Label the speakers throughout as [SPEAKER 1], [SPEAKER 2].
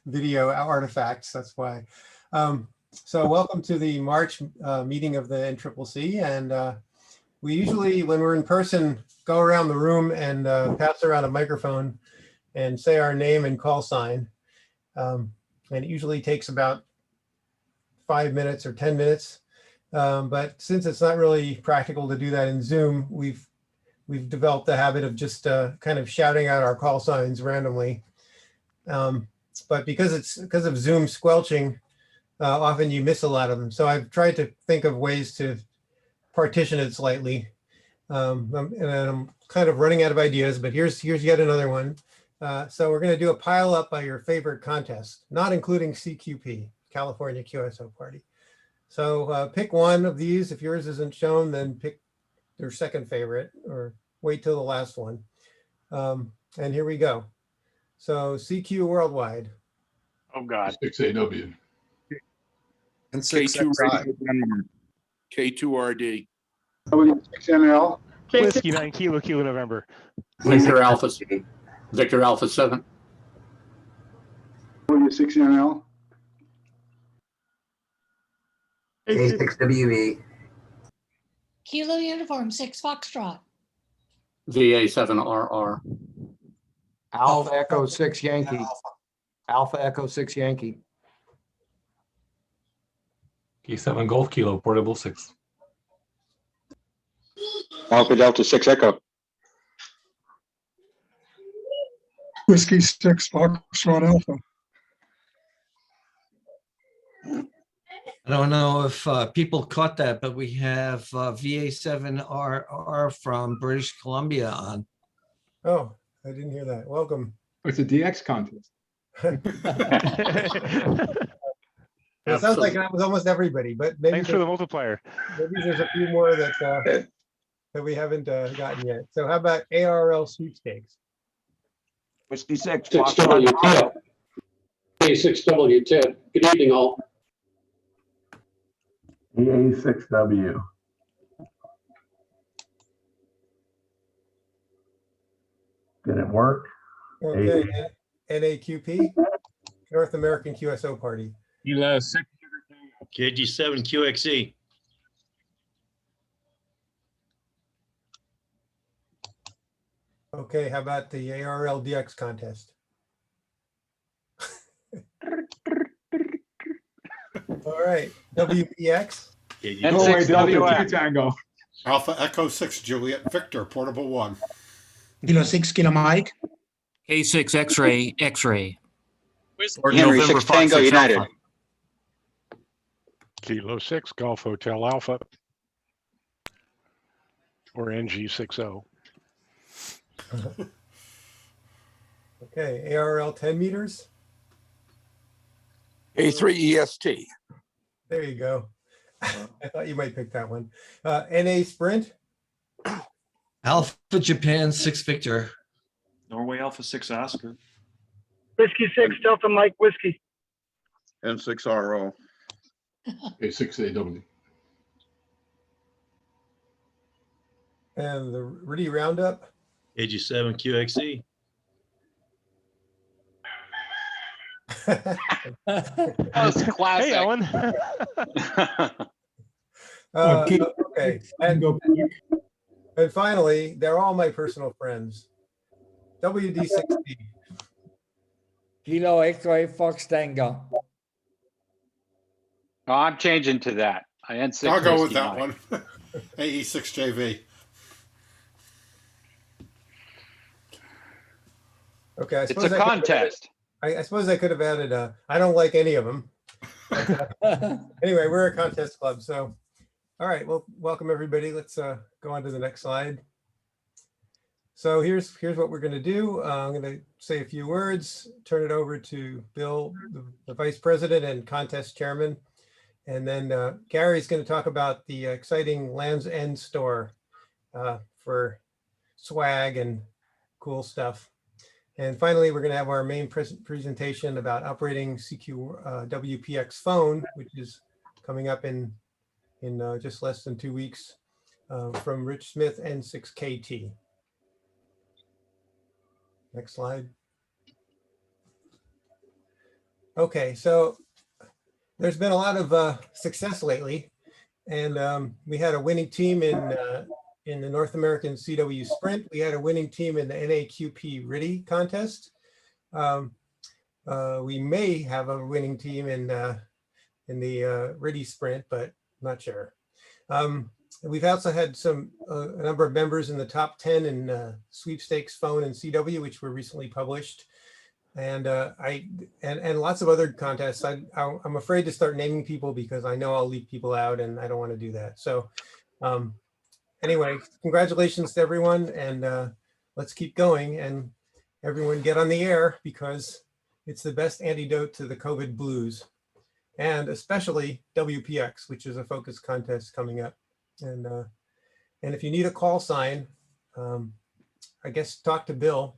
[SPEAKER 1] video artifacts. That's why. So welcome to the March meeting of the NCCC. And we usually, when we're in person, go around the room and pass around a microphone and say our name and call sign. And it usually takes about 5 minutes or 10 minutes. But since it's not really practical to do that in Zoom, we've developed the habit of just kind of shouting out our call signs randomly. But because of Zoom squelching, often you miss a lot of them. So I've tried to think of ways to partition it slightly. And I'm kind of running out of ideas, but here's yet another one. So we're going to do a pile up by your favorite contest, not including CQP, California QSO Party. So pick one of these. If yours isn't shown, then pick your second favorite or wait till the last one. And here we go. So CQ Worldwide.
[SPEAKER 2] Oh God.
[SPEAKER 3] 6AW.
[SPEAKER 4] And
[SPEAKER 2] K2
[SPEAKER 4] 6XI.
[SPEAKER 2] K2RD.
[SPEAKER 5] W6NL.
[SPEAKER 6] Whiskey 9 Kilo Kilo November.
[SPEAKER 7] Victor Alpha 7.
[SPEAKER 5] W6NL.
[SPEAKER 8] K6 WE.
[SPEAKER 9] Kilo Uniform 6 Foxtrot.
[SPEAKER 7] VA7RR.
[SPEAKER 4] Alpha Echo 6 Yankee. Alpha Echo 6 Yankee.
[SPEAKER 3] K7 Golf Kilo Portable 6.
[SPEAKER 5] Alpha Delta 6 Echo.
[SPEAKER 10] Whiskey 6 Foxtrot Alpha.
[SPEAKER 11] I don't know if people caught that, but we have VA7RR from British Columbia on.
[SPEAKER 1] Oh, I didn't hear that. Welcome.
[SPEAKER 5] It's a DX contest.
[SPEAKER 1] It sounds like that was almost everybody, but maybe
[SPEAKER 6] Thanks for the multiplier.
[SPEAKER 1] maybe there's a few more that we haven't gotten yet. So how about ARL sweepstakes?
[SPEAKER 2] Whiskey 6
[SPEAKER 7] 6W10. K6W10. Good evening, all.
[SPEAKER 3] EA6W. Did it work?
[SPEAKER 1] Okay, NAQP, North American QSO Party.
[SPEAKER 2] Kilo 6.
[SPEAKER 12] KG7 QXE.
[SPEAKER 1] Okay, how about the ARL DX contest? All right, WPX.
[SPEAKER 2] N6WF.
[SPEAKER 5] Tango.
[SPEAKER 13] Alpha Echo 6 Juliet Victor Portable 1.
[SPEAKER 10] Kilo 6 Kilo Mike.
[SPEAKER 12] K6 X-ray X-ray. Or
[SPEAKER 5] Henry
[SPEAKER 12] November
[SPEAKER 5] 6 Tango
[SPEAKER 12] 6
[SPEAKER 5] United.
[SPEAKER 12] Alpha.
[SPEAKER 6] Kilo 6 Golf Hotel Alpha. Or NG60.
[SPEAKER 1] Okay, ARL 10 meters.
[SPEAKER 2] A3EST.
[SPEAKER 1] There you go. I thought you might pick that one. NA Sprint.
[SPEAKER 11] Alpha Japan 6 Victor.
[SPEAKER 12] Norway Alpha 6 Oscar.
[SPEAKER 10] Whiskey 6 Delta Mike Whiskey.
[SPEAKER 5] N6RO.
[SPEAKER 3] K6AW.
[SPEAKER 1] And the RIDI Roundup.
[SPEAKER 12] KG7 QXE.
[SPEAKER 2] That's classic.
[SPEAKER 6] Hey, Ellen.
[SPEAKER 1] Okay, and finally, they're all my personal friends. WD60.
[SPEAKER 8] Kilo X-ray Fox Tango.
[SPEAKER 2] Oh, I'm changing to that. N6.
[SPEAKER 13] I'll go with that one. AE6JV.
[SPEAKER 1] Okay,
[SPEAKER 2] It's a contest.
[SPEAKER 1] I suppose I could have added I don't like any of them. Anyway, we're a contest club, so all right, well, welcome everybody. Let's go on to the next slide. So here's what we're going to do. I'm going to say a few words, turn it over to Bill, the vice president and contest chairman, and then Gary's going to talk about the exciting Land's End store for swag and cool stuff. And finally, we're going to have our main presentation about operating CQ WPX phone, which is coming up in just less than 2 weeks from Rich Smith, N6KT. Next slide. Okay, so there's been a lot of success lately, and we had a winning team in the North American CW Sprint. We had a winning team in the NAQP RIDI contest. We may have a winning team in the RIDI Sprint, but not sure. We've also had a number of members in the top 10 in sweepstakes phone and CW, which were recently published. And and lots of other contests. I'm afraid to start naming people because I know I'll leave people out, and I don't want to do that. So anyway, congratulations to everyone, and let's keep going, and everyone get on the air because it's the best antidote to the COVID blues, and especially WPX, which is a focus contest coming up. And if you need a call sign, I guess talk to Bill.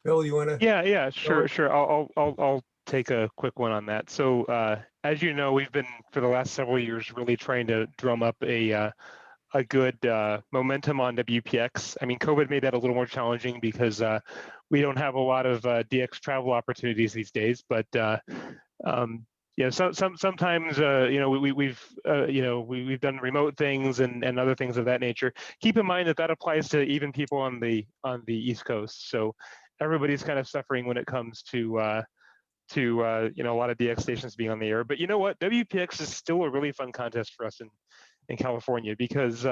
[SPEAKER 1] Bill, you want to?
[SPEAKER 6] Yeah, sure. I'll take a quick one on that. So as you know, we've been for the last several years really trying to drum up a good momentum on WPX. I mean, COVID made that a little more challenging because we don't have a lot of DX travel opportunities these days. But yeah, sometimes we've done remote things and other things of that nature. Keep in mind that applies to even people on the East Coast. So everybody's kind of suffering when it comes to a lot of DX stations being on the air. But you know what? WPX is still a really fun contest for us in California because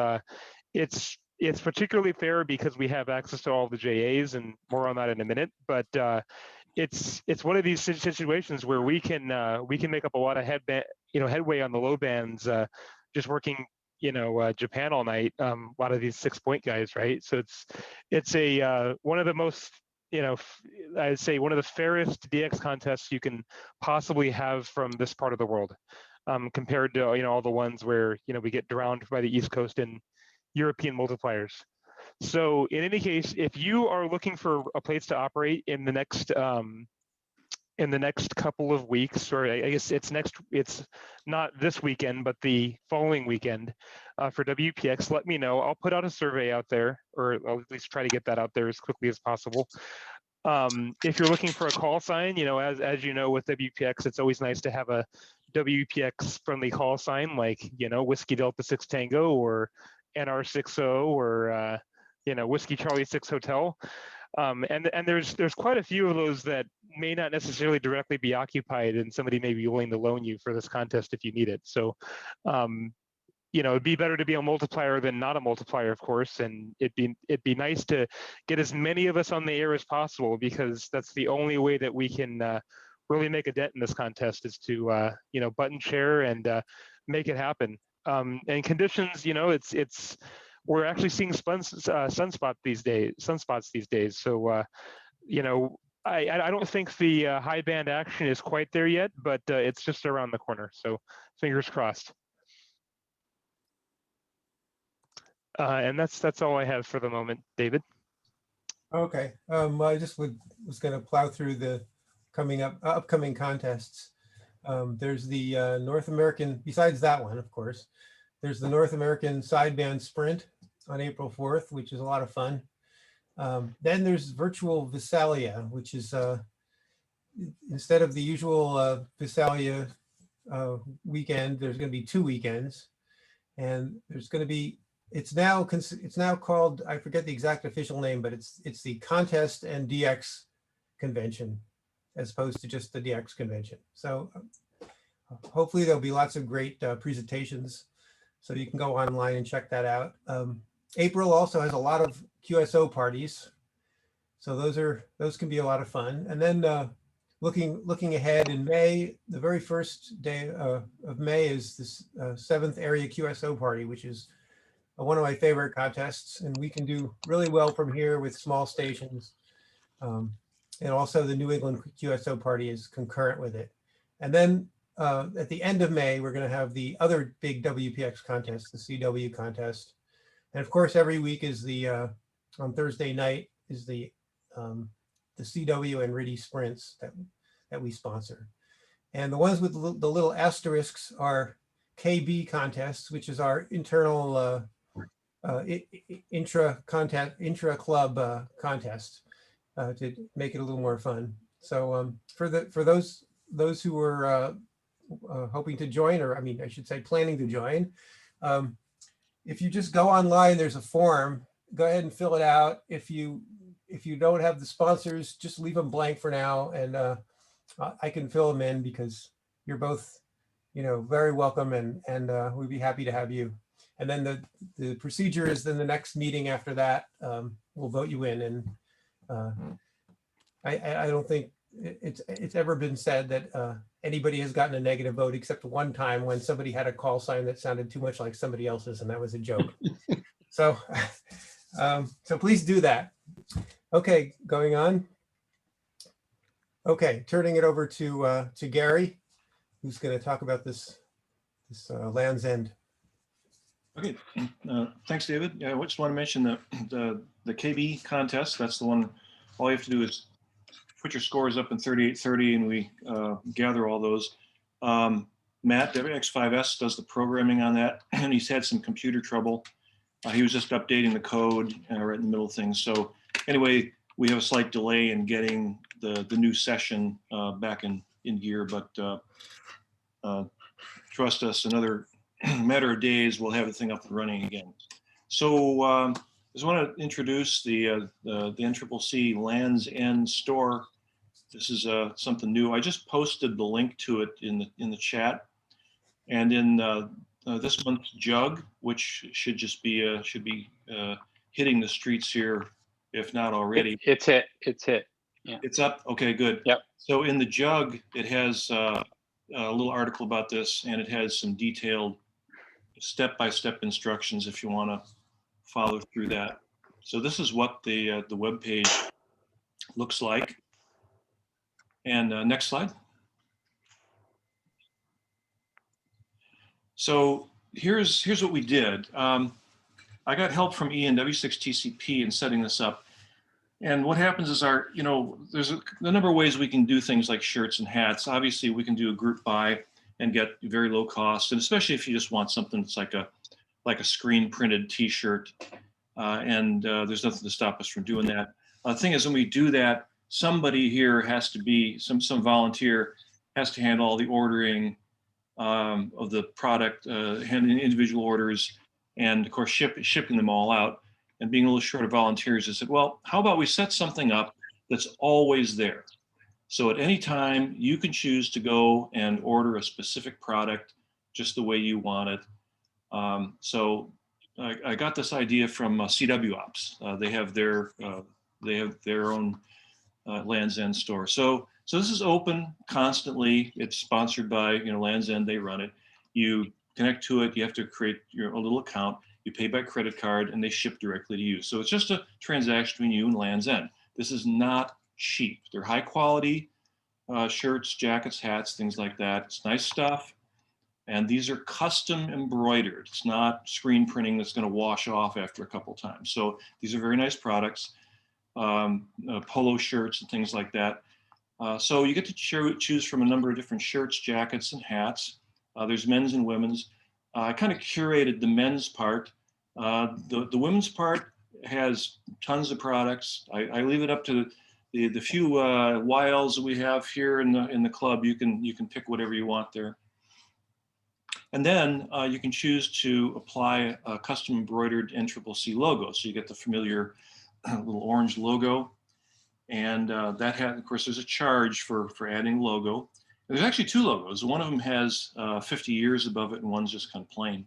[SPEAKER 6] it's particularly fair because we have access to all the JAs, and more on that in a minute. But it's one of these situations where we can make up a lot of headway on the low bands, just working Japan all night. A lot of these 6-point guys, right? So it's a one of the most I'd say one of the fairest DX contests you can possibly have from this part of the world, compared to all the ones where we get drowned by the East Coast in European multipliers. So in any case, if you are looking for a place to operate in the next couple of weeks, or I guess it's not this weekend, but the following weekend for WPX, let me know. I'll put out a survey out there, or I'll at least try to get that out there as quickly as possible. If you're looking for a call sign, as you know, with WPX, it's always nice to have a WPX friendly call sign, like Whiskey Delta 6 Tango, or NR60, or Whiskey Charlie 6 Hotel. And there's quite a few of those that may not necessarily directly be occupied, and somebody may be willing to loan you for this contest if you need it. So, it'd be better to be a multiplier than not a multiplier, of course. And it'd be nice to get as many of us on the air as possible, because that's the only way that we can really make a dent in this contest, is to button share and make it happen. And conditions, we're actually seeing sunspots these days. So, I don't think the high band action is quite there yet, but it's just around the corner. So fingers crossed. And that's all I have for the moment, David.
[SPEAKER 1] Okay, I just was going to plow through the upcoming contests. There's the North American, besides that one, of course, there's the North American Sideband Sprint on April 4th, which is a lot of fun. Then there's Virtual Visalia, which is instead of the usual Visalia weekend, there's going to be 2 weekends, and there's going to be it's now called, I forget the exact official name, but it's the Contest and DX Convention, as opposed to just the DX Convention. So hopefully there'll be lots of great presentations, so you can go online and check that out. April also has a lot of QSO parties, so those can be a lot of fun. And then looking ahead in May, the very first day of May is this 7th Area QSO party, which is one of my favorite contests, and we can do really well from here with small stations. And also the New England QSO party is concurrent with it. And then at the end of May, we're going to have the other big WPX contest, the CW contest. And of course, every week is on Thursday night is the CW and RIDI sprints that we sponsor. And the ones with the little asterisks are KB contests, which is our internal intra-club contest to make it a little more fun. So for those those who were hoping to join, or I mean, I should say planning to join, if you just go online, there's a form, go ahead and fill it out. If you don't have the sponsors, just leave them blank for now, and I can fill them in because you're both, very welcome, and we'd be happy to have you. And then the procedure is then the next meeting after that, we'll vote you in. And I don't think it's ever been said that anybody has gotten a negative vote except one time when somebody had a call sign that sounded too much like somebody else's, and that was a joke. So, so please do that. Okay, going on. Okay, turning it over to Gary, who's going to talk about this Land's End.
[SPEAKER 12] Okay, thanks, David. Yeah, I just want to mention the KB contest. That's the one. All you have to do is put your scores up in 3830, and we gather all those. Matt, X5S, does the programming on that, and he's had some computer trouble. He was just updating the code right in the middle of things. So anyway, we have a slight delay in getting the new session back in gear, but trust us, another matter of days, we'll have the thing up and running again. So I just want to introduce the NCCC Land's End store. This is something new. I just posted the link to it in the chat, and in this month's jug, which should be hitting the streets here, if not already.
[SPEAKER 2] It's hit. Yeah.
[SPEAKER 12] It's up. Okay, good.
[SPEAKER 2] Yep.
[SPEAKER 12] So in the jug, it has a little article about this, and it has some detailed step-by-step instructions if you want to follow through that. So this is what the web page looks like. And next slide. So here's what we did. I got help from Ian, W6TCP, in setting this up. And what happens is there's a number of ways we can do things like shirts and hats. Obviously, we can do a group buy and get very low cost, and especially if you just want something that's like a screen printed T-shirt, and there's nothing to stop us from doing that. The thing is, when we do that, somebody here has to be some volunteer has to handle all the ordering of the product, handling individual orders, and of course shipping them all out. And being a little short of volunteers, I said, well, how about we set something up that's always there? So at any time, you can choose to go and order a specific product just the way you want it. So I got this idea from CW Ops. They have their own Land's End store. So this is open constantly. It's sponsored by Land's End. They run it. You connect to it. You have to create your own little account. You pay by credit card, and they ship directly to you. So it's just a transaction between you and Land's End. This is not cheap. They're high quality shirts, jackets, hats, things like that. It's nice stuff. And these are custom embroidered. It's not screen printing that's going to wash off after a couple times. So these are very nice products, polo shirts and things like that. So you get to choose from a number of different shirts, jackets, and hats. There's men's and women's. I kind of curated the men's part. The women's part has tons of products. I leave it up to the few YLs that we have here in the club. You can pick whatever you want there. And then you can choose to apply a custom embroidered NCCC logo. So you get the familiar little orange logo. And that has, of course, there's a charge for adding logo. And there's actually two logos. One of them has 50 years above it, and one's just kind of plain.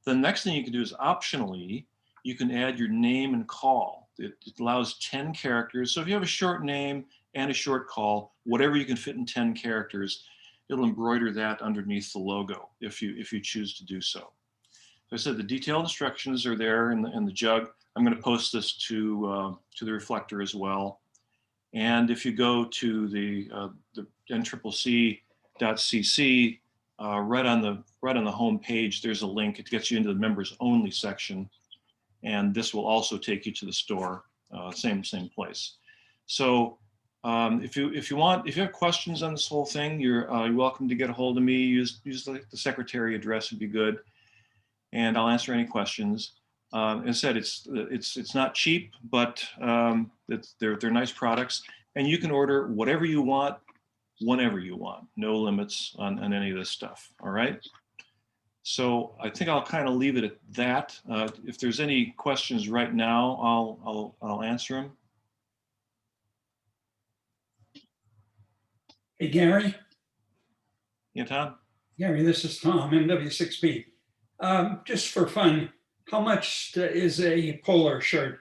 [SPEAKER 12] The next thing you can do is optionally, you can add your name and call. It allows 10 characters. So if you have a short name and a short call, whatever you can fit in 10 characters, it'll embroider that underneath the logo if you choose to do so. So I said the detailed instructions are there in the jug. I'm going to post this to the reflector as well. And if you go to the NCCC.cc, right on the home page, there's a link. It gets you into the members only section, and this will also take you to the store, same place. So if you have questions on this whole thing, you're welcome to get a hold of me. Use the secretary address would be good, and I'll answer any questions. As I said, it's not cheap, but they're nice products, and you can order whatever you want whenever you want. No limits on any of this stuff. All right. So I think I'll kind of leave it at that. If there's any questions right now, I'll answer them.
[SPEAKER 14] Hey, Gary.
[SPEAKER 12] Yeah, Tom?
[SPEAKER 14] Gary, this is Tom, NW6B. Just for fun, how much is a polo shirt?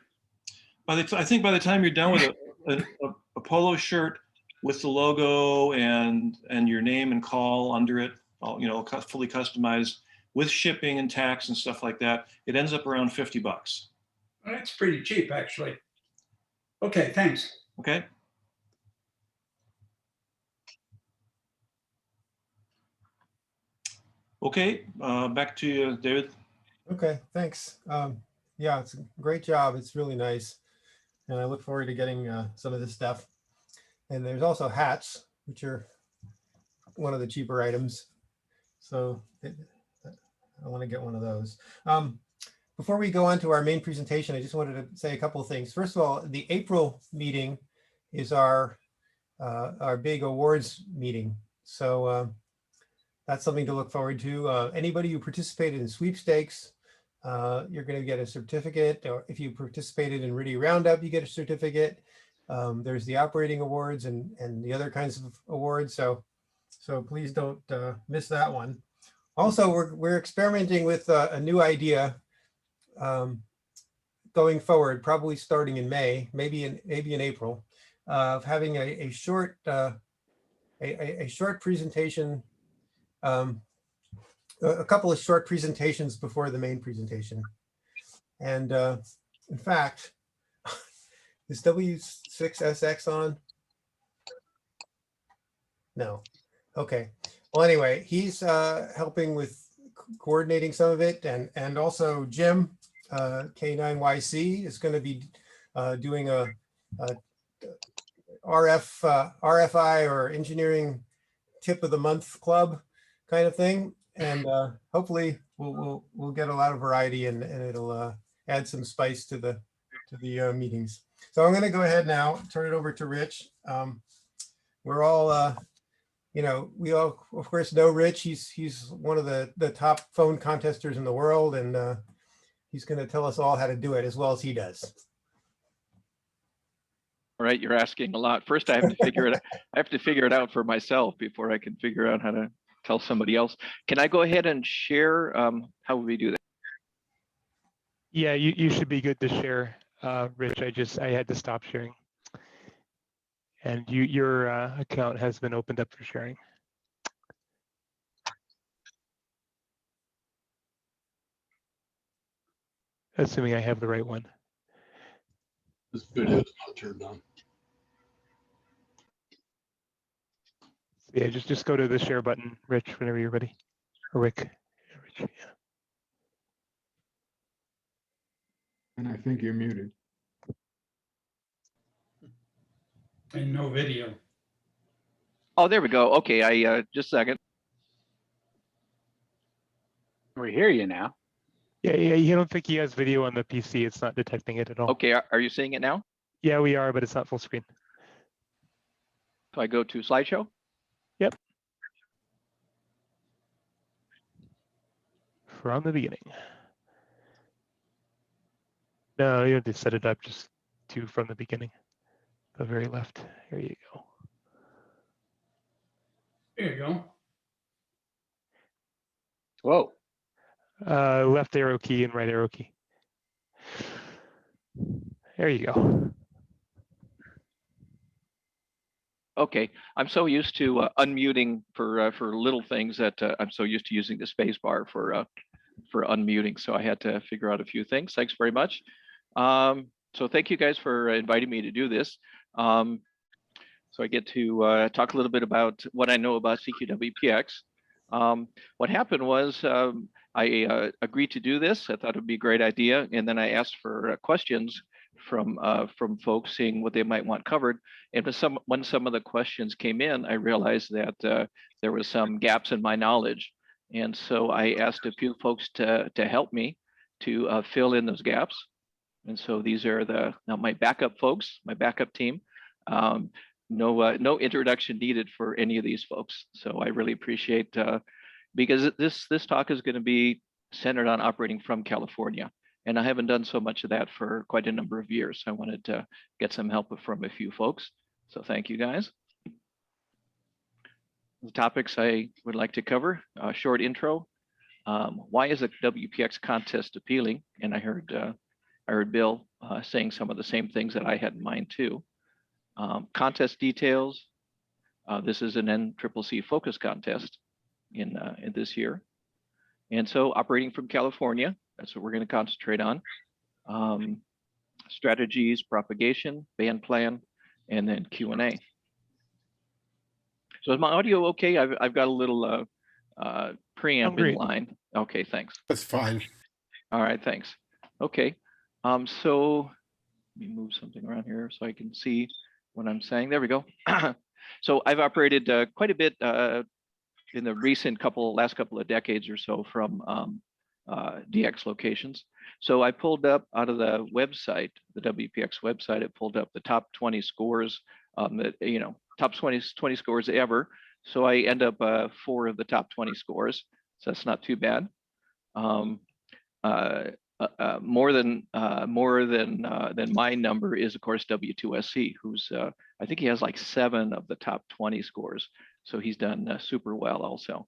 [SPEAKER 12] I think by the time you're done with a polo shirt with the logo and your name and call under it, you know, fully customized with shipping and tax and stuff like that, it ends up around $50.
[SPEAKER 14] Well, that's pretty cheap, actually. Okay, thanks.
[SPEAKER 12] Okay. Okay, back to you, David.
[SPEAKER 1] Okay, thanks. Yeah, it's a great job. It's really nice. And I look forward to getting some of this stuff. And there's also hats, which are one of the cheaper items. So I want to get one of those. Before we go on to our main presentation, I just wanted to say a couple of things. First of all, the April meeting is our big awards meeting. So that's something to look forward to. Anybody who participated in sweepstakes, you're going to get a certificate, or if you participated in RIDI Roundup, you get a certificate. There's the operating awards and the other kinds of awards. So please don't miss that one. Also, we're experimenting with a new idea going forward, probably starting in May, maybe in April, of having a short presentation, a couple of short presentations before the main presentation. And in fact, is W6SX on? No. Okay. Well, anyway, he's helping with coordinating some of it, and also Jim K9YC is going to be doing a RFI or engineering tip of the month club kind of thing, and hopefully we'll get a lot of variety, and it'll add some spice to the meetings. So I'm going to go ahead now, turn it over to Rich. We're all you know, we all, of course, know Rich. He's one of the top phone contesters in the world, and he's going to tell us all how to do it as well as he does.
[SPEAKER 15] All right, you're asking a lot. First, I have to figure it. I have to figure it out for myself before I can figure out how to tell somebody else. Can I go ahead and share? How would we do that?
[SPEAKER 6] Yeah, you should be good to share, Rich. I had to stop sharing. And your account has been opened up for sharing. Assuming I have the right one.
[SPEAKER 3] This video is not turned on.
[SPEAKER 6] Yeah, just go to the share button, Rich, whenever you're ready. Or Rick. Yeah, Rich, yeah.
[SPEAKER 5] And I think you're muted.
[SPEAKER 14] And no video.
[SPEAKER 15] Oh, there we go. Okay, I just a second.
[SPEAKER 2] We hear you now.
[SPEAKER 6] Yeah, you don't think he has video on the PC. It's not detecting it at all.
[SPEAKER 15] Okay, are you seeing it now?
[SPEAKER 6] Yeah, we are, but it's not full screen.
[SPEAKER 15] So I go to slideshow?
[SPEAKER 6] Yep. From the beginning. No, you don't have to set it up, just to from the beginning. The very left. Here you go.
[SPEAKER 14] There you go.
[SPEAKER 2] Whoa.
[SPEAKER 6] Left arrow key and right arrow key. There you go.
[SPEAKER 15] Okay, I'm so used to unmuting for little things that I'm so used to using the space bar for unmuting. So I had to figure out a few things. Thanks very much. So thank you guys for inviting me to do this. So I get to talk a little bit about what I know about CQ WPX. What happened was I agreed to do this. I thought it would be a great idea, and then I asked for questions from folks, seeing what they might want covered. And when some of the questions came in, I realized that there was some gaps in my knowledge, and so I asked a few folks to help me to fill in those gaps. And so these are now my backup folks, my backup team. no introduction needed for any of these folks. So I really appreciate, because this talk is going to be centered on operating from California. And I haven't done so much of that for quite a number of years. I wanted to get some help from a few folks. So thank you guys. The topics I would like to cover, a short intro. Why is a WPX contest appealing? And I heard Bill saying some of the same things that I had in mind too. Contest details. This is an NCCC focus contest in this year. And so operating from California, that's what we're going to concentrate on. Strategies, propagation, band plan, and then Q&A. So is my audio okay? I've got a little preamp in line. Okay, thanks.
[SPEAKER 13] That's fine.
[SPEAKER 15] All right, thanks. Okay, so let me move something around here so I can see what I'm saying. There we go. So I've operated quite a bit in the last couple of decades or so from DX locations. So I pulled up out of the website, the WPX website, it pulled up the top 20 scores, top 20 scores ever. So I end up 4 of the top 20 scores. So that's not too bad. More than my number is, of course, W2SC, who's I think he has like 7 of the top 20 scores. So he's done super well also.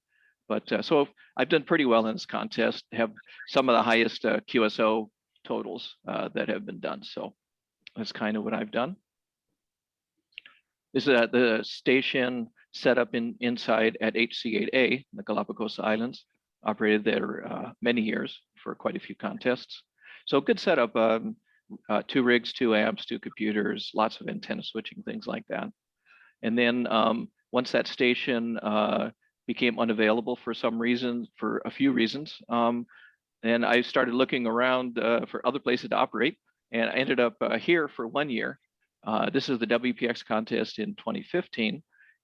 [SPEAKER 15] But so I've done pretty well in this contest, have some of the highest QSO totals that have been done. So that's kind of what I've done. This is the station set up inside at HC8A, the Galapagos Islands. Operated there many years for quite a few contests. So good setup, 2 rigs, 2 amps, 2 computers, lots of antenna switching, things like that. And then once that station became unavailable for some reason, for a few reasons, and I started looking around for other places to operate, and I ended up here for 1 year. This is the WPX contest in 2015,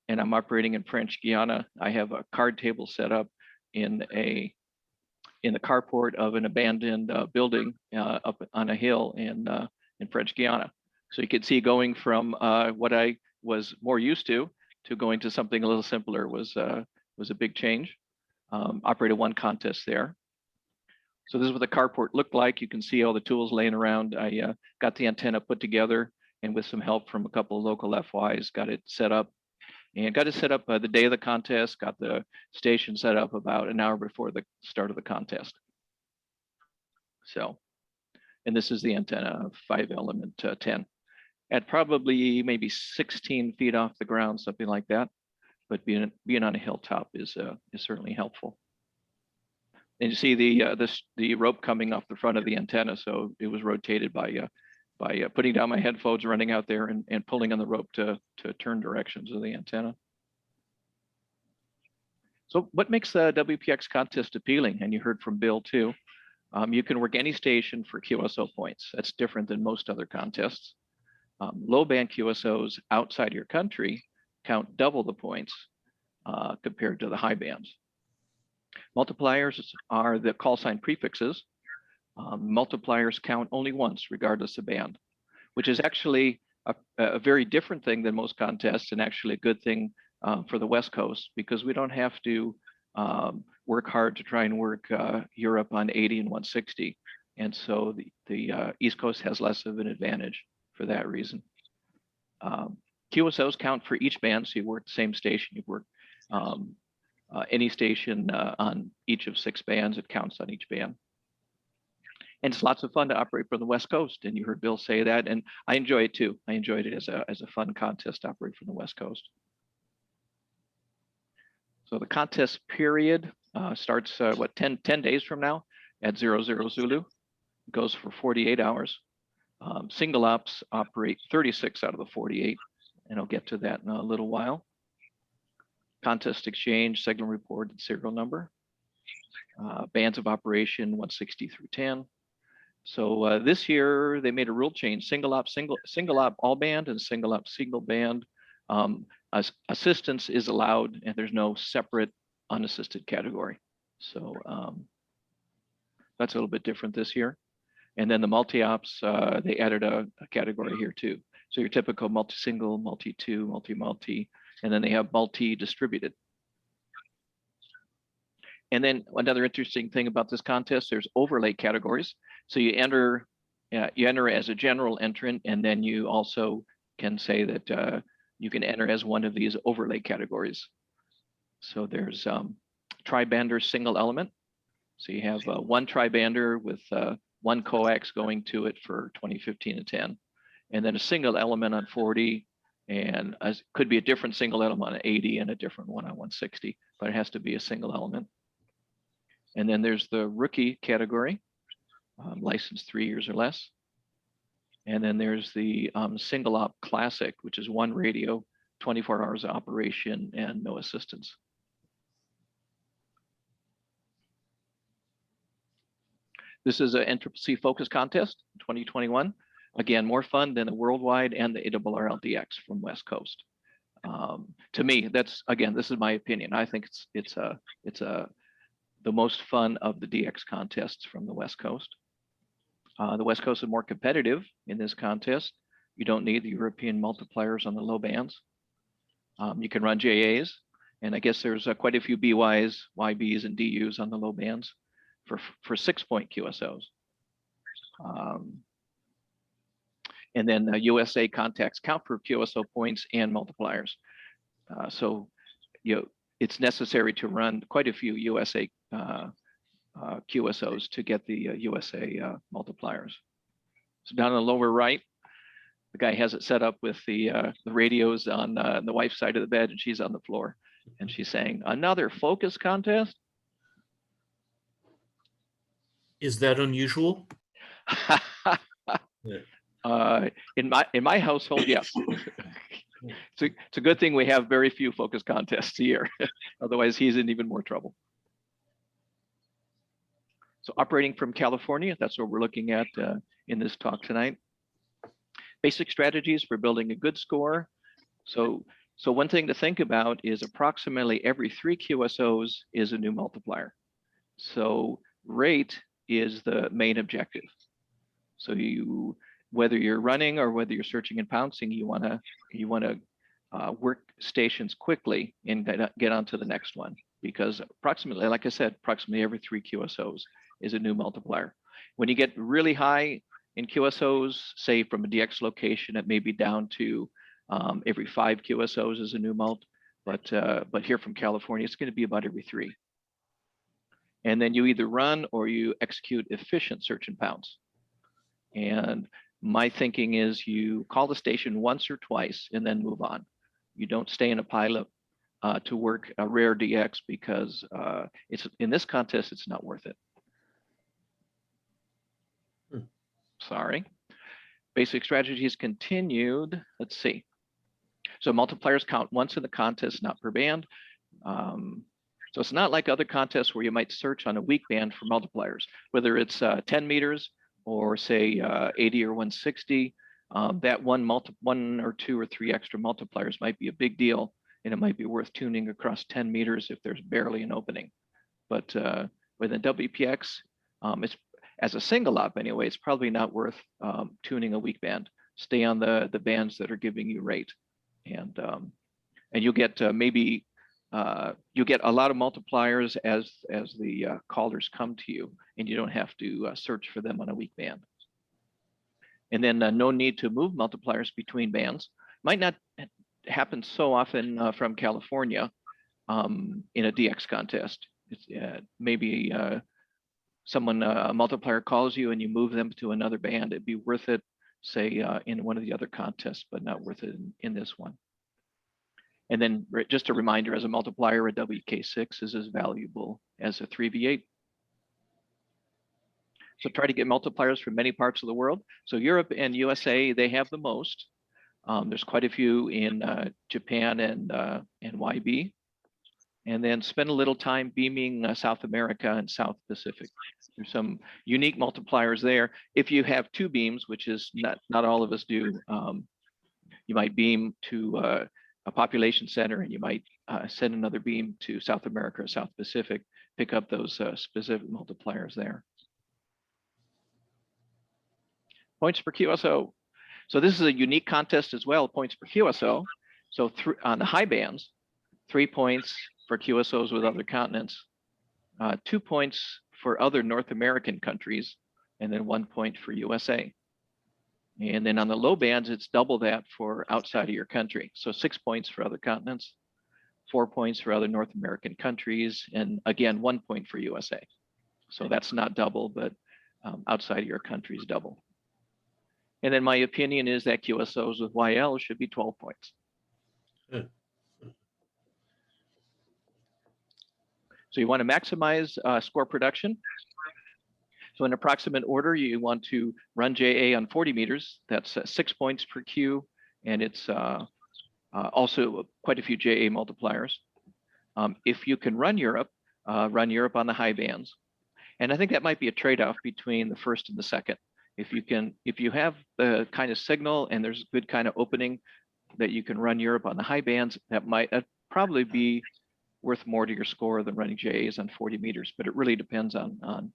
[SPEAKER 15] and I'm operating in French Guiana. I have a card table set up in the carport of an abandoned building up on a hill in French Guiana. So you can see going from what I was more used to going to something a little simpler was a big change. Operated 1 contest there. So this is what the carport looked like. You can see all the tools laying around. I got the antenna put together, and with some help from a couple of local FYs, got it set up. And got it set up the day of the contest, got the station set up about an hour before the start of the contest. So, and this is the antenna, 5-element 10. At probably maybe 16 feet off the ground, something like that. But being on a hilltop is certainly helpful. And you see the rope coming off the front of the antenna, so it was rotated by putting down my headphones, running out there and pulling on the rope to turn directions of the antenna. So what makes the WPX contest appealing? And you heard from Bill too. You can work any station for QSO points. That's different than most other contests. Low band QSOs outside your country count double the points compared to the high bands. Multipliers are the call sign prefixes. Multipliers count only once, regardless of band, which is actually a very different thing than most contests, and actually a good thing for the West Coast, because we don't have to work hard to try and work Europe on 80 and 160. And so the East Coast has less of an advantage for that reason. QSOs count for each band, so you work the same station, you work any station on each of 6 bands, it counts on each band. And it's lots of fun to operate from the West Coast, and you heard Bill say that, and I enjoy it too. I enjoyed it as a fun contest to operate from the West Coast. So the contest period starts 10 days from now at 00 Zulu. It goes for 48 hours. Single ops operate 36 out of the 48, and I'll get to that in a little while. Contest exchange, signal report, and serial number. Bands of operation 160 through 10. So this year they made a rule change: single op all band, and single op single band. Assistance is allowed, and there's no separate unassisted category. So that's a little bit different this year. And then the multi-ops, they added a category here too. So your typical multi-single, multi-two, multi-multi, and then they have multi-distributed. And then another interesting thing about this contest, there's overlay categories. So you enter as a general entrant, and then you also can say that you can enter as one of these overlay categories. So there's tri-bander single element. So you have one tri-bander with one coax going to it for 20, 15, and 10. And then a single element on 40, and could be a different single element on 80 and a different one on 160, but it has to be a single element. And then there's the rookie category, licensed 3 years or less. And then there's the single op classic, which is one radio, 24 hours of operation and no assistance. This is an NCCC focus contest 2021. Again, more fun than the worldwide and the ARRLDX from West Coast. To me, that's, again, this is my opinion. I think it's the most fun of the DX contests from the West Coast. The West Coast is more competitive in this contest. You don't need the European multipliers on the low bands. You can run JAs, and I guess there's quite a few BYs, YBs, and DUs on the low bands for 6-point QSOs. And then USA contacts count for QSO points and multipliers. So it's necessary to run quite a few USA QSOs to get the USA multipliers. So down in the lower right, the guy has it set up with the radios on the wife's side of the bed, and she's on the floor, and she's saying, "Another focus contest."
[SPEAKER 16] Is that unusual?
[SPEAKER 15] In my household, yes. It's a good thing we have very few focus contests a year. Otherwise, he's in even more trouble. So operating from California, that's what we're looking at in this talk tonight. Basic strategies for building a good score. So one thing to think about is approximately every 3 QSOs is a new multiplier. So rate is the main objective. So whether you're running or whether you're searching and pouncing, you want to work stations quickly and get on to the next one, because approximately, like I said, approximately every 3 QSOs is a new multiplier. When you get really high in QSOs, say from a DX location, it may be down to every 5 QSOs is a new mult, but here from California, it's going to be about every 3. And then you either run or you execute efficient search and pounce. And my thinking is you call the station once or twice and then move on. You don't stay in a pilot to work a rare DX, because it's in this contest, it's not worth it. Sorry. Basic strategies continued. Let's see. So multipliers count once in the contest, not per band. So it's not like other contests where you might search on a weak band for multipliers, whether it's 10 meters or say 80 or 160. That one or 2 or 3 extra multipliers might be a big deal, and it might be worth tuning across 10 meters if there's barely an opening. But with a WPX, it's, as a single op anyway, it's probably not worth tuning a weak band. Stay on the bands that are giving you rate, and you'll get you'll get a lot of multipliers as the callers come to you, and you don't have to search for them on a weak band. And then no need to move multipliers between bands. Might not happen so often from California in a DX contest. It's, maybe someone, a multiplier calls you and you move them to another band. It'd be worth it, say, in one of the other contests, but not worth it in this one. And then just a reminder, as a multiplier, a WK6 is as valuable as a 3V8. So try to get multipliers from many parts of the world. So Europe and USA, they have the most. There's quite a few in Japan and YB. And then spend a little time beaming South America and South Pacific. There's some unique multipliers there. If you have 2 beams, which is not all of us do, you might beam to a population center, and you might send another beam to South America or South Pacific, pick up those specific multipliers there. Points per QSO. So this is a unique contest as well, points per QSO. So on the high bands, 3 points for QSOs with other continents, 2 points for other North American countries, and then 1 point for USA. And then on the low bands, it's double that for outside of your country. So 6 points for other continents, 4 points for other North American countries, and again, 1 point for USA. So that's not double, but outside of your country is double. And then my opinion is that QSOs with YL should be 12 points. So you want to maximize score production. So in approximate order, you want to run JA on 40 meters. That's 6 points per Q, and it's also quite a few JA multipliers. If you can run Europe on the high bands. And I think that might be a trade-off between the first and the second. If you have the kind of signal and there's good kind of opening that you can run Europe on the high bands, that might probably be worth more to your score than running JAs on 40 meters. But it really depends on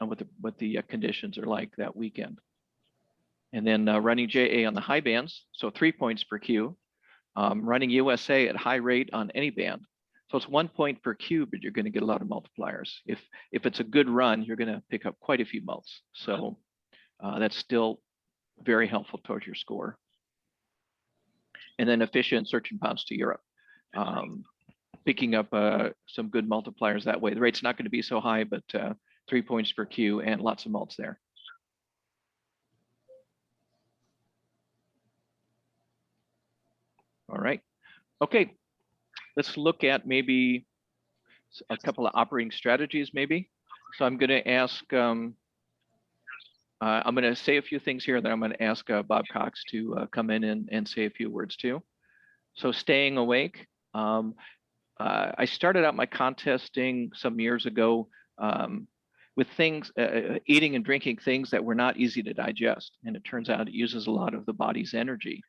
[SPEAKER 15] what the conditions are like that weekend. And then running JA on the high bands, so 3 points per Q. Running USA at high rate on any band. So it's 1 point per Q, but you're going to get a lot of multipliers. If it's a good run, you're going to pick up quite a few mults. So that's still very helpful towards your score. And then efficient search and bounce to Europe. Picking up some good multipliers that way. The rate's not going to be so high, but 3 points per Q and lots of mults there. All right. Okay. Let's look at maybe a couple of operating strategies, maybe. So I'm going to ask, I'm going to say a few things here, then I'm going to ask Bob Cox to come in and say a few words too. So staying awake. I started out my contesting some years ago with things, eating and drinking things that were not easy to digest. And it turns out it uses a lot of the body's energy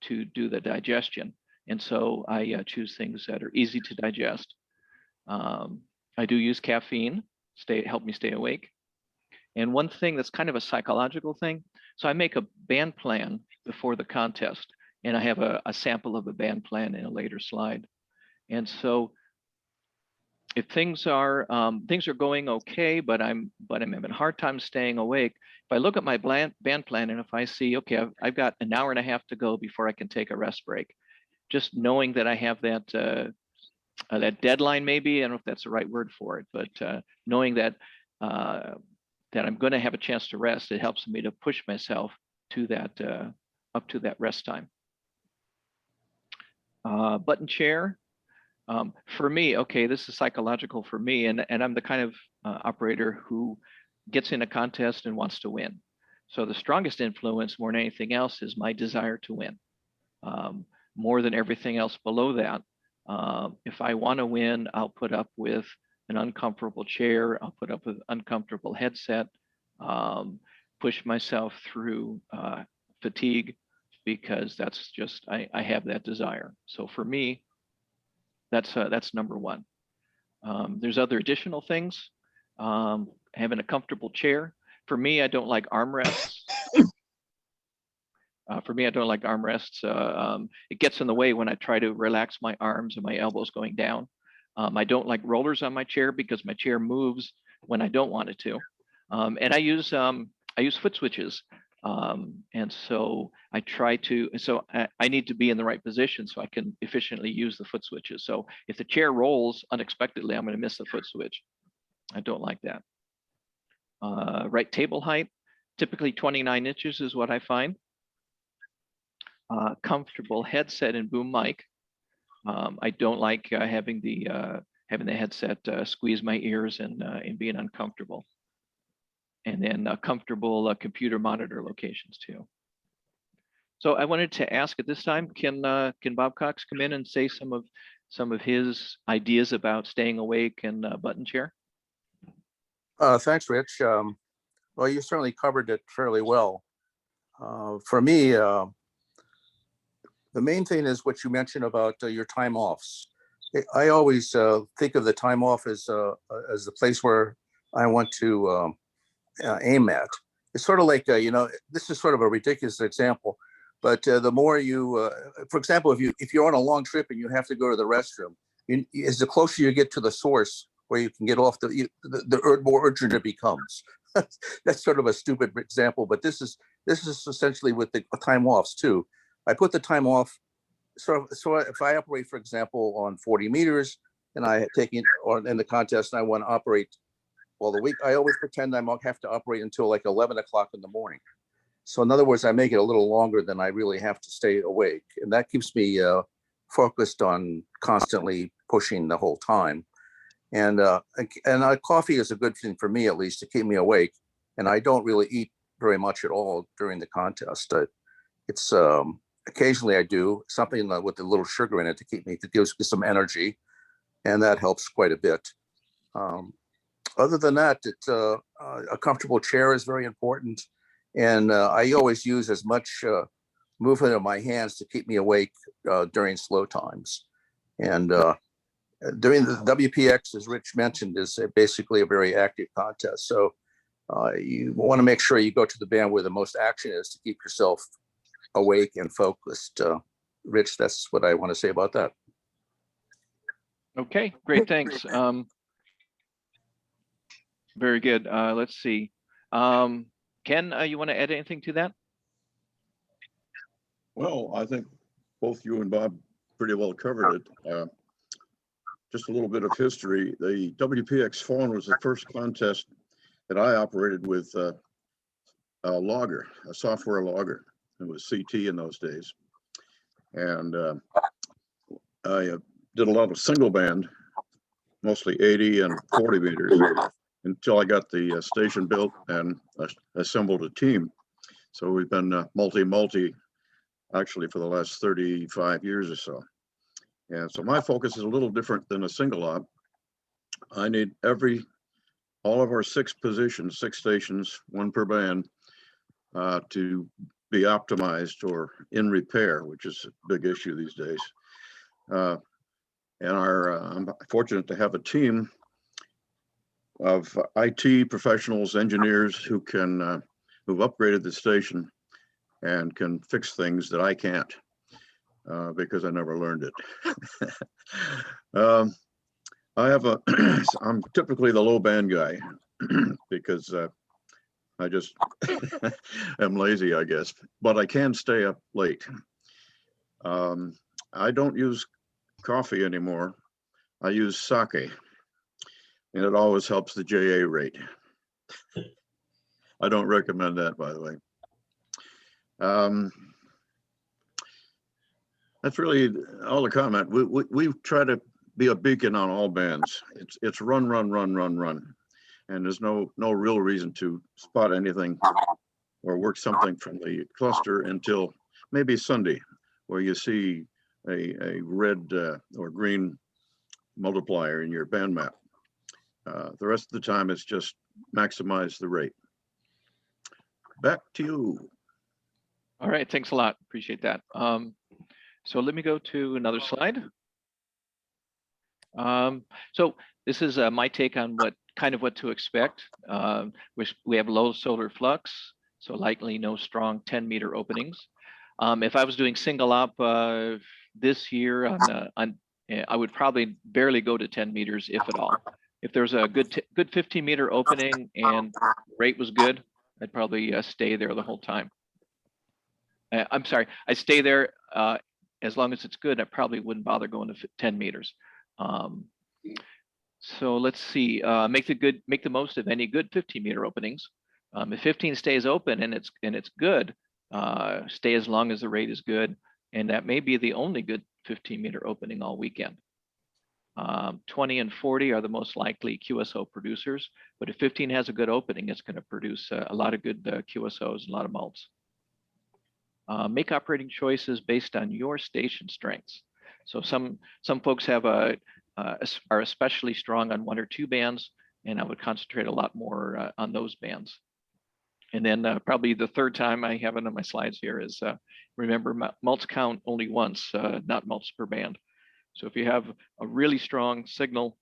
[SPEAKER 15] to do the digestion. And so I choose things that are easy to digest. I do use caffeine, help me stay awake. And one thing that's kind of a psychological thing. So I make a band plan before the contest, and I have a sample of a band plan in a later slide. And so if things are going okay, but I'm having a hard time staying awake, if I look at my band plan and if I see, okay, I've got an hour and a half to go before I can take a rest break, just knowing that I have that that deadline, maybe, I don't know if that's the right word for it, but knowing that that I'm going to have a chance to rest, it helps me to push myself to that up to that rest time. Button chair. For me, okay, this is psychological for me, and I'm the kind of operator who gets in a contest and wants to win. So the strongest influence more than anything else is my desire to win. More than everything else below that, if I want to win, I'll put up with an uncomfortable chair, I'll put up with uncomfortable headset, push myself through fatigue, because that's just, I have that desire. So for me, that's number one. There's other additional things. Having a comfortable chair. For me, I don't like armrests. It gets in the way when I try to relax my arms and my elbows going down. I don't like rollers on my chair because my chair moves when I don't want it to. And I use foot switches. And so I try to, I need to be in the right position so I can efficiently use the foot switches. So if the chair rolls unexpectedly, I'm going to miss the foot switch. I don't like that. Right table height, typically 29 inches is what I find. Comfortable headset and boom mic. I don't like having the headset squeeze my ears and being uncomfortable. And then comfortable computer monitor locations too. So I wanted to ask at this time, can Bob Cox come in and say some of his ideas about staying awake and button chair?
[SPEAKER 17] Thanks, Rich. Well, you certainly covered it fairly well. For me, the main thing is what you mentioned about your time offs. I always think of the time off as the place where I want to aim at. it's sort of like, this is sort of a ridiculous example, but the more you, for example, if you're on a long trip and you have to go to the restroom, as the closer you get to the source where you can get off, the more urgent it becomes. That's sort of a stupid example, but this is essentially with the time offs too. I put the time off. So if I operate, for example, on 40 meters, and I take it or in the contest, and I want to operate all the week, I always pretend I have to operate until like 11 o'clock in the morning. So in other words, I make it a little longer than I really have to stay awake, and that keeps me focused on constantly pushing the whole time. And coffee is a good thing for me, at least, to keep me awake. And I don't really eat very much at all during the contest. It's occasionally I do something with a little sugar in it to keep me, to give some energy, and that helps quite a bit. Other than that, a comfortable chair is very important, and I always use as much movement of my hands to keep me awake during slow times. And during the WPX, as Rich mentioned, is basically a very active contest. So you want to make sure you go to the band where the most action is to keep yourself awake and focused. Rich, that's what I want to say about that.
[SPEAKER 15] Okay, great, thanks. Very good. Let's see. Ken, you want to add anything to that?
[SPEAKER 18] Well, I think both you and Bob pretty well covered it. Just a little bit of history. The WPX phone was the first contest that I operated with a logger, a software logger. It was CT in those days. And I did a lot of single band, mostly 80 and 40 meters, until I got the station built and assembled a team. So we've been multi actually for the last 35 years or so. And so my focus is a little different than a single op. I need all of our 6 positions, 6 stations, 1 per band, to be optimized or in repair, which is a big issue these days. And I'm fortunate to have a team of IT professionals, engineers who've upgraded the station and can fix things that I can't. Because I never learned it. I'm typically the low band guy because I just am lazy, I guess, but I can stay up late. I don't use coffee anymore. I use sake, and it always helps the JA rate. I don't recommend that, by the way. That's really all the comment. We try to be a beacon on all bands. It's run, and there's no real reason to spot anything or work something from the cluster until maybe Sunday, where you see a red or green multiplier in your band map. The rest of the time, it's just maximize the rate. Back to you.
[SPEAKER 15] All right, thanks a lot. Appreciate that. So let me go to another slide. So this is my take on what to expect. We have low solar flux, so likely no strong 10-meter openings. If I was doing single op this year, I would probably barely go to 10 meters, if at all. If there's a good 15-meter opening and rate was good, I'd probably stay there the whole time. I'm sorry, I stay there as long as it's good. I probably wouldn't bother going to 10 meters. So let's see, make the most of any good 15-meter openings. If 15 stays open and it's good, stay as long as the rate is good, and that may be the only good 15-meter opening all weekend. 20 and 40 are the most likely QSO producers, but if 15 has a good opening, it's going to produce a lot of good QSOs and a lot of mults. Make operating choices based on your station strengths. So some folks have are especially strong on 1 or 2 bands, and I would concentrate a lot more on those bands. And then probably the third time I have it on my slides here is remember mults count only once, not mults per band. So if you have a really strong signal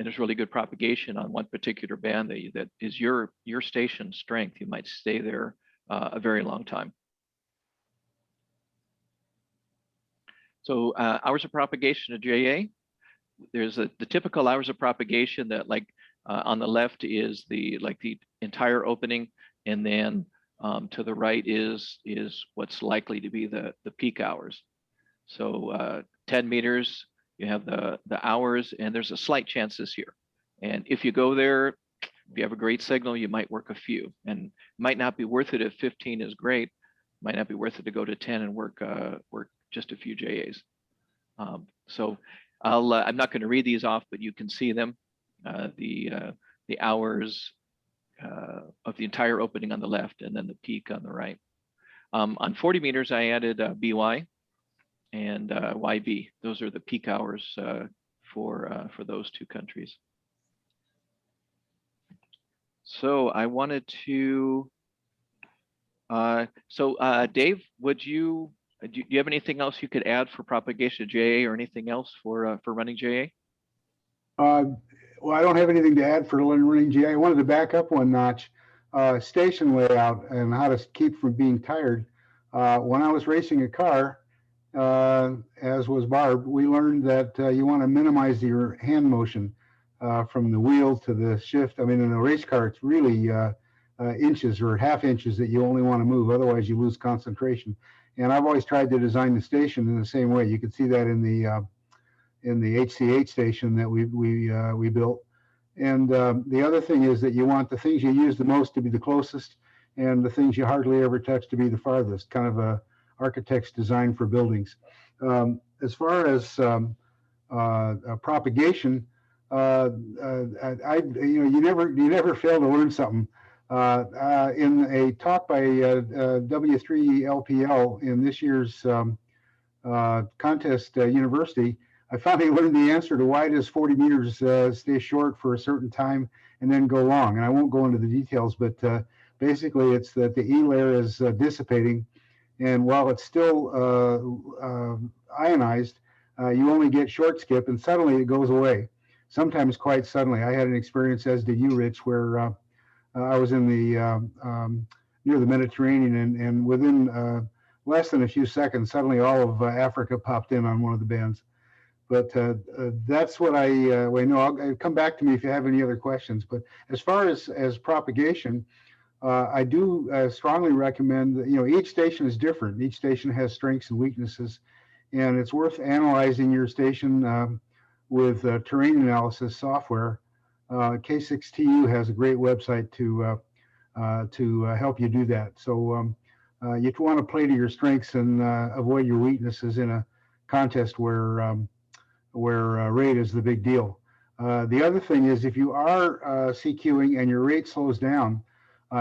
[SPEAKER 15] there's really good propagation on one particular band that is your station strength. You might stay there a very long time. So hours of propagation of JA, there's the typical hours of propagation that on the left is the entire opening, and then to the right is what's likely to be the peak hours. So 10 meters, you have the hours, and there's a slight chance this year. And if you go there, if you have a great signal, you might work a few, and might not be worth it if 15 is great. Might not be worth it to go to 10 and work just a few JAs. So I'm not going to read these off, but you can see them. The hours of the entire opening on the left, and then the peak on the right. On 40 meters, I added BY and YB. Those are the peak hours for those two countries. So I wanted to. Dave, do you have anything else you could add for propagation of JA or anything else for running JA?
[SPEAKER 5] Well, I don't have anything to add for running GA. I wanted to back up one notch. Station layout and how to keep from being tired. When I was racing a car, as was Barb, we learned that you want to minimize your hand motion from the wheel to the shift. I mean, in a race car, it's really inches or half inches that you only want to move. Otherwise, you lose concentration. And I've always tried to design the station in the same way. You can see that in the HC8 station that we built. And the other thing is that you want the things you use the most to be the closest, and the things you hardly ever touch to be the farthest. Kind of a architect's design for buildings. As far as propagation, you never fail to learn something. In a talk by W3LPL in this year's contest university, I finally learned the answer to why does 40 meters stay short for a certain time and then go long. And I won't go into the details, but basically it's that the E layer is dissipating. And while it's still ionized, you only get short skip, and suddenly it goes away. Sometimes quite suddenly. I had an experience, as did you, Rich, where I was in the near the Mediterranean, and within less than a few seconds, suddenly all of Africa popped in on one of the bands. But that's what I know. I'll come back to me if you have any other questions. But as far as propagation, I do strongly recommend that, each station is different. Each station has strengths and weaknesses, and it's worth analyzing your station with terrain analysis software. K6TU has a great website to help you do that. So you want to play to your strengths and avoid your weaknesses in a contest where rate is the big deal. The other thing is, if you are CQing and your rate slows down,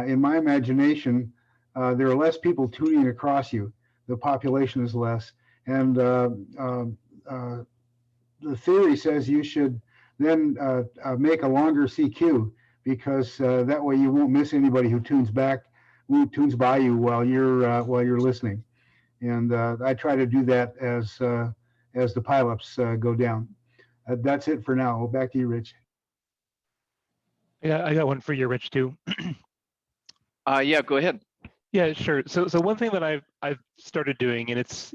[SPEAKER 5] in my imagination, there are less people tuning across you. The population is less. And the theory says you should then make a longer CQ, because that way you won't miss anybody who tunes by you while you're listening. And I try to do that as the pileups go down. That's it for now. Back to you, Rich.
[SPEAKER 6] Yeah, I got one for you, Rich, too.
[SPEAKER 15] Yeah, go ahead.
[SPEAKER 6] Yeah, sure. So one thing that I've started doing, and it's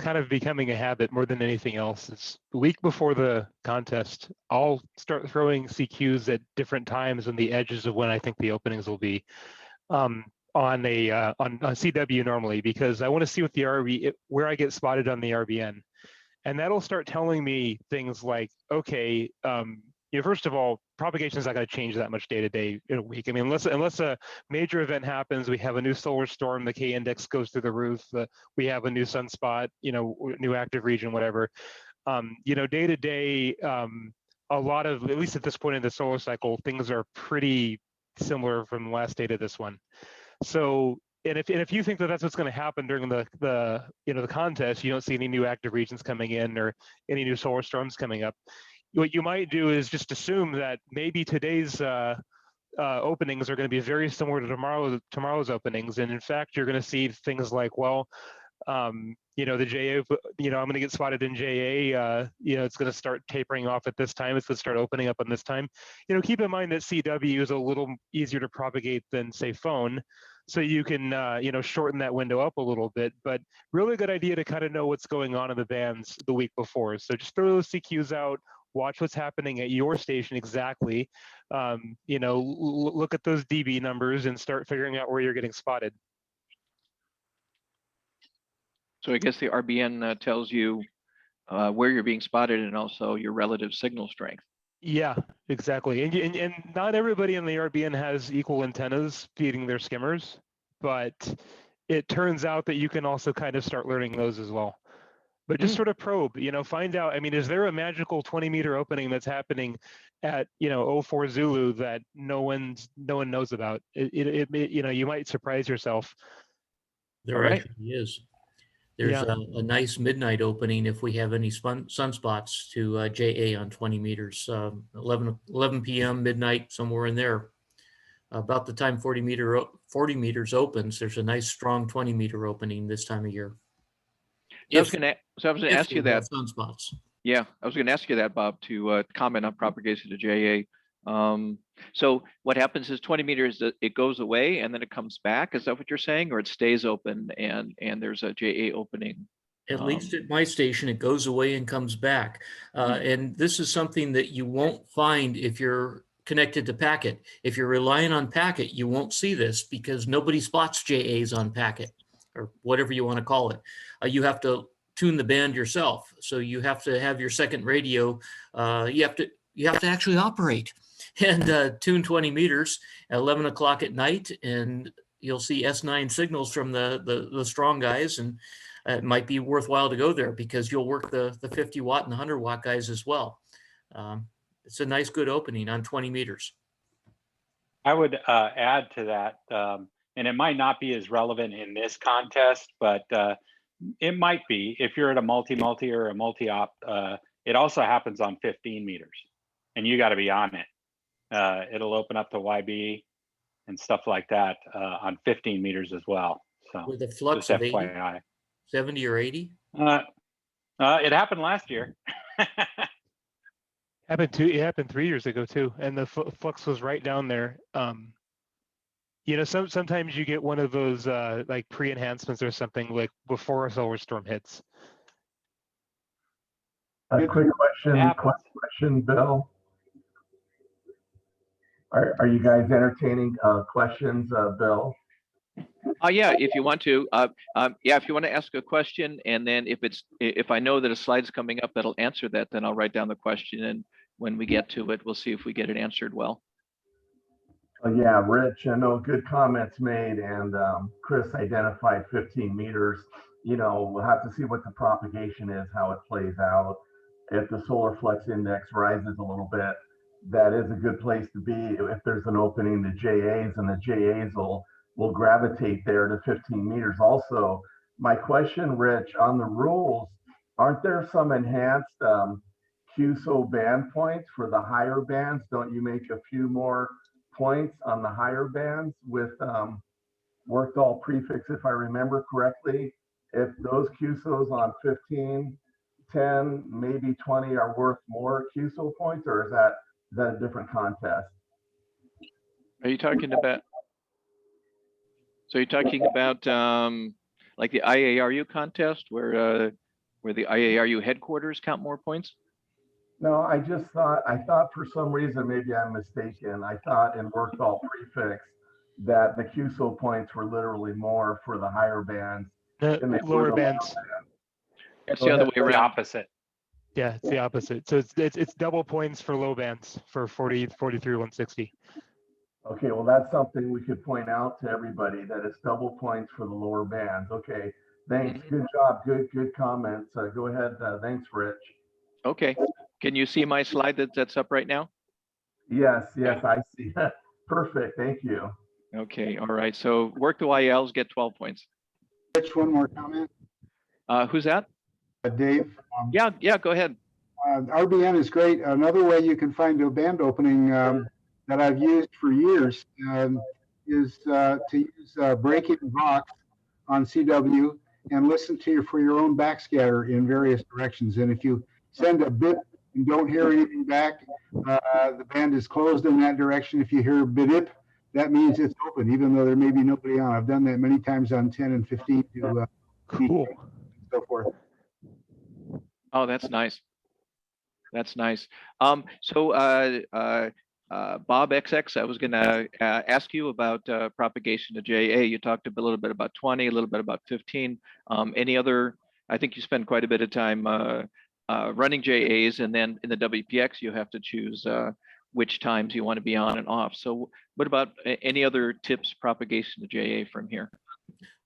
[SPEAKER 6] kind of becoming a habit more than anything else, is the week before the contest, I'll start throwing CQs at different times on the edges of when I think the openings will be on CW normally, because I want to see what the where I get spotted on the RBN. And that'll start telling me things like, okay, first of all, propagation is not going to change that much day to day in a week. I mean, unless a major event happens, we have a new solar storm, the K index goes through the roof, we have a new sunspot, new active region, whatever. Day to day, a lot of, at least at this point in the solar cycle, things are pretty similar from the last day to this one. So, and if you think that that's what's going to happen during the contest, you don't see any new active regions coming in or any new solar storms coming up. What you might do is just assume that maybe today's openings are going to be very similar to tomorrow's openings, and in fact, you're going to see things like, well, the JA, I'm going to get spotted in JA, it's going to start tapering off at this time. It's going to start opening up on this time. Keep in mind that CW is a little easier to propagate than say phone. So you can, shorten that window up a little bit, but really good idea to kind of know what's going on in the bands the week before. So just throw those CQs out, watch what's happening at your station exactly. Look at those dB numbers and start figuring out where you're getting spotted.
[SPEAKER 15] So I guess the RBN tells you where you're being spotted and also your relative signal strength.
[SPEAKER 6] Yeah, exactly. And not everybody in the RBN has equal antennas feeding their skimmers, but it turns out that you can also kind of start learning those as well. But just sort of probe, find out, is there a magical 20-meter opening that's happening at, 04 Zulu that no one knows about? You might surprise yourself.
[SPEAKER 16] There actually is. There's
[SPEAKER 6] Yeah.
[SPEAKER 16] a nice midnight opening if we have any sunspots to JA on 20 meters, 11 p.m. midnight, somewhere in there. About the time 40 meters opens, there's a nice strong 20-meter opening this time of year.
[SPEAKER 15] I was going to ask you that.
[SPEAKER 16] Sunspots.
[SPEAKER 15] Yeah, I was going to ask you that, Bob, to comment on propagation to JA. So what happens is 20 meters, it goes away and then it comes back. Is that what you're saying? Or it stays open and there's a JA opening?
[SPEAKER 16] At least at my station, it goes away and comes back. And this is something that you won't find if you're connected to packet. If you're relying on packet, you won't see this because nobody spots JAs on packet or whatever you want to call it. You have to tune the band yourself. So you have to have your second radio. You have to actually operate and tune 20 meters at 11 o'clock at night, and you'll see S9 signals from the strong guys, and it might be worthwhile to go there because you'll work the 50 watt and the 100 watt guys as well. It's a nice, good opening on 20 meters.
[SPEAKER 2] I would add to that, and it might not be as relevant in this contest, but it might be if you're at a multi-multi or a multi-op. It also happens on 15 meters, and you got to be on it. It'll open up to YB and stuff like that on 15 meters as well. So
[SPEAKER 16] with a flux
[SPEAKER 2] just
[SPEAKER 16] of 80,
[SPEAKER 2] FYI.
[SPEAKER 16] 70 or 80?
[SPEAKER 2] It happened last year.
[SPEAKER 6] It happened 3 years ago too, and the flux was right down there. Sometimes you get one of those like pre-enhancements or something like before a solar storm hits.
[SPEAKER 19] A quick question, Bill. Are you guys entertaining questions, Bill?
[SPEAKER 15] Yeah, if you want to. If you want to ask a question, and then if I know that a slide's coming up that'll answer that, then I'll write down the question, and when we get to it, we'll see if we get it answered well.
[SPEAKER 19] Yeah, Rich, I know good comments made, and Chris identified 15 meters. We'll have to see what the propagation is, how it plays out. If the solar flux index rises a little bit, that is a good place to be. If there's an opening, the JAs and the JAs will gravitate there to 15 meters. Also, my question, Rich, on the rules, aren't there some enhanced QSO band points for the higher bands? Don't you make a few more points on the higher bands with worked all prefix, if I remember correctly? If those QSOs on 15, 10, maybe 20 are worth more QSO points, or is that a different contest?
[SPEAKER 15] Are you talking about? So you're talking about like the IARU contest where the IARU headquarters count more points?
[SPEAKER 19] No, I thought for some reason, maybe I'm mistaken. I thought in worked all prefix that the QSO points were literally more for the higher bands. than they
[SPEAKER 6] Lower
[SPEAKER 19] were the
[SPEAKER 6] bands.
[SPEAKER 19] lower bands.
[SPEAKER 15] It's the other way around.
[SPEAKER 2] The opposite.
[SPEAKER 6] Yeah, it's the opposite. So it's double points for low bands for 40, 43, 160.
[SPEAKER 19] Okay, well, that's something we could point out to everybody, that it's double points for the lower bands. Okay, thanks. Good job. Good comments. Go ahead. Thanks, Rich.
[SPEAKER 15] Okay. Can you see my slide that's up right now?
[SPEAKER 19] Yes, I see. Perfect. Thank you.
[SPEAKER 15] Okay. All right. So work the YLs get 12 points.
[SPEAKER 5] Rich, one more comment.
[SPEAKER 15] Who's that?
[SPEAKER 5] Dave.
[SPEAKER 15] Yeah, go ahead.
[SPEAKER 5] RBN is great. Another way you can find a band opening that I've used for years is to use breaking Vox on CW and listen to for your own backscatter in various directions. And if you send a bit and don't hear anything back, the band is closed in that direction. If you hear bidip, that means it's open, even though there may be nobody on. I've done that many times on 10 and 15 to
[SPEAKER 6] cool.
[SPEAKER 5] So forth.
[SPEAKER 15] Oh, that's nice. That's nice. So Bob XX, I was going to ask you about propagation to JA. You talked a little bit about 20, a little bit about 15. Any other? I think you spend quite a bit of time running JAs, and then in the WPX you have to choose which times you want to be on and off. So what about any other tips propagation to JA from here?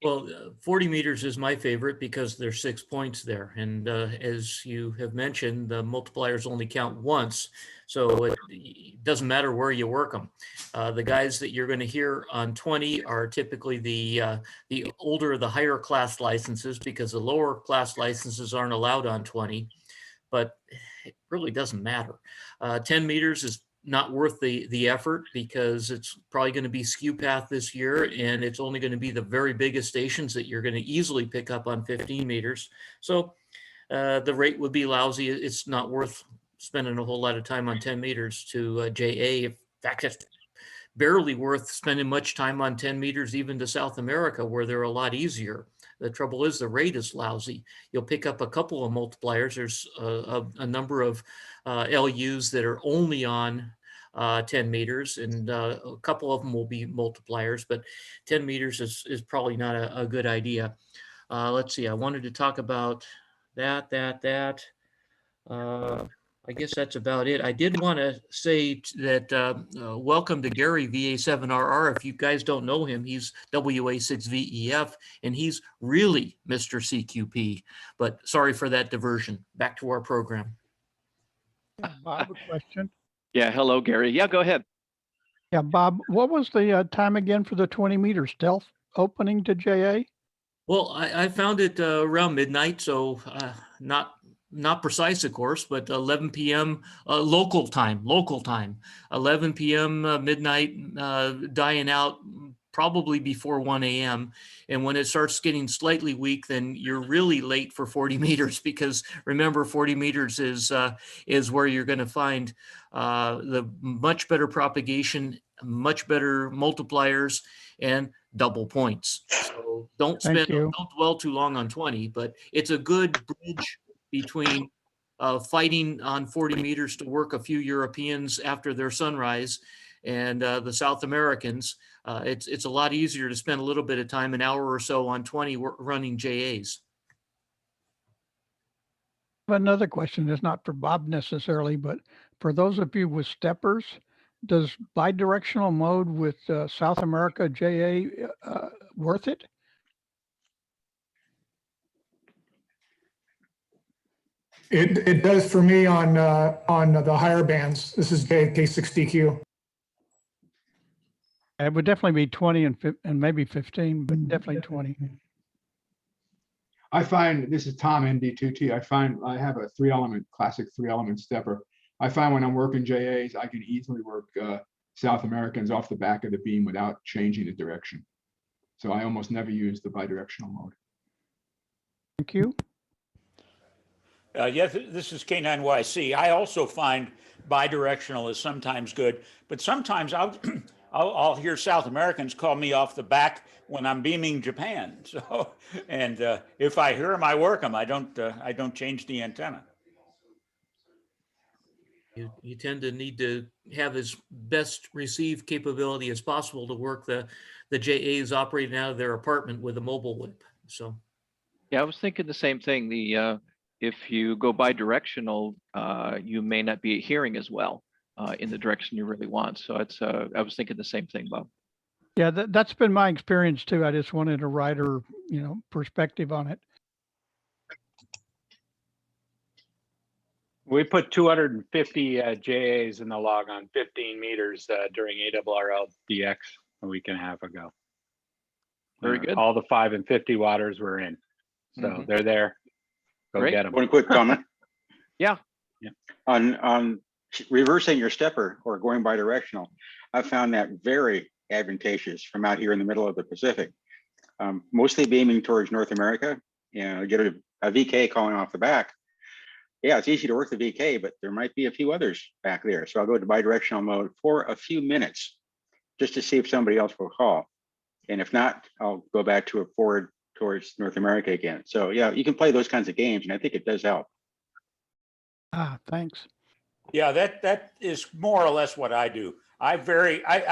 [SPEAKER 16] Well, 40 meters is my favorite because there's 6 points there. And as you have mentioned, the multipliers only count once. So it doesn't matter where you work them. The guys that you're going to hear on 20 are typically the older, the higher class licenses, because the lower class licenses aren't allowed on 20. But it really doesn't matter. 10 meters is not worth the effort because it's probably going to be skew path this year, and it's only going to be the very biggest stations that you're going to easily pick up on 15 meters. So the rate would be lousy. It's not worth spending a whole lot of time on 10 meters to JA. In fact, it's barely worth spending much time on 10 meters even to South America, where they're a lot easier. The trouble is the rate is lousy. You'll pick up a couple of multipliers. There's a number of LUs that are only on 10 meters, and a couple of them will be multipliers, but 10 meters is probably not a good idea. Let's see, I wanted to talk about that. I guess that's about it. I did want to say that welcome to Gary VA7RR. If you guys don't know him, he's WA6VEF, and he's really Mr. CQP. But sorry for that diversion. Back to our program.
[SPEAKER 20] Bob, a question.
[SPEAKER 15] Yeah, hello, Gary. Yeah, go ahead.
[SPEAKER 20] Yeah, Bob, what was the time again for the 20 meter stealth opening to JA?
[SPEAKER 16] Well, I found it around midnight, so not precise, of course, but 11 p.m. Local time, 11 p.m. Midnight, dying out probably before 1 a.m. And when it starts getting slightly weak, then you're really late for 40 meters, because remember, 40 meters is where you're going to find the much better propagation, much better multipliers, and double points. So don't dwell too long on 20, but it's a good bridge between fighting on 40 meters to work a few Europeans after their sunrise and the South Americans. It's a lot easier to spend a little bit of time, an hour or so on 20 running JAs.
[SPEAKER 20] Another question is not for Bob necessarily, but for those of you with steppers, does bidirectional mode with South America JA worth it?
[SPEAKER 10] It does for me on the higher bands. This is K6DQ.
[SPEAKER 20] It would definitely be 20 and maybe 15, but definitely 20.
[SPEAKER 21] I find, this is Tom ND2T, I have a classic 3-element stepper. I find when I'm working JAs, I can easily work South Americans off the back of the beam without changing the direction. So I almost never use the bidirectional mode.
[SPEAKER 20] Thank you.
[SPEAKER 22] Yes, this is K9YC. I also find bidirectional is sometimes good, but sometimes I'll hear South Americans call me off the back when I'm beaming Japan. So, and if I hear them, I work them. I don't change the antenna.
[SPEAKER 16] You tend to need to have as best receive capability as possible to work the JAs operating out of their apartment with a mobile whip. So,
[SPEAKER 15] yeah, I was thinking the same thing. If you go bidirectional, you may not be hearing as well in the direction you really want. So I was thinking the same thing, Bob.
[SPEAKER 20] Yeah, that's been my experience too. I just wanted a writer, perspective on it.
[SPEAKER 2] We put 250 JAs in the log on 15 meters during ARRL DX a week and a half ago.
[SPEAKER 15] Very good.
[SPEAKER 2] All the 5 and 50 watters were in. So they're there. Go
[SPEAKER 15] Great.
[SPEAKER 2] get them.
[SPEAKER 23] One quick comment.
[SPEAKER 15] Yeah.
[SPEAKER 23] On reversing your stepper or going bidirectional, I found that very advantageous from out here in the middle of the Pacific. Mostly beaming towards North America, you know, get a VK calling off the back. Yeah, it's easy to work the VK, but there might be a few others back there. So I'll go to bidirectional mode for a few minutes just to see if somebody else will call. And if not, I'll go back to a forward towards North America again. So yeah, you can play those kinds of games, and I think it does help.
[SPEAKER 20] Thanks.
[SPEAKER 22] Yeah, that is more or less what I do. I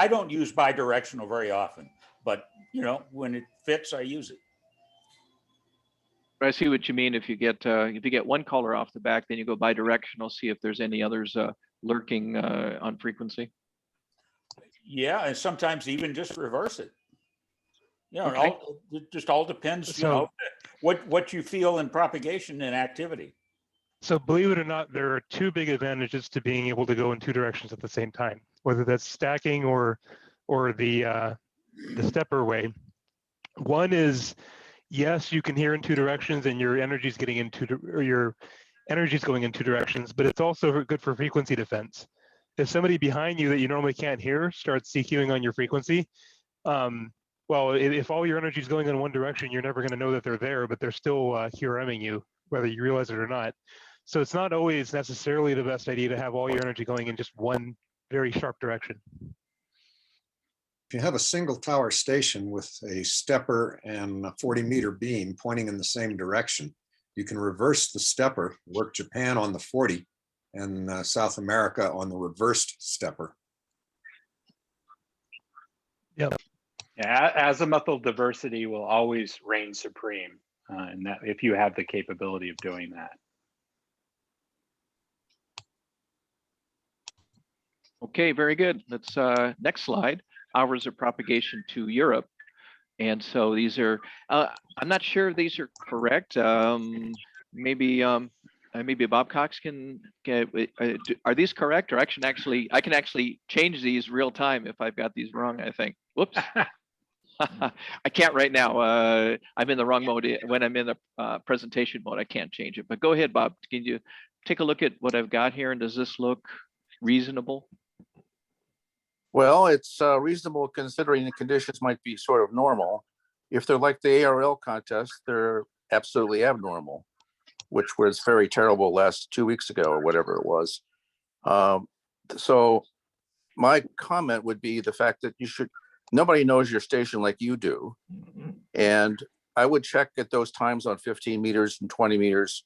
[SPEAKER 22] don't use bidirectional very often, but you know, when it fits, I use it.
[SPEAKER 15] I see what you mean. If you get one caller off the back, then you go bidirectional, see if there's any others lurking on frequency.
[SPEAKER 22] Yeah, and sometimes even just reverse it. You know,
[SPEAKER 15] Okay.
[SPEAKER 22] it just all depends, you
[SPEAKER 6] So-
[SPEAKER 22] know, what you feel in propagation and activity.
[SPEAKER 6] So believe it or not, there are two big advantages to being able to go in two directions at the same time, whether that's stacking or the stepper way. One is, yes, you can hear in two directions and your energy is getting into, or your energy is going in two directions, but it's also good for frequency defense. If somebody behind you that you normally can't hear starts CQing on your frequency, well, if all your energy is going in one direction, you're never going to know that they're there, but they're still QRMing you, whether you realize it or not. So it's not always necessarily the best idea to have all your energy going in just one very sharp direction.
[SPEAKER 4] If you have a single tower station with a stepper and a 40-meter beam pointing in the same direction, you can reverse the stepper, work Japan on the 40 and South America on the reversed stepper.
[SPEAKER 6] Yep.
[SPEAKER 2] Yeah, azimuthal diversity will always reign supreme, and that if you have the capability of doing that.
[SPEAKER 15] Okay, very good. Let's next slide. Hours of propagation to Europe. And so these are, I'm not sure these are correct. Maybe Bob Cox can get, are these correct? Or I can actually change these real time if I've got these wrong, I think. Whoops. I can't right now. I'm in the wrong mode. When I'm in the presentation mode, I can't change it. But go ahead, Bob. Can you take a look at what I've got here? And does this look reasonable?
[SPEAKER 17] Well, it's reasonable considering the conditions might be sort of normal. If they're like the ARL contest, they're absolutely abnormal, which was very terrible last 2 weeks ago or whatever it was. So my comment would be the fact that nobody knows your station like you do. And I would check at those times on 15 meters and 20 meters.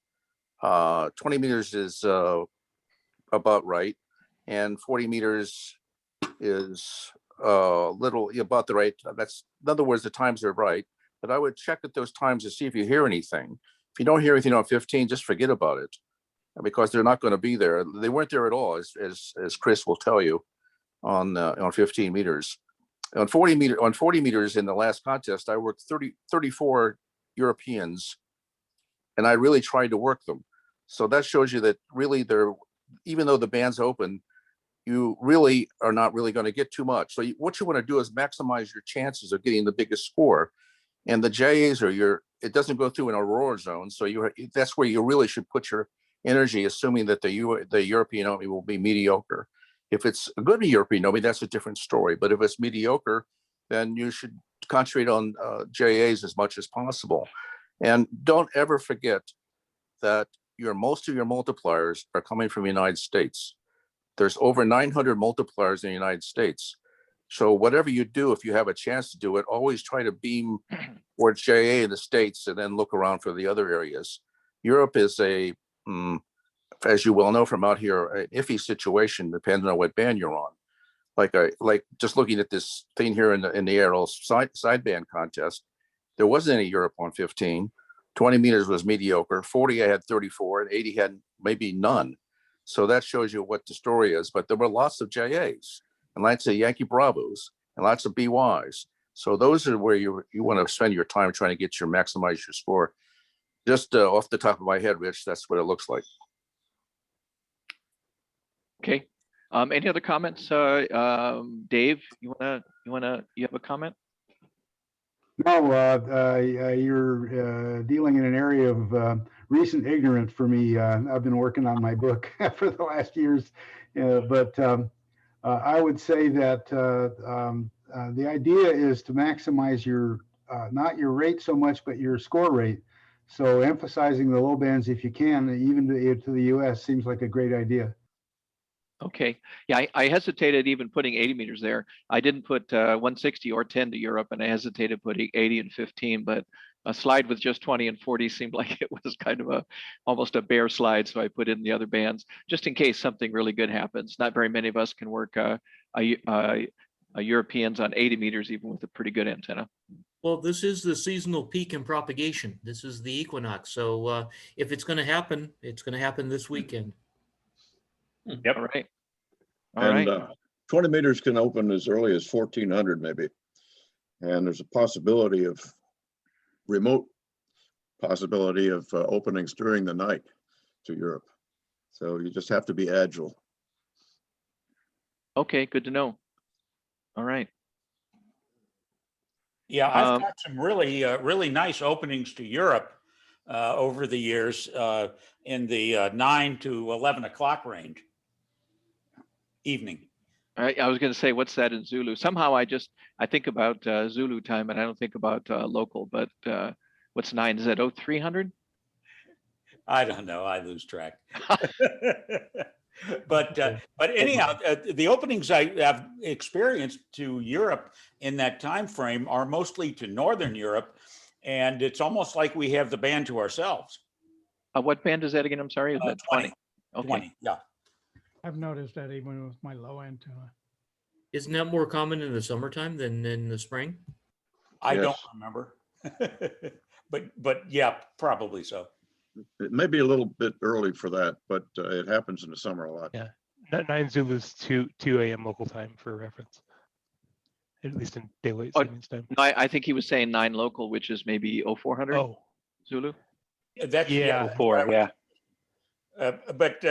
[SPEAKER 17] 20 meters is about right. And 40 meters is little about the right. That's, in other words, the times are right. But I would check at those times to see if you hear anything. If you don't hear anything on 15, just forget about it, because they're not going to be there. They weren't there at all, as Chris will tell you, on 15 meters. On 40 meters in the last contest, I worked 34 Europeans, and I really tried to work them. So that shows you that really even though the band's open, you really are not really going to get too much. So what you want to do is maximize your chances of getting the biggest score. And the JAs it doesn't go through an aurora zone. So that's where you really should put your energy, assuming that the European OMI will be mediocre. If it's a good European OMI, that's a different story. But if it's mediocre, then you should concentrate on JAs as much as possible. And don't ever forget that most of your multipliers are coming from the United States. There's over 900 multipliers in the United States. So whatever you do, if you have a chance to do it, always try to beam towards JA in the States and then look around for the other areas. Europe is as you well know from out here, an iffy situation depending on what band you're on. Like just looking at this thing here in the ARL sideband contest, there wasn't any Europe on 15. 20 meters was mediocre. 40 I had 34, and 80 had maybe none. So that shows you what the story is. But there were lots of JAs and lots of Yankee Bravos and lots of BYs. So those are where you want to spend your time trying to maximize your score. Just off the top of my head, Rich, that's what it looks like.
[SPEAKER 15] Okay. Any other comments? Dave, you have a comment?
[SPEAKER 5] No, you're dealing in an area of recent ignorance for me. I've been working on my book for the last years, but I would say that the idea is to maximize your not your rate so much, but your score rate. So emphasizing the low bands if you can, even to the US, seems like a great idea.
[SPEAKER 15] Okay. Yeah, I hesitated even putting 80 meters there. I didn't put 160 or 10 to Europe, and I hesitated putting 80 and 15, but a slide with just 20 and 40 seemed like it was kind of almost a bare slide. So I put in the other bands just in case something really good happens. Not very many of us can work Europeans on 80 meters, even with a pretty good antenna.
[SPEAKER 16] Well, this is the seasonal peak in propagation. This is the equinox. So if it's going to happen, it's going to happen this weekend.
[SPEAKER 15] Yep. All right. All
[SPEAKER 18] And
[SPEAKER 15] right.
[SPEAKER 18] 20 meters can open as early as 1400 maybe. And there's a possibility of remote possibility of openings during the night to Europe. So you just have to be agile.
[SPEAKER 15] Okay, good to know. All right.
[SPEAKER 22] Yeah, I've got some really nice openings to Europe over the years in the 9 to 11 o'clock range evening.
[SPEAKER 15] I was going to say, what's that in Zulu? Somehow I think about Zulu time and I don't think about local, but what's 9? Is that 0300?
[SPEAKER 22] I don't know. I lose track. But anyhow, the openings I have experienced to Europe in that time frame are mostly to Northern Europe, and it's almost like we have the band to ourselves.
[SPEAKER 15] What band is that again? I'm sorry. Is that 20? Okay.
[SPEAKER 22] 20, yeah.
[SPEAKER 20] I've noticed that even with my low antenna.
[SPEAKER 16] Isn't that more common in the summertime than in the spring?
[SPEAKER 22] I don't remember, but yeah, probably so.
[SPEAKER 18] It may be a little bit early for that, but it happens in the summer a lot.
[SPEAKER 6] Yeah, 9 Zulu's 2 a.m. local time for reference, at least in daylight savings time.
[SPEAKER 15] No, I think he was saying 9 local, which is maybe 0400 Zulu.
[SPEAKER 22] That's
[SPEAKER 6] yeah,
[SPEAKER 15] 04, yeah.
[SPEAKER 22] But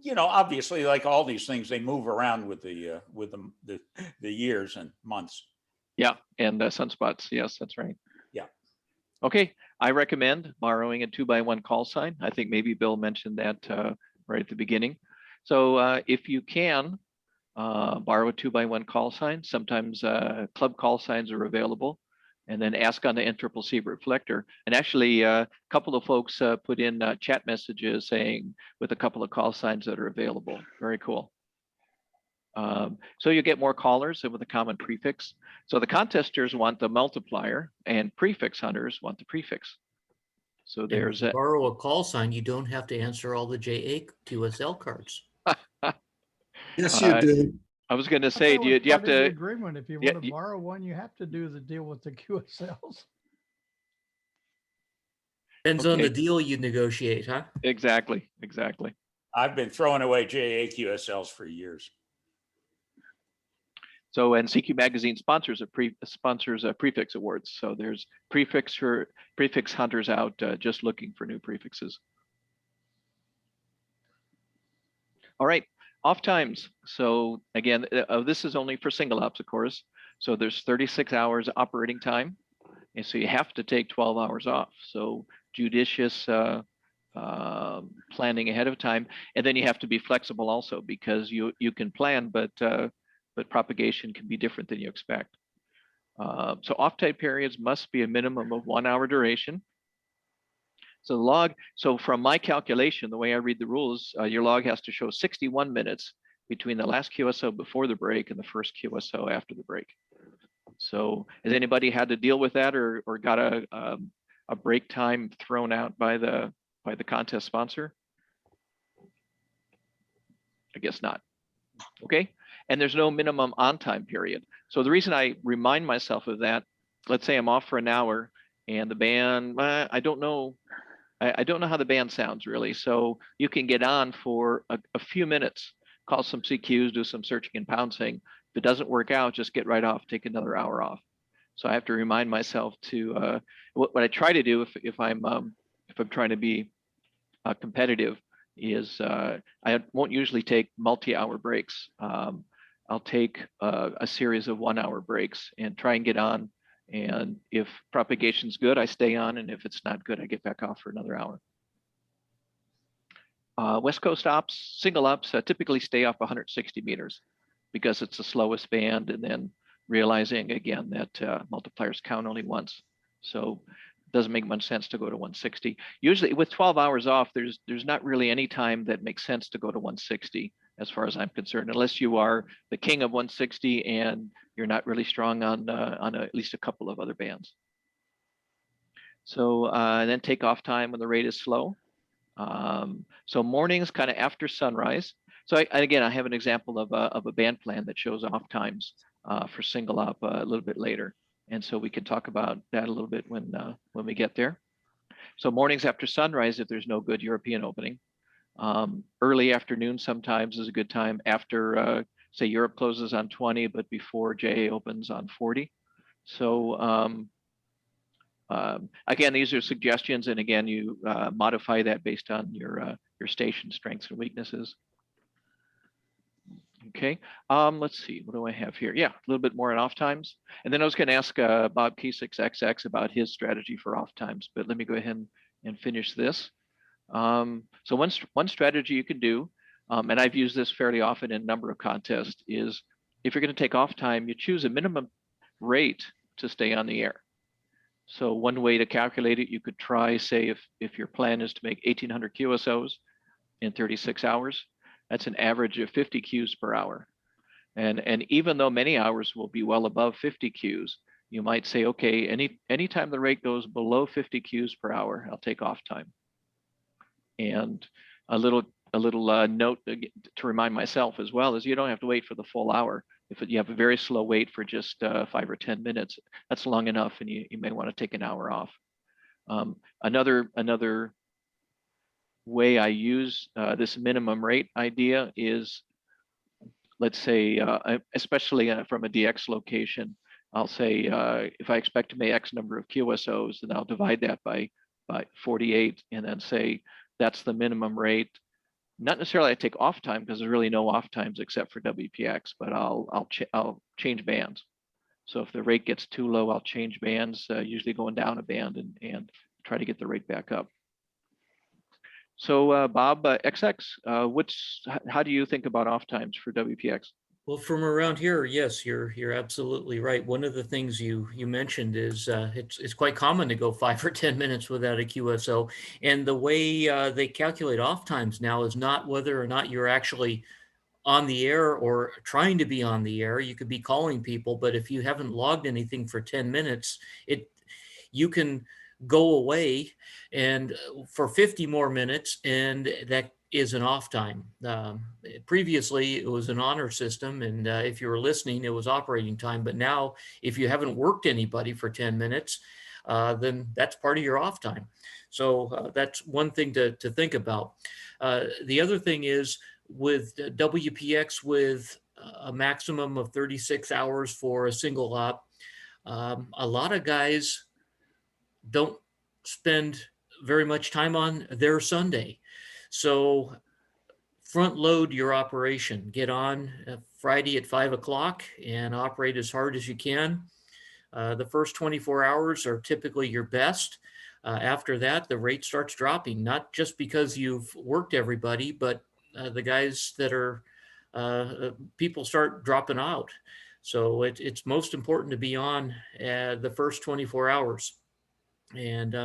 [SPEAKER 22] you know, obviously, like all these things, they move around with the years and months.
[SPEAKER 15] Yeah, and sunspots. Yes, that's right.
[SPEAKER 22] Yeah.
[SPEAKER 15] Okay, I recommend borrowing a 2x1 call sign. I think maybe Bill mentioned that right at the beginning. So if you can borrow a 2x1 call sign, sometimes club call signs are available, and then ask on the NCCC reflector. And actually, a couple of folks put in chat messages saying with a couple of call signs that are available. Very cool. So you get more callers with a common prefix. So the contesters want the multiplier and prefix hunters want the prefix. So there's
[SPEAKER 16] if you borrow a call sign, you don't have to answer all the JA QSL cards.
[SPEAKER 4] Yes, you do.
[SPEAKER 15] I was going to say, do you have to
[SPEAKER 20] agreement? If you want to borrow one, you have to do the deal with the QSLs.
[SPEAKER 16] Depends on the deal you negotiate, huh?
[SPEAKER 15] Exactly.
[SPEAKER 22] I've been throwing away JA QSLs for years.
[SPEAKER 15] So, and CQ Magazine sponsors prefix awards. So there's prefix hunters out just looking for new prefixes. All right, off times. So again, this is only for single ops, of course. So there's 36 hours operating time, and so you have to take 12 hours off. So judicious planning ahead of time, and then you have to be flexible also because you can plan, but propagation can be different than you expect. So off-time periods must be a minimum of 1 hour duration. So the log, so from my calculation, the way I read the rules, your log has to show 61 minutes between the last QSO before the break and the first QSO after the break. So has anybody had to deal with that or got a break time thrown out by the contest sponsor? I guess not. Okay. And there's no minimum on time period. So the reason I remind myself of that, let's say I'm off for an hour and the band, I don't know how the band sounds really. So you can get on for a few minutes, call some CQs, do some searching and pouncing. If it doesn't work out, just get right off, take another hour off. So I have to remind myself to, what I try to do if I'm trying to be competitive is I won't usually take multi-hour breaks. I'll take a series of 1 hour breaks and try and get on. And if propagation's good, I stay on. And if it's not good, I get back off for another hour. West Coast ops, single ops typically stay off 160 meters because it's the slowest band. And then realizing again that multipliers count only once. So doesn't make much sense to go to 160. Usually with 12 hours off, there's not really any time that makes sense to go to 160 as far as I'm concerned, unless you are the king of 160 and you're not really strong on at least a couple of other bands. So then take off time when the rate is slow. So mornings kind of after sunrise. So again, I have an example of a band plan that shows off times for single op a little bit later. And so we can talk about that a little bit when we get there. So mornings after sunrise, if there's no good European opening. Early afternoon sometimes is a good time after, say, Europe closes on 20, but before JA opens on 40. So again, these are suggestions, and again, you modify that based on your station strengths and weaknesses. Okay, let's see, what do I have here? Yeah, a little bit more on off times. And then I was going to ask Bob K6XX about his strategy for off times, but let me go ahead and finish this. So one strategy you can do, and I've used this fairly often in a number of contests, is if you're going to take off time, you choose a minimum rate to stay on the air. So one way to calculate it, you could try, say, if your plan is to make 1,800 QSOs in 36 hours, that's an average of 50 Qs per hour. And even though many hours will be well above 50 Qs, you might say, okay, anytime the rate goes below 50 Qs per hour, I'll take off time. And a little note to remind myself as well is you don't have to wait for the full hour. If you have a very slow wait for just 5 or 10 minutes, that's long enough, and you may want to take an hour off. Another way I use this minimum rate idea is, let's say, especially from a DX location, I'll say if I expect to make X number of QSOs, then I'll divide that by 48 and then say that's the minimum rate. Not necessarily I take off time because there's really no off times except for WPX, but I'll change bands. So if the rate gets too low, I'll change bands, usually going down a band and try to get the rate back up. So Bob, XX, how do you think about off times for WPX?
[SPEAKER 16] Well, from around here, yes, you're absolutely right. One of the things you mentioned is it's quite common to go 5 or 10 minutes without a QSO. And the way they calculate off times now is not whether or not you're actually on the air or trying to be on the air. You could be calling people, but if you haven't logged anything for 10 minutes, you can go away and for 50 more minutes, and that is an off time. Previously, it was an honor system, and if you were listening, it was operating time. But now, if you haven't worked anybody for 10 minutes, then that's part of your off time. So that's one thing to think about. The other thing is with WPX with a maximum of 36 hours for a single op, a lot of guys don't spend very much time on their Sunday. So front load your operation, get on Friday at 5 o'clock and operate as hard as you can. The first 24 hours are typically your best. After that, the rate starts dropping, not just because you've worked everybody, but the guys that are, people start dropping out. So it's most important to be on the first 24 hours. And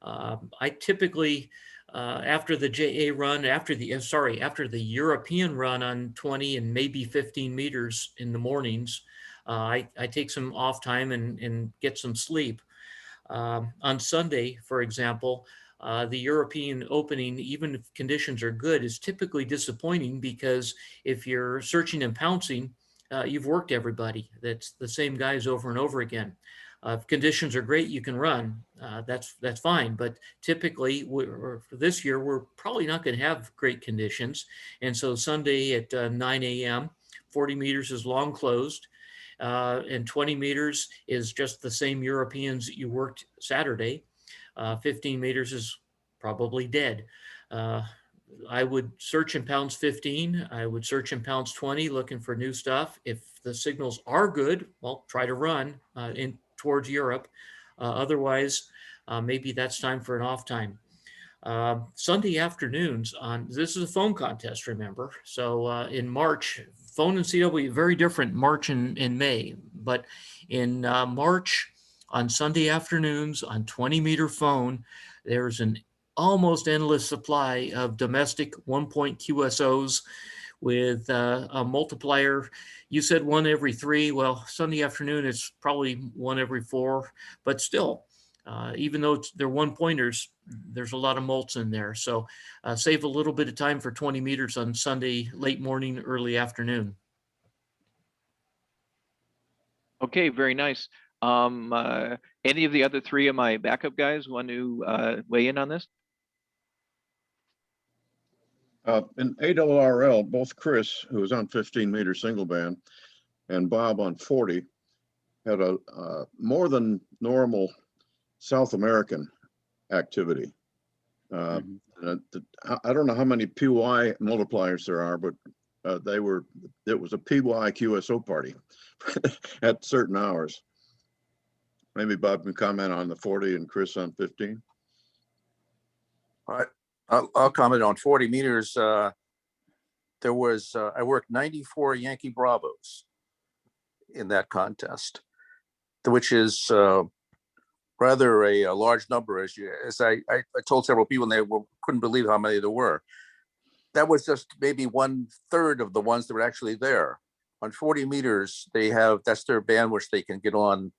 [SPEAKER 16] I typically, after the JA run, after the European run on 20 and maybe 15 meters in the mornings, I take some off time and get some sleep. On Sunday, for example, the European opening, even if conditions are good, is typically disappointing because if you're searching and pouncing, you've worked everybody. That's the same guys over and over again. If conditions are great, you can run. That's fine. But typically, for this year, we're probably not going to have great conditions. And so Sunday at 9 a.m., 40 meters is long closed, and 20 meters is just the same Europeans that you worked Saturday. 15 meters is probably dead. I would search and pounce 15. I would search and pounce 20, looking for new stuff. If the signals are good, well, try to run towards Europe. Otherwise, maybe that's time for an off time. Sunday afternoons this is a phone contest, remember? So in March, phone and CW, very different March and May. But in March, On Sunday afternoons on 20-meter phone, there's an almost endless supply of domestic 1-point QSOs with a multiplier. You said 1 every 3. Well, Sunday afternoon, it's probably 1 every 4, but still, even though they're 1-pointers, there's a lot of mults in there. So save a little bit of time for 20 meters on Sunday, late morning, early afternoon.
[SPEAKER 15] Okay, very nice. Any of the other 3 of my backup guys want to weigh in on this?
[SPEAKER 18] In ARRL, both Chris, who was on 15-meter single band, and Bob on 40 had a more than normal South American activity. I don't know how many PY multipliers there are, but it was a PY QSO party at certain hours. Maybe Bob can comment on the 40 and Chris on 15.
[SPEAKER 17] All right. I'll comment on 40 meters. There was, I worked 94 Yankee Bravos in that contest, which is rather a large number. As I told several people, and they couldn't believe how many there were. That was just maybe 1/3 of the ones that were actually there. On 40 meters, that's their band which they can get on.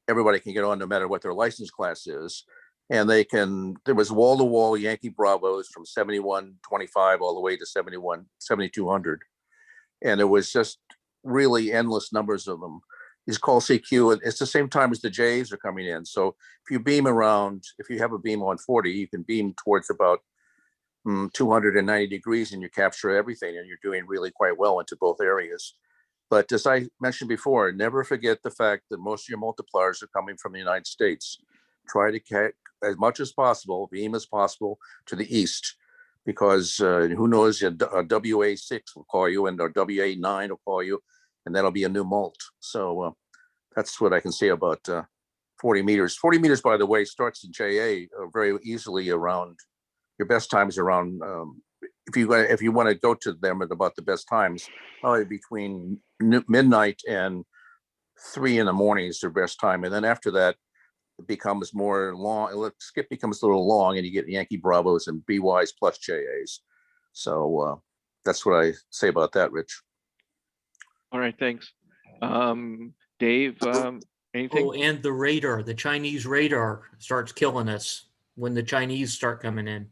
[SPEAKER 17] Everybody can get on no matter what their license class is. And there was wall-to-wall Yankee Bravos from 7125 all the way to 7200. And it was just really endless numbers of them. It's called CQ. And it's the same time as the J's are coming in. So if you beam around, if you have a beam on 40, you can beam towards about 290 degrees and you capture everything and you're doing really quite well into both areas. But as I mentioned before, never forget the fact that most of your multipliers are coming from the United States. Try to get as much as possible, beam as possible to the east, because who knows, a WA6 will call you and or WA9 will call you, and that'll be a new mult. So that's what I can say about 40 meters. 40 meters, by the way, starts in JA very easily around, your best time is around, if you want to go to them at about the best times, probably between midnight and 3 in the morning is their best time. And then after that, it becomes more long. Skip becomes a little long, and you get Yankee Bravos and BYs plus JAs. So that's what I say about that, Rich.
[SPEAKER 15] All right, thanks. Dave, anything?
[SPEAKER 16] Oh, and the radar, the Chinese radar starts killing us when the Chinese start coming in.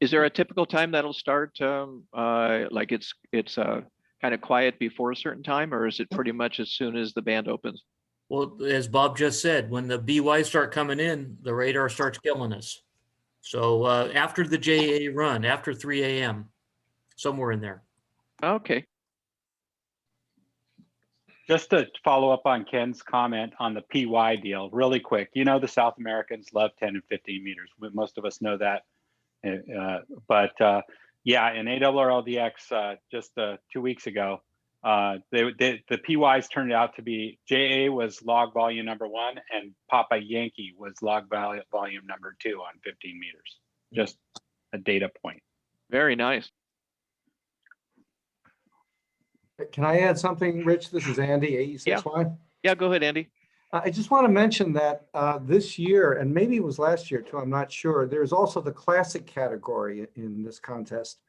[SPEAKER 15] Is there a typical time that'll start? Like it's kind of quiet before a certain time, or is it pretty much as soon as the band opens?
[SPEAKER 16] Well, as Bob just said, when the BY start coming in, the radar starts killing us. So after the JA run, after 3 a.m., somewhere in there.
[SPEAKER 15] Okay.
[SPEAKER 2] Just to follow up on Ken's comment on the PY deal really quick, the South Americans love 10 and 15 meters. Most of us know that. Yeah, in ARRLDX just 2 weeks ago, the PYs turned out to be, JA was log volume number 1 and Papa Yankee was log volume number 2 on 15 meters. Just a data point.
[SPEAKER 15] Very nice.
[SPEAKER 7] Can I add something, Rich? This is Andy, AE6Y.
[SPEAKER 15] Yeah, go ahead, Andy.
[SPEAKER 7] I just want to mention that this year, and maybe it was last year too, I'm not sure, there's also the classic category in this contest.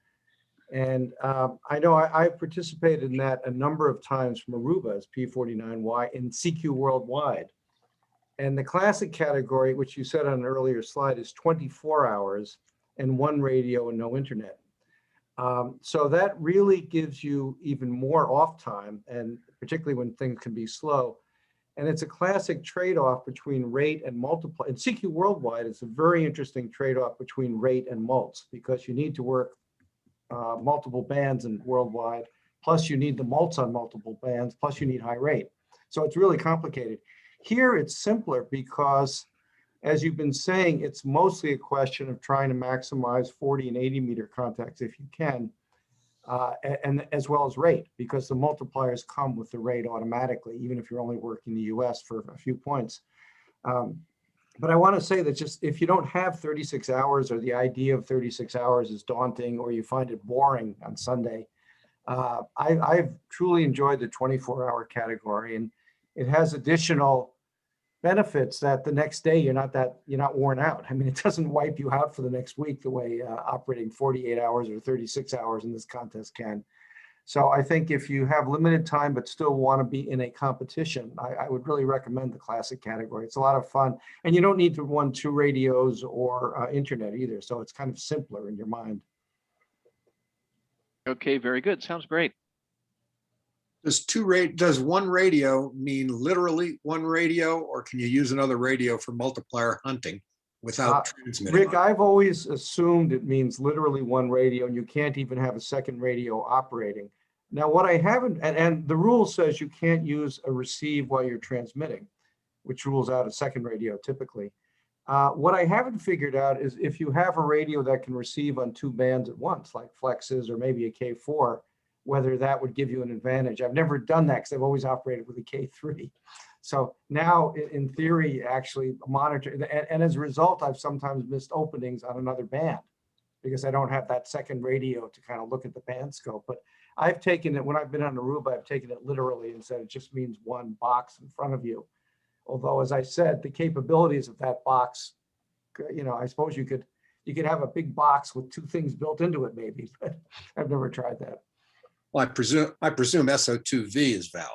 [SPEAKER 7] And I know I participated in that a number of times from Aruba as P49Y in CQ Worldwide. And the classic category, which you said on an earlier slide, is 24 hours and 1 radio and no internet. So that really gives you even more off time, and particularly when things can be slow. And it's a classic trade-off between rate and multiply. In CQ Worldwide, it's a very interesting trade-off between rate and mults, because you need to work multiple bands in worldwide, plus you need the mults on multiple bands, plus you need high rate. So it's really complicated. Here it's simpler because, as you've been saying, it's mostly a question of trying to maximize 40 and 80 meter contacts if you can, and as well as rate, because the multipliers come with the rate automatically, even if you're only working the US for a few points. But I want to say that just if you don't have 36 hours, or the idea of 36 hours is daunting, or you find it boring on Sunday, I've truly enjoyed the 24-hour category, and it has additional benefits that the next day you're not worn out. I mean, it doesn't wipe you out for the next week the way operating 48 hours or 36 hours in this contest can. So I think if you have limited time but still want to be in a competition, I would really recommend the classic category. It's a lot of fun, and you don't need to run 2 radios or internet either. So it's kind of simpler in your mind.
[SPEAKER 15] Okay, very good. Sounds great.
[SPEAKER 4] Does one radio mean literally one radio, or can you use another radio for multiplier hunting without transmitting?
[SPEAKER 7] Rick, I've always assumed it means literally one radio, and you can't even have a second radio operating. Now, what I haven't, and the rule says you can't use a receive while you're transmitting, which rules out a second radio typically. What I haven't figured out is if you have a radio that can receive on 2 bands at once, like Flexes or maybe a K4, whether that would give you an advantage. I've never done that because I've always operated with a K3. So now in theory, actually monitor, and as a result, I've sometimes missed openings on another band because I don't have that second radio to kind of look at the band scope. But I've taken it, when I've been on Aruba, I've taken it literally and said it just means one box in front of you. Although, as I said, the capabilities of that box, I suppose you could have a big box with 2 things built into it maybe, but I've never tried that.
[SPEAKER 4] Well, I presume SO2V is valid.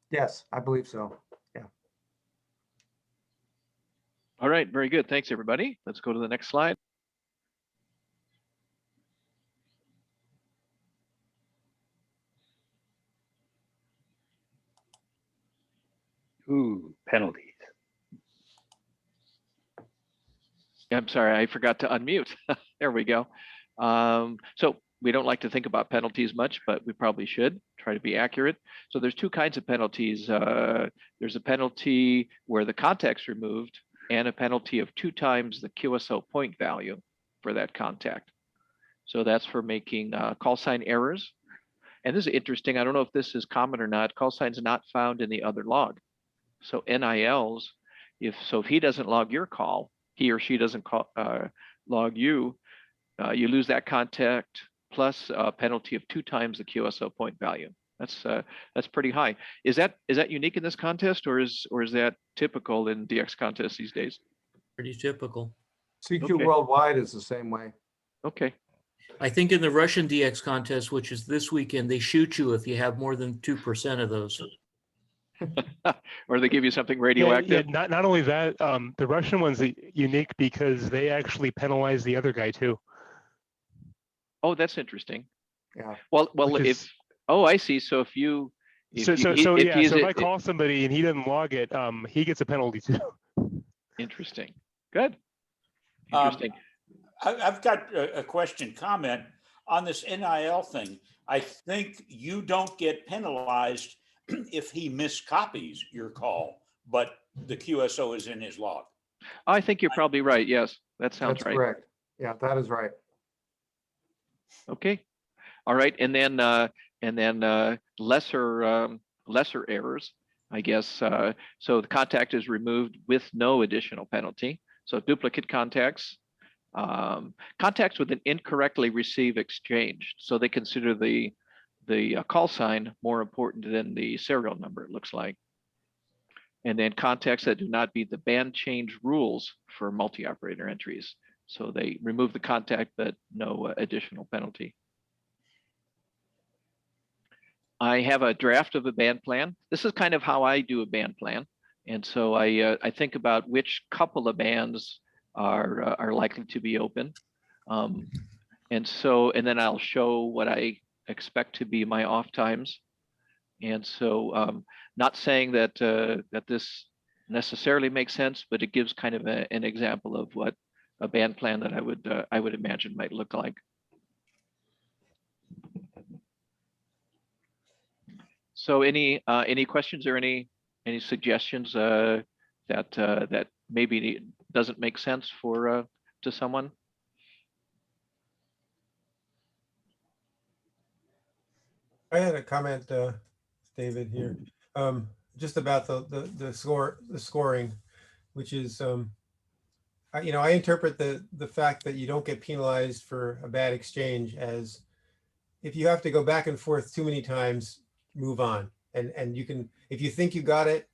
[SPEAKER 7] Yes, I believe so. Yeah.
[SPEAKER 15] All right, very good. Thanks, everybody. Let's go to the next slide.
[SPEAKER 2] Ooh, penalties.
[SPEAKER 15] I'm sorry, I forgot to unmute. There we go. So we don't like to think about penalties much, but we probably should try to be accurate. So there's 2 kinds of penalties. There's a penalty where the contact's removed and a penalty of 2 times the QSO point value for that contact. So that's for making call sign errors. And this is interesting. I don't know if this is common or not. Call signs not found in the other log. So NILs, if he doesn't log your call, he or she doesn't log you, you lose that contact plus a penalty of 2 times the QSO point value. That's pretty high. Is that unique in this contest, or is that typical in DX contests these days?
[SPEAKER 16] Pretty typical.
[SPEAKER 7] CQ
[SPEAKER 15] Okay.
[SPEAKER 7] Worldwide is the same way.
[SPEAKER 15] Okay.
[SPEAKER 16] I think in the Russian DX contest, which is this weekend, they shoot you if you have more than 2% of those.
[SPEAKER 15] Or they give you something radioactive.
[SPEAKER 6] Yeah, not only that, the Russian one's unique because they actually penalize the other guy too.
[SPEAKER 15] Oh, that's interesting.
[SPEAKER 7] Yeah.
[SPEAKER 15] Well, I see. So if you,
[SPEAKER 6] So if I call somebody and he doesn't log it, he gets a penalty too.
[SPEAKER 15] Interesting. Good. Interesting.
[SPEAKER 22] I've got a question, comment on this NIL thing. I think you don't get penalized if he miscopies your call, but the QSO is in his log.
[SPEAKER 15] I think you're probably right. Yes, that sounds right.
[SPEAKER 7] Correct. Yeah, that is right.
[SPEAKER 15] Okay. All right. And then lesser errors, I guess. So the contact is removed with no additional penalty. So duplicate contacts, contacts with an incorrectly received exchange. So they consider the call sign more important than the serial number, it looks like. And then contacts that do not meet the band change rules for multi-operator entries. So they remove the contact, but no additional penalty. I have a draft of a band plan. This is kind of how I do a band plan. And so I think about which couple of bands are likely to be open. And then I'll show what I expect to be my off times. And so not saying that that this necessarily makes sense, but it gives kind of an example of what a band plan that I would imagine might look like. So any questions or any suggestions that maybe doesn't make sense for to someone?
[SPEAKER 1] I had a comment, David, here, just about the scoring, which is, I interpret the fact that you don't get penalized for a bad exchange as if you have to go back and forth too many times, move on. And you can, if you think you got it,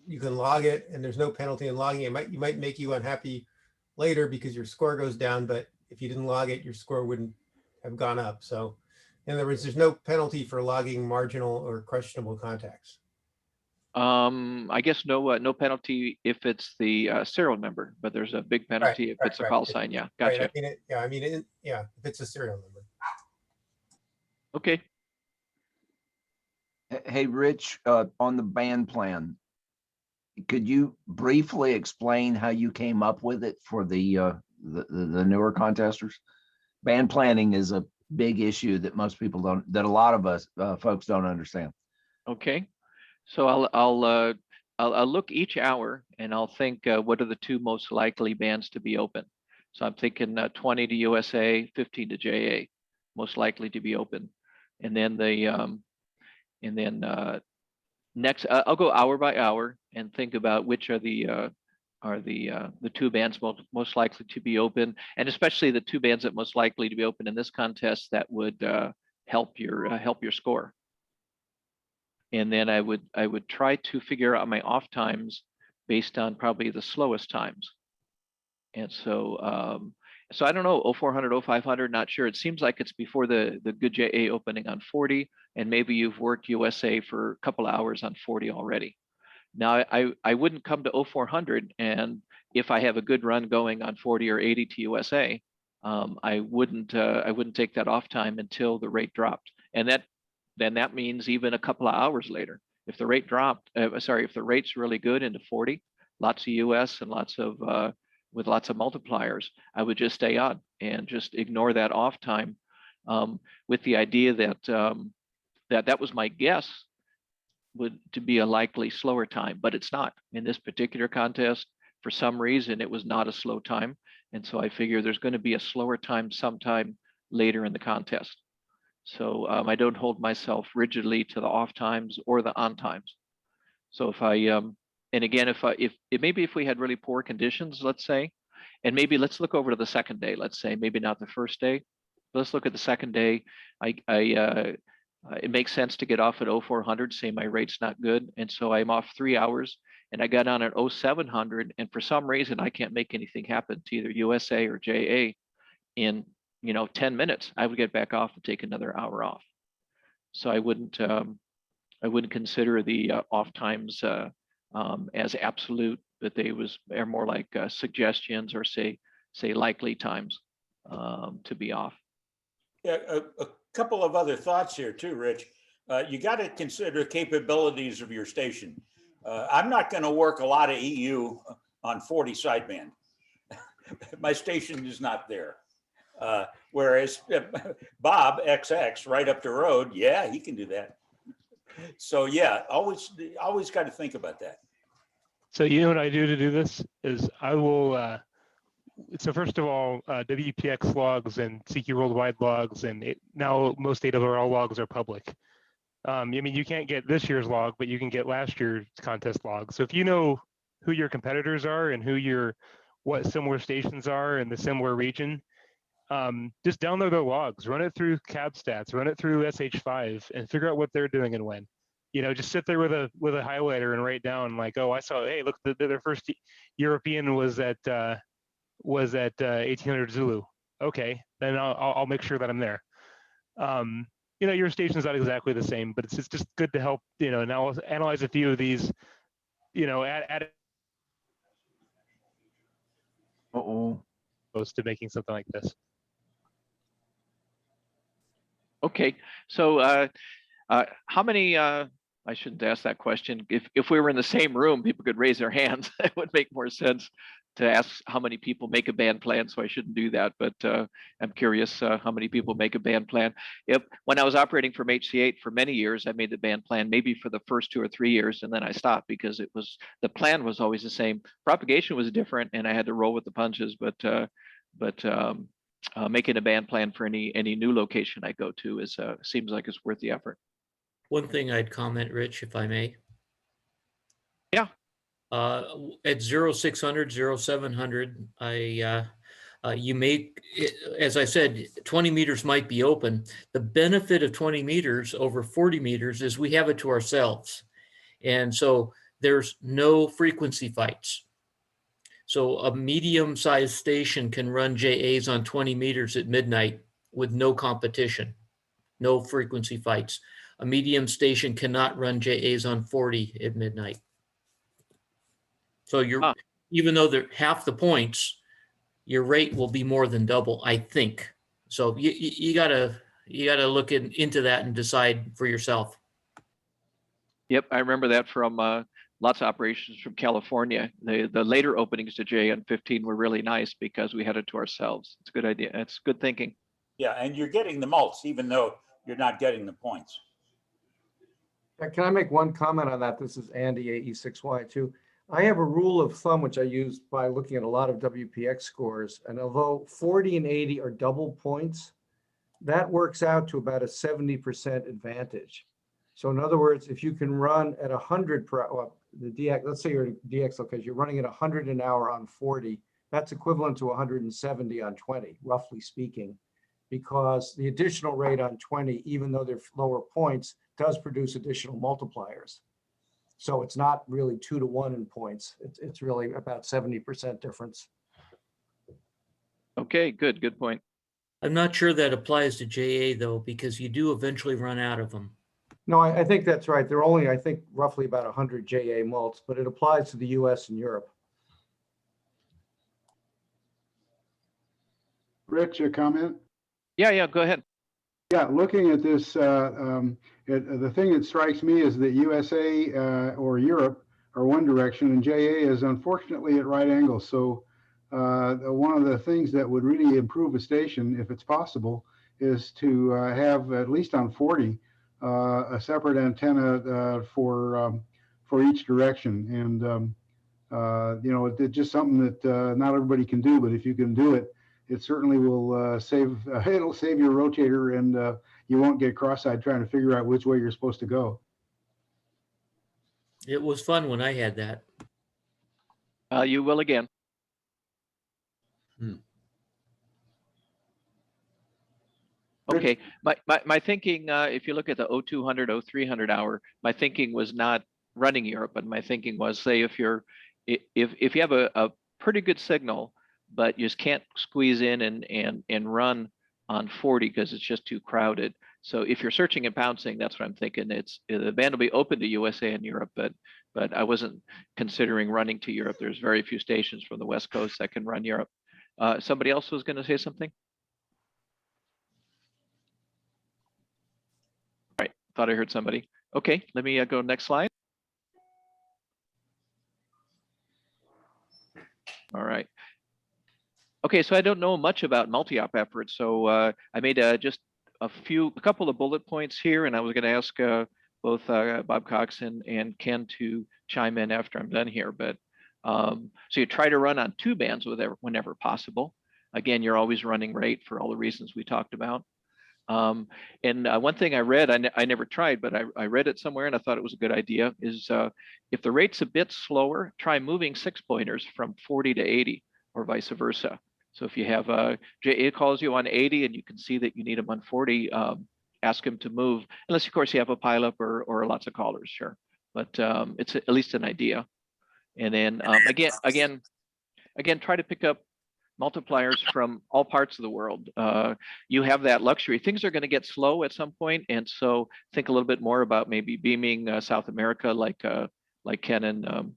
[SPEAKER 1] you can log it and there's no penalty in logging it. You might make you unhappy later because your score goes down, but if you didn't log it, your score wouldn't have gone up. So in other words, there's no penalty for logging marginal or questionable contacts.
[SPEAKER 15] I guess no penalty if it's the serial number, but there's a big penalty if it's a call sign. Yeah, gotcha.
[SPEAKER 1] Right. If it's a serial number.
[SPEAKER 15] Okay.
[SPEAKER 8] Hey, Rich, on the band plan, could you briefly explain how you came up with it for the newer contesters? Band planning is a big issue that most people don't, that a lot of us folks don't understand.
[SPEAKER 15] Okay. So I'll look each hour and I'll think what are the two most likely bands to be open. So I'm thinking 20 to USA, 15 to JA, most likely to be open. And then next I'll go hour by hour and think about which are the two bands most likely to be open, and especially the two bands that most likely to be open in this contest that would help your score. And then I would try to figure out my off times based on probably the slowest times. And so so I don't know, 0400, 0500, not sure. It seems like it's before the good JA opening on 40, and maybe you've worked USA for a couple of hours on 40 already. Now I wouldn't come to 0400, and if I have a good run going on 40 or 80 to USA, I wouldn't take that off time until the rate dropped, and then that means even a couple of hours later, if the rate dropped, if the rate's really good into 40, lots of US and lots of with lots of multipliers, I would just stay on and just ignore that off time, with the idea that that was my guess would to be a likely slower time, but it's not. In this particular contest, for some reason, it was not a slow time. And so I figure there's going to be a slower time sometime later in the contest. So I don't hold myself rigidly to the off times or the on times. So if I, and again, if we had really poor conditions, let's say, and maybe let's look over to the second day, let's say, maybe not the first day, but let's look at the second day. It makes sense to get off at 0400, say my rate's not good. And so I'm off 3 hours and I got on at 0700. And for some reason, I can't make anything happen to either USA or JA in 10 minutes. I would get back off and take another hour off. So I wouldn't consider the off times as absolute, but they are more like suggestions or say likely times to be off.
[SPEAKER 22] Yeah, a couple of other thoughts here too, Rich. You got to consider capabilities of your station. I'm not going to work a lot of EU on 40 sideband. My station is not there. Whereas Bob XX right up the road, yeah, he can do that. So yeah, always got to think about that.
[SPEAKER 6] So you know what I do to do this is I will, so first of all, WPX logs and CQ Worldwide logs, and now most ARRL logs are public. I mean, you can't get this year's log, but you can get last year's contest log. So if you know who your competitors are and what similar stations are in the similar region, just download their logs, run it through cab stats, run it through SH5, and figure out what they're doing and when. Just sit there with a highlighter and write down like, oh, I saw, hey, look, their first European was at 1800 Zulu. Okay, then I'll make sure that I'm there. Your station's not exactly the same, but it's just good to help, now analyze a few of these, add close to making something like this.
[SPEAKER 15] Okay, so how many, I shouldn't ask that question. If we were in the same room, people could raise their hands. It would make more sense to ask how many people make a band plan, so I shouldn't do that. But I'm curious how many people make a band plan. When I was operating from HC8 for many years, I made the band plan maybe for the first 2 or 3 years, and then I stopped because the plan was always the same. Propagation was different, and I had to roll with the punches. But making a band plan for any new location I go to seems like it's worth the effort.
[SPEAKER 16] One thing I'd comment, Rich, if I may.
[SPEAKER 15] Yeah.
[SPEAKER 16] At 0600, 0700, you make, as I said, 20 meters might be open. The benefit of 20 meters over 40 meters is we have it to ourselves. And so there's no frequency fights. So a medium-sized station can run JAs on 20 meters at midnight with no competition, no frequency fights. A medium station cannot run JAs on 40 at midnight. So you're, even though they're half the points, your rate will be more than double, I think. So you gotta look into that and decide for yourself.
[SPEAKER 15] Yep, I remember that from lots of operations from California. The later openings to J on 15 were really nice because we had it to ourselves. It's a good idea. It's good thinking.
[SPEAKER 22] Yeah, and you're getting the mults, even though you're not getting the points.
[SPEAKER 7] Can I make one comment on that? This is Andy, AE6Y2. I have a rule of thumb, which I use by looking at a lot of WPX scores. And although 40 and 80 are double points, that works out to about a 70% advantage. So in other words, if you can run at 100 per hour, well, the DX, let's say you're at DX location, you're running at 100 an hour on 40, that's equivalent to 170 on 20, roughly speaking, because the additional rate on 20, even though they're lower points, does produce additional multipliers. So it's not really 2 to 1 in points. It's really about 70% difference.
[SPEAKER 15] Okay, good point.
[SPEAKER 16] I'm not sure that applies to JA though, because you do eventually run out of them.
[SPEAKER 7] No, I think that's right. They're only, I think, roughly about 100 JA mults, but it applies to the US and Europe.
[SPEAKER 5] Rich, a comment?
[SPEAKER 15] Yeah, go ahead.
[SPEAKER 5] Yeah, looking at this, the thing that strikes me is that USA or Europe are one direction and JA is unfortunately at right angles. So one of the things that would really improve a station, if it's possible, is to have at least on 40 a separate antenna for each direction. And you know, it's just something that not everybody can do, but if you can do it, it certainly will it'll save your rotator, and you won't get cross-eyed trying to figure out which way you're supposed to go.
[SPEAKER 16] It was fun when I had that.
[SPEAKER 15] You will again. Okay, my thinking, if you look at the 0200, 0300 hour, my thinking was not running Europe, but my thinking was, say, if you have a pretty good signal, but you just can't squeeze in and run on 40 because it's just too crowded. So if you're searching and bouncing, that's what I'm thinking. The band will be open to USA and Europe, but I wasn't considering running to Europe. There's very few stations from the West Coast that can run Europe. Somebody else was going to say something? All right, thought I heard somebody. Okay, let me go next slide. All right. Okay, so I don't know much about multi-op efforts, so I made just a couple of bullet points here, and I was going to ask both Bob Cox and Ken to chime in after I'm done here. But so you try to run on 2 bands whenever possible. Again, you're always running rate for all the reasons we talked about. And one thing I read, I never tried, but I read it somewhere and I thought it was a good idea, is if the rate's a bit slower, try moving 6-pointers from 40 to 80 or vice versa. So if you have JA calls you on 80 and you can see that you need them on 40, ask him to move, unless of course you have a pileup or lots of callers, sure. But it's at least an idea. And then again, try to pick up multipliers from all parts of the world. You have that luxury. Things are going to get slow at some point, and so think a little bit more about maybe beaming South America, like Ken and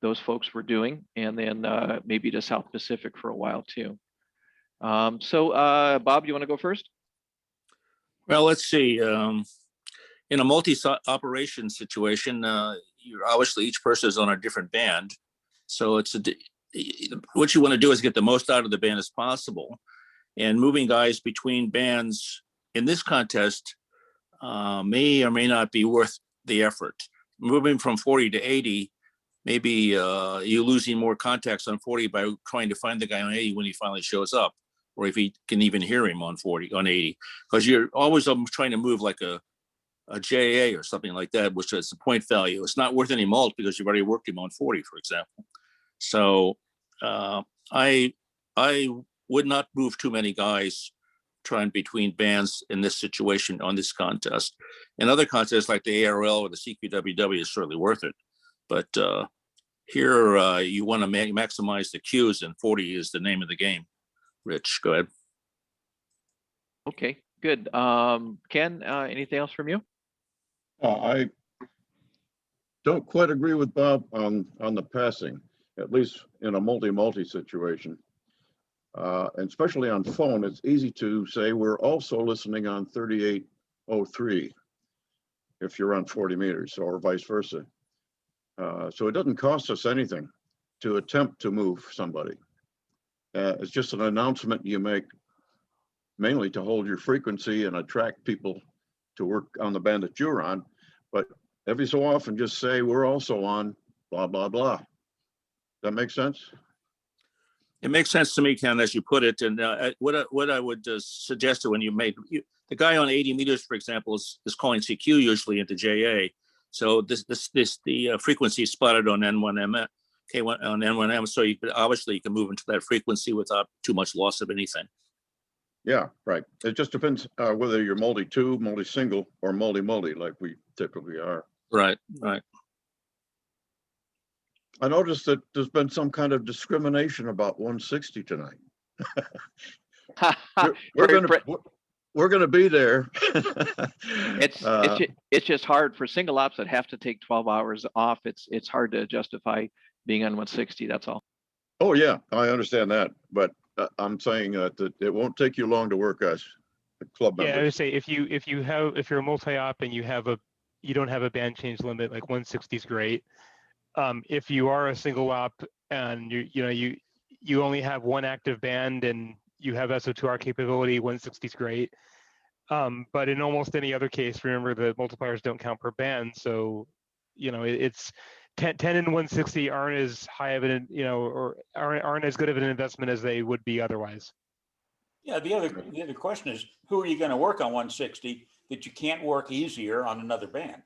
[SPEAKER 15] those folks were doing, and then maybe to South Pacific for a while too. So Bob, you want to go first?
[SPEAKER 9] Well, let's see. In a multi-operation situation, you're obviously each person is on a different band, so it's what you want to do is get the most out of the band as possible, and moving guys between bands in this contest may or may not be worth the effort. Moving from 40 to 80, maybe you're losing more contacts on 40 by trying to find the guy on 80 when he finally shows up, or if he can even hear him on 80, because you're always trying to move like a JA or something like that, which is a point value. It's not worth any mult because you've already worked him on 40, for example. So I would not move too many guys trying between bands in this situation on this contest. In other contests like the ARL or the CQ is certainly worth it. But here you want to maximize the Qs, and 40 is the name of the game. Rich, go ahead.
[SPEAKER 15] Okay, good. Ken, anything else from you?
[SPEAKER 18] I don't quite agree with Bob on the passing, at least in a multi-multi situation. And especially on phone, it's easy to say we're also listening on 3803 if you're on 40 meters or vice versa. So it doesn't cost us anything to attempt to move somebody. It's just an announcement you make mainly to hold your frequency and attract people to work on the band that you're on. But every so often just say we're also on blah, blah, blah. That makes sense?
[SPEAKER 9] It makes sense to me, Ken, as you put it. And what I would suggest to when the guy on 80 meters, for example, is calling CQ usually into JA. So the frequency is spotted on N1M, K1 on N1M. So obviously you can move into that frequency without too much loss of anything.
[SPEAKER 18] Yeah, right. It just depends whether you're multi-two, multi-single, or multi-multi like we typically are.
[SPEAKER 9] Right, right.
[SPEAKER 18] I noticed that there's been some kind of discrimination about 160 tonight. we're going to be there.
[SPEAKER 15] It's just hard for single ops that have to take 12 hours off. It's hard to justify being on 160. That's all.
[SPEAKER 18] Oh yeah, I understand that, but I'm saying that it won't take you long to work us club members.
[SPEAKER 6] Yeah, I would say if you're a multi-op and you don't have a band change limit, like 160 is great. If you are a single op and you only have one active band and you have SO2R capability, 160 is great. But in almost any other case, remember the multipliers don't count per band, so it's 10 and 160 aren't as high of an or aren't as good of an investment as they would be otherwise.
[SPEAKER 22] Yeah, the other question is, who are you going to work on 160 that you can't work easier on another band?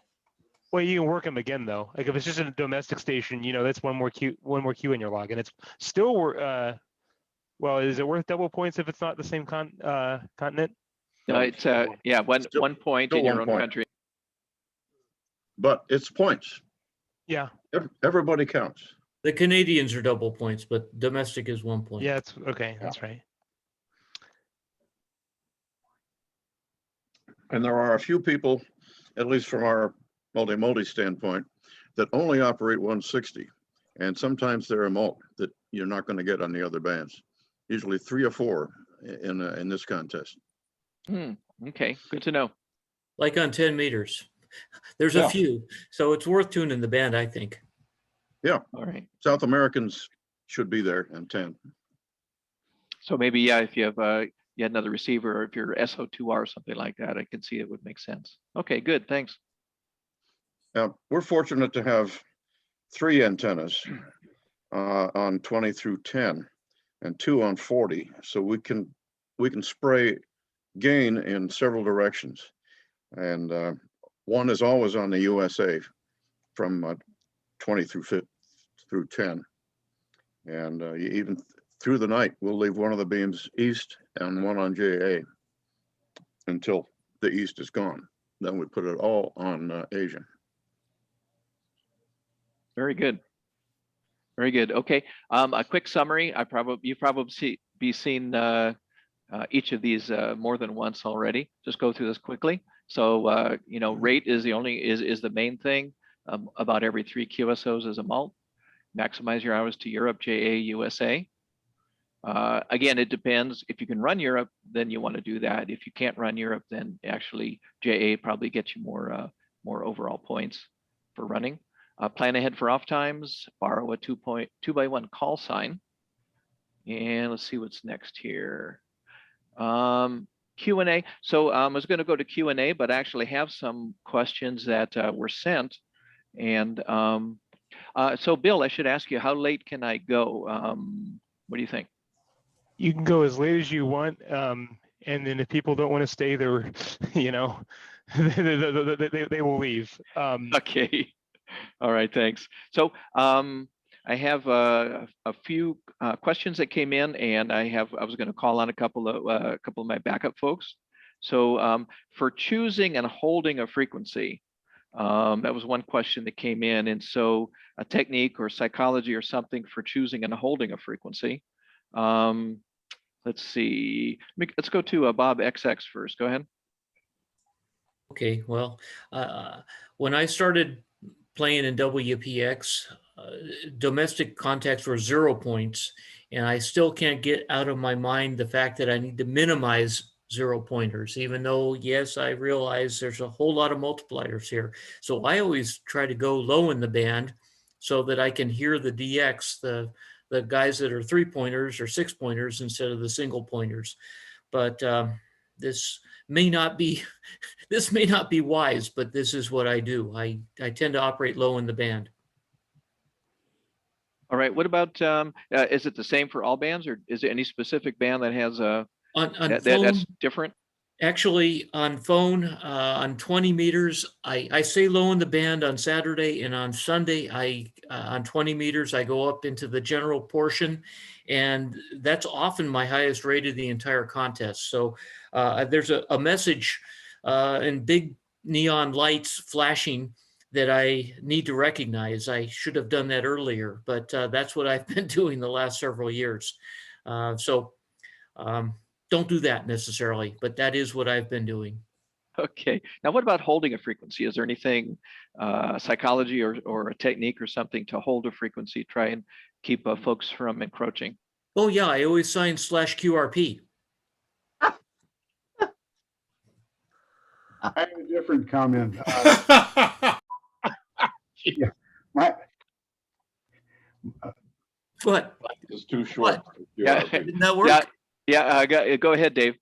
[SPEAKER 6] Well, you can work them again though. Like if it's just a domestic station, that's one more queue in your log, and it's still well, is it worth double points if it's not the same continent?
[SPEAKER 15] No, it's one point in your own country.
[SPEAKER 18] But it's points.
[SPEAKER 6] Yeah.
[SPEAKER 18] Everybody counts.
[SPEAKER 16] The Canadians are double points, but domestic is 1 point.
[SPEAKER 6] Yeah, it's okay. That's right.
[SPEAKER 18] And there are a few people, at least from our multi-multi standpoint, that only operate 160. And sometimes they're a mult that you're not going to get on the other bands. Usually 3 or 4 in this contest.
[SPEAKER 15] Okay, good to know.
[SPEAKER 16] Like on 10 meters. There's a few, so it's worth tuning the band, I think.
[SPEAKER 18] Yeah.
[SPEAKER 15] All right.
[SPEAKER 18] South Americans should be there in 10.
[SPEAKER 15] So maybe, if you have you had another receiver, or if you're SO2R or something like that, I can see it would make sense. Okay, good, thanks.
[SPEAKER 18] We're fortunate to have 3 antennas on 20 through 10 and 2 on 40. So we can spray gain in several directions. And one is always on the USA from 20 through 10. And even through the night, we'll leave one of the beams east and one on JA until the east is gone. Then we put it all on Asia.
[SPEAKER 15] Very good. Very good. Okay. A quick summary. You've probably seen each of these more than once already. Just go through this quickly. So rate is the main thing. About every 3 QSOs is a mult. Maximize your hours to Europe, JA, USA. Again, it depends. If you can run Europe, then you want to do that. If you can't run Europe, then actually JA probably gets you more overall points for running. Plan ahead for off times. Borrow a 2x1 call sign. And let's see what's next here. Q&A. So I was going to go to Q&A, but I actually have some questions that were sent. And so Bill, I should ask you, how late can I go? What do you think?
[SPEAKER 6] You can go as late as you want. And then if people don't want to stay there, they will leave.
[SPEAKER 15] Okay. All right, thanks. So I have a few questions that came in, and I was going to call on a couple of my backup folks. So for choosing and holding a frequency, that was one question that came in, and so a technique or psychology or something for choosing and holding a frequency. Let's see. Let's go to Bob XX first. Go ahead.
[SPEAKER 16] Okay, well, when I started playing in WPX, domestic contacts were 0 points, and I still can't get out of my mind the fact that I need to minimize 0 pointers, even though, yes, I realize there's a whole lot of multipliers here. So I always try to go low in the band so that I can hear the DX, the guys that are 3 pointers or 6 pointers instead of the single pointers. But this may not be wise, but this is what I do. I tend to operate low in the band.
[SPEAKER 15] All right. What about is it the same for all bands, or is there any specific band that has a that's different?
[SPEAKER 16] Actually, on phone, on 20 meters, I stay low in the band on Saturday, and on Sunday, on 20 meters, I go up into the general portion, and that's often my highest rate of the entire contest. So there's a message in big neon lights flashing that I need to recognize. I should have done that earlier, but that's what I've been doing the last several years. Don't do that necessarily, but that is what I've been doing.
[SPEAKER 15] Okay. Now, what about holding a frequency? Is there anything, psychology or a technique or something to hold a frequency, try and keep folks from encroaching?
[SPEAKER 16] Oh yeah, I always sign /QRP.
[SPEAKER 5] I have a different comment. Yeah,
[SPEAKER 16] what?
[SPEAKER 18] It's too short.
[SPEAKER 15] Yeah.
[SPEAKER 16] Didn't that work?
[SPEAKER 15] Yeah. Go ahead, Dave.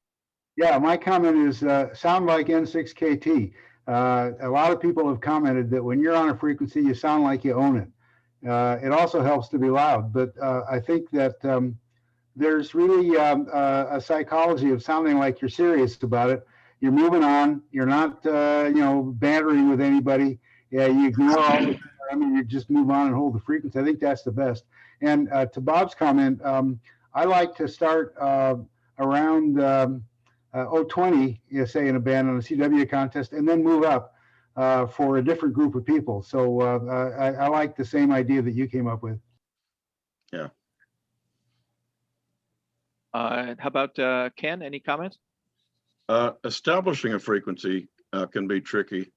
[SPEAKER 5] Yeah, my comment is sound like N6KT. A lot of people have commented that when you're on a frequency, you sound like you own it. It also helps to be loud, but I think that there's really a psychology of sounding like you're serious about it. You're moving on. You're not, bantering with anybody. Yeah, you ignore all the, you just move on and hold the frequency. I think that's the best. And to Bob's comment, I like to start around 020, say in a band on a CW contest, and then move up for a different group of people. So I like the same idea that you came up with.
[SPEAKER 18] Yeah.
[SPEAKER 15] How about Ken? Any comments?
[SPEAKER 18] Establishing a frequency can be tricky.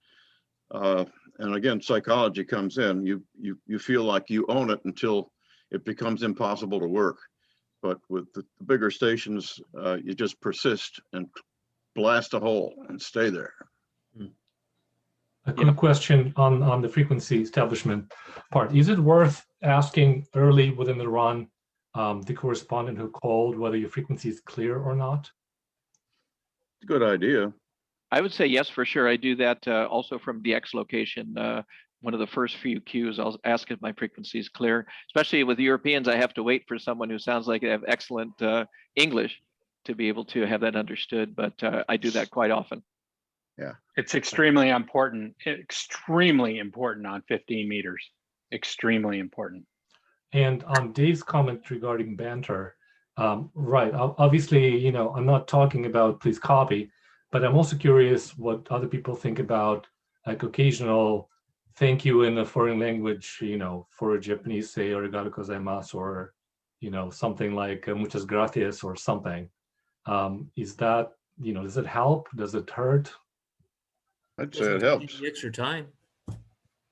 [SPEAKER 18] And again, psychology comes in. You feel like you own it until it becomes impossible to work. But with the bigger stations, you just persist and blast a hole and stay there.
[SPEAKER 3] A quick question on the frequency establishment part. Is it worth asking early within the run the correspondent who called whether your frequency is clear or not?
[SPEAKER 18] Good idea.
[SPEAKER 15] I would say yes, for sure. I do that also from DX location. One of the first few queues, I'll ask if my frequency is clear. Especially with Europeans, I have to wait for someone who sounds like they have excellent English to be able to have that understood. But I do that quite often.
[SPEAKER 18] Yeah,
[SPEAKER 2] it's extremely important on 15 meters. Extremely important.
[SPEAKER 3] And on Dave's comment regarding banter, right, obviously, I'm not talking about please copy, but I'm also curious what other people think about like occasional thank you in a foreign language, for a Japanese, say arigato gozaimasu, or, something like muchas gracias or something. Is that, does it help? Does it hurt?
[SPEAKER 18] I'd say it helps.
[SPEAKER 16] The extra time.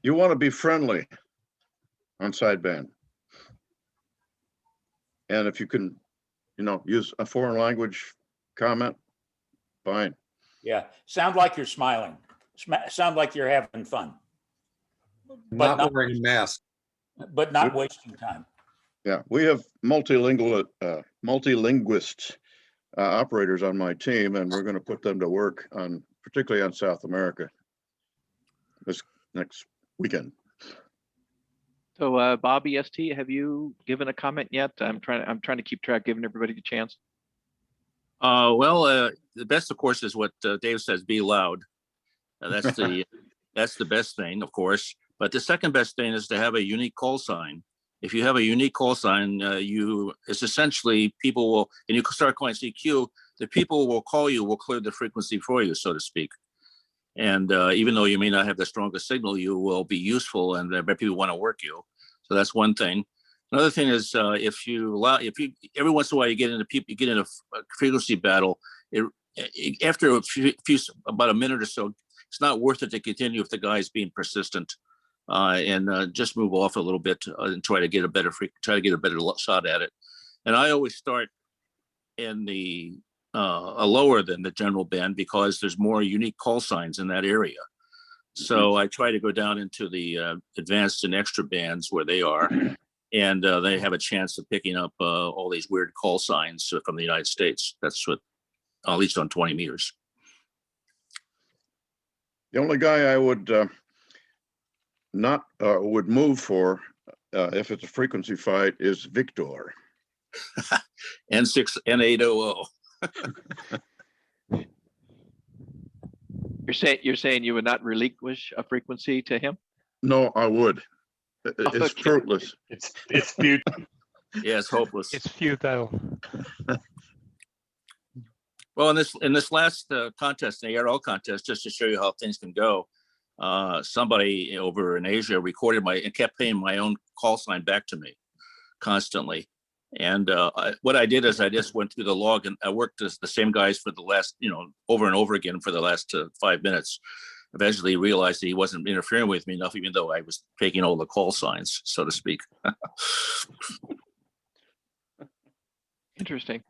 [SPEAKER 18] You want to be friendly on sideband. And if you can, use a foreign language comment, fine.
[SPEAKER 22] Yeah, sound like you're smiling. Sound like you're having fun.
[SPEAKER 4] But not wearing a mask.
[SPEAKER 22] But not wasting time.
[SPEAKER 18] Yeah, we have multilingual, multilinguist operators on my team, and we're going to put them to work particularly on South America this next weekend.
[SPEAKER 15] So Bob EST, have you given a comment yet? I'm trying to keep track, giving everybody a chance.
[SPEAKER 9] The best, of course, is what Dave says, be loud. That's the best thing, of course. But the second best thing is to have a unique call sign. If you have a unique call sign, it's essentially people will, and you start calling CQ, the people will call you, will clear the frequency for you, so to speak. And even though you may not have the strongest signal, you will be useful, and people want to work you. So that's one thing. Another thing is if you every once in a while you get into a frequency battle, after about a minute or so, it's not worth it to continue if the guy is being persistent, and just move off a little bit and try to get a better shot at it. And I always start in the a lower than the general band because there's more unique call signs in that area. So I try to go down into the advanced and extra bands where they are, and they have a chance of picking up all these weird call signs from the United States. That's what, at least on 20 meters.
[SPEAKER 18] The only guy I would would move for if it's a frequency fight is Victor.
[SPEAKER 9] N6 N800.
[SPEAKER 15] You're saying you would not relinquish a frequency to him?
[SPEAKER 18] No, I would. It's fruitless.
[SPEAKER 6] It's futile.
[SPEAKER 9] Yeah, it's hopeless.
[SPEAKER 6] It's futile.
[SPEAKER 9] Well, in this last contest, the ARL contest, just to show you how things can go, somebody over in Asia recorded and kept paying my own call sign back to me constantly. And what I did is I just went through the log, and I worked as the same guys for the last, over and over again for the last 5 minutes. Eventually realized that he wasn't interfering with me enough, even though I was taking all the call signs, so to speak.
[SPEAKER 15] Interesting.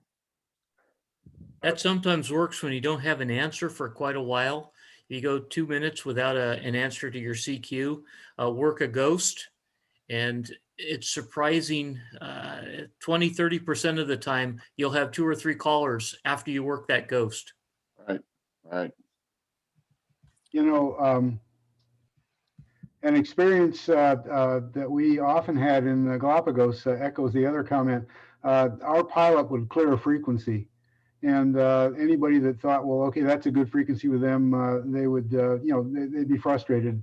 [SPEAKER 16] That sometimes works when you don't have an answer for quite a while. You go 2 minutes without an answer to your CQ, work a ghost, and it's surprising, 20–30% of the time, you'll have 2 or 3 callers after you work that ghost.
[SPEAKER 18] Right.
[SPEAKER 5] An experience that we often had in the Galapagos echoes the other comment. Our pilot would clear a frequency, and anybody that thought, well, okay, that's a good frequency with them, they would, they'd be frustrated.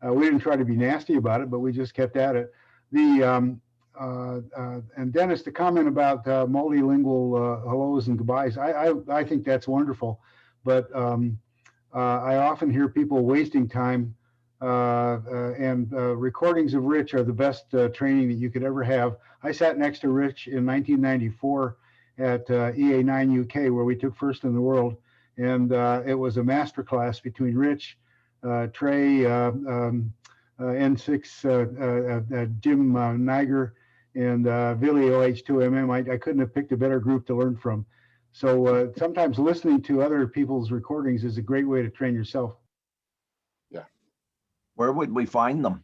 [SPEAKER 5] We didn't try to be nasty about it, but we just kept at it. And Dennis, the comment about multilingual hellos and goodbyes, I think that's wonderful, but I often hear people wasting time, and recordings of Rich are the best training that you could ever have. I sat next to Rich in 1994 at EA9 UK, where we took first in the world, and it was a master class between Rich, Trey, N6, Jim Niger, and Billy OH2MM. I couldn't have picked a better group to learn from. So sometimes listening to other people's recordings is a great way to train yourself.
[SPEAKER 18] Yeah.
[SPEAKER 8] Where would we find them?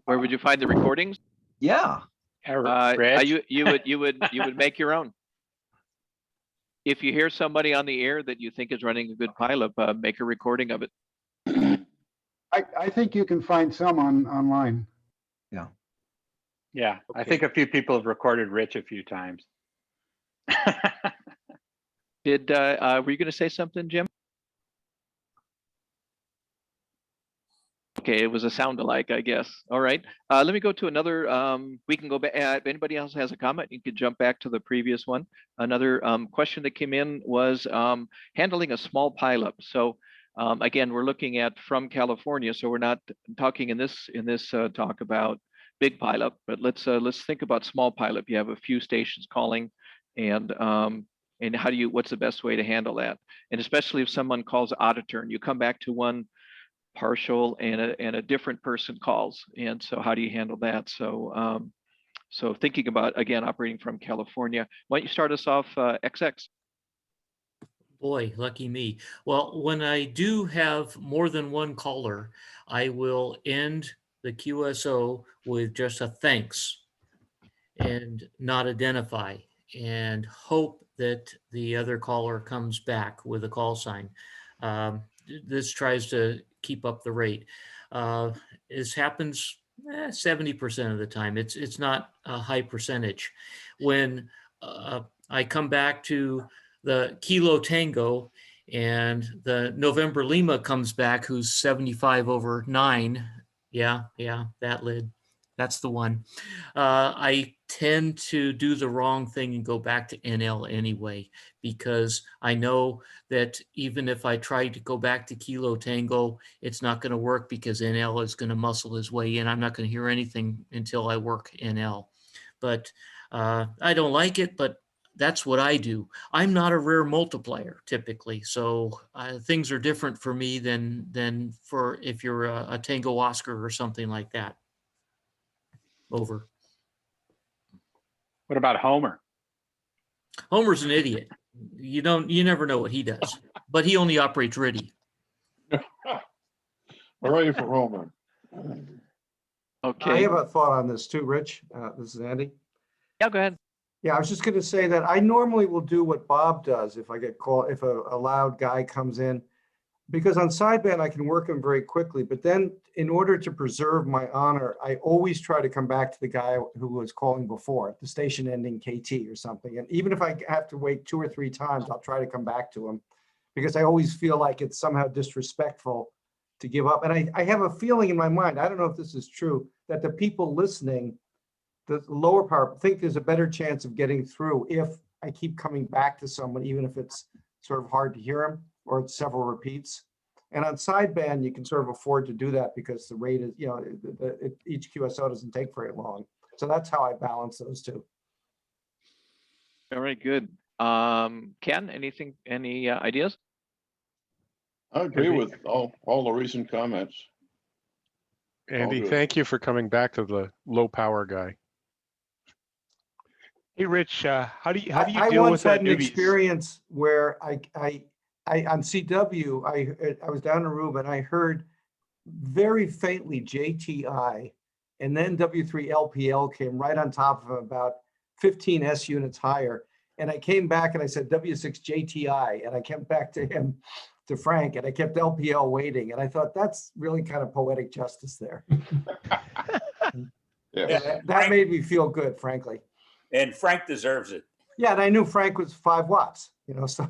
[SPEAKER 15] Where would you find the recordings?
[SPEAKER 8] Yeah.
[SPEAKER 15] You would make your own. If you hear somebody on the air that you think is running a good pilot, make a recording of it.
[SPEAKER 5] I think you can find some online.
[SPEAKER 8] Yeah.
[SPEAKER 2] Yeah, okay. I think a few people have recorded Rich a few times.
[SPEAKER 15] Were you going to say something, Jim? Okay, it was a sound alike, I guess. All right, let me go to another. We can go back. If anybody else has a comment, you could jump back to the previous one. Another question that came in was handling a small pileup. So again, we're looking at from California, so we're not talking in this talk about big pileup, but let's think about small pileup. You have a few stations calling, and what's the best way to handle that? And especially if someone calls out of turn, you come back to one partial and a different person calls, and so how do you handle that? So so thinking about, again, operating from California, why don't you start us off, XX?
[SPEAKER 16] Boy, lucky me. Well, when I do have more than one caller, I will end the QSO with just a thanks and not identify, and hope that the other caller comes back with a call sign. This tries to keep up the rate. This happens 70% of the time. It's not a high percentage. When I come back to the Kilo Tango and the November Lima comes back, who's 75/9, Yeah, that lid. That's the one. I tend to do the wrong thing and go back to NL anyway, because I know that even if I try to go back to Kilo Tango, it's not going to work because NL is going to muscle his way in. I'm not going to hear anything until I work NL. But I don't like it, but that's what I do. I'm not a rare multiplier typically, so things are different for me than for if you're a Tango Oscar or something like that. Over.
[SPEAKER 2] What about Homer?
[SPEAKER 16] Homer's an idiot. You never know what he does, but he only operates RIDI.
[SPEAKER 18] Hooray for Homer.
[SPEAKER 7] Okay. I have a thought on this too, Rich. This is Andy.
[SPEAKER 15] Yeah, go ahead.
[SPEAKER 7] Yeah, I was just going to say that I normally will do what Bob does if I get called, if a loud guy comes in, because on sideband I can work him very quickly. But then in order to preserve my honor, I always try to come back to the guy who was calling before, the station ending KT or something. And even if I have to wait 2 or 3 times, I'll try to come back to him, because I always feel like it's somehow disrespectful to give up. And I have a feeling in my mind, I don't know if this is true, that the people listening, the lower power, think there's a better chance of getting through if I keep coming back to someone, even if it's sort of hard to hear him or it's several repeats. And on sideband, you can sort of afford to do that because the rate is, each QSO doesn't take very long. So that's how I balance those two.
[SPEAKER 15] All right, good. Ken, any ideas?
[SPEAKER 18] I agree with all the recent comments.
[SPEAKER 11] Andy, thank you for coming back to the low power guy.
[SPEAKER 6] Hey, Rich, how do you
[SPEAKER 7] I
[SPEAKER 6] deal
[SPEAKER 7] once
[SPEAKER 6] with
[SPEAKER 7] had an
[SPEAKER 6] newbies?
[SPEAKER 7] experience where I on CW, I was down in Aruba and I heard very faintly JTI, and then W3 LPL came right on top of him, about 15 S units higher. And I came back and I said W6 JTI, and I kept back to him, to Frank, and I kept LPL waiting. And I thought that's really kind of poetic justice there.
[SPEAKER 18] Yeah.
[SPEAKER 7] That made me feel good, frankly.
[SPEAKER 22] And Frank deserves it.
[SPEAKER 7] Yeah, and I knew Frank was 5 watts, so.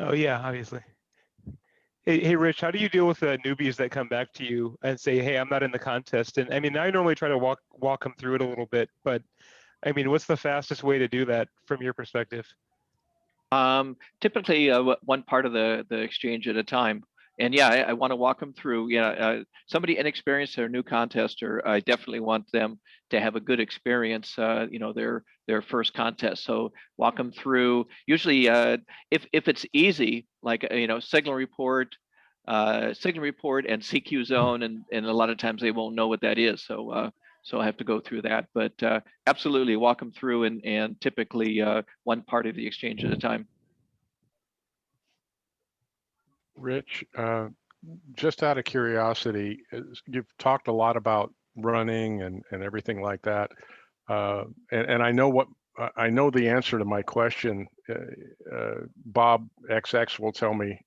[SPEAKER 6] Oh yeah, obviously. Hey, Rich, how do you deal with newbies that come back to you and say, "Hey, I'm not in the contest"? And I mean, I normally try to walk them through it a little bit, but I mean, what's the fastest way to do that from your perspective?
[SPEAKER 15] Typically, one part of the exchange at a time. And yeah, I want to walk them through. Somebody inexperienced or new contester, I definitely want them to have a good experience. Their first contest. So walk them through. Usually, if it's easy, like signal report, and CQ zone, and a lot of times they won't know what that is. So I have to go through that. But absolutely, walk them through, and typically one part of the exchange at a time.
[SPEAKER 11] Rich, just out of curiosity, you've talked a lot about running and everything like that. And I know the answer to my question. Bob XX will tell me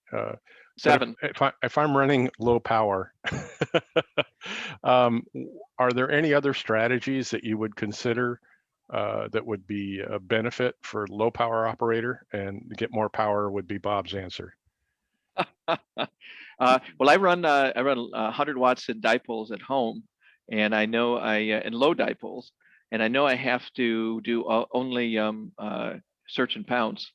[SPEAKER 15] 7.
[SPEAKER 11] If I'm running low power, are there any other strategies that you would consider that would be a benefit for low power operator, and to get more power would be Bob's answer?
[SPEAKER 15] Well, I run 100 watts in dipoles at home, and I know in low dipoles, and I know I have to do only search and pounce.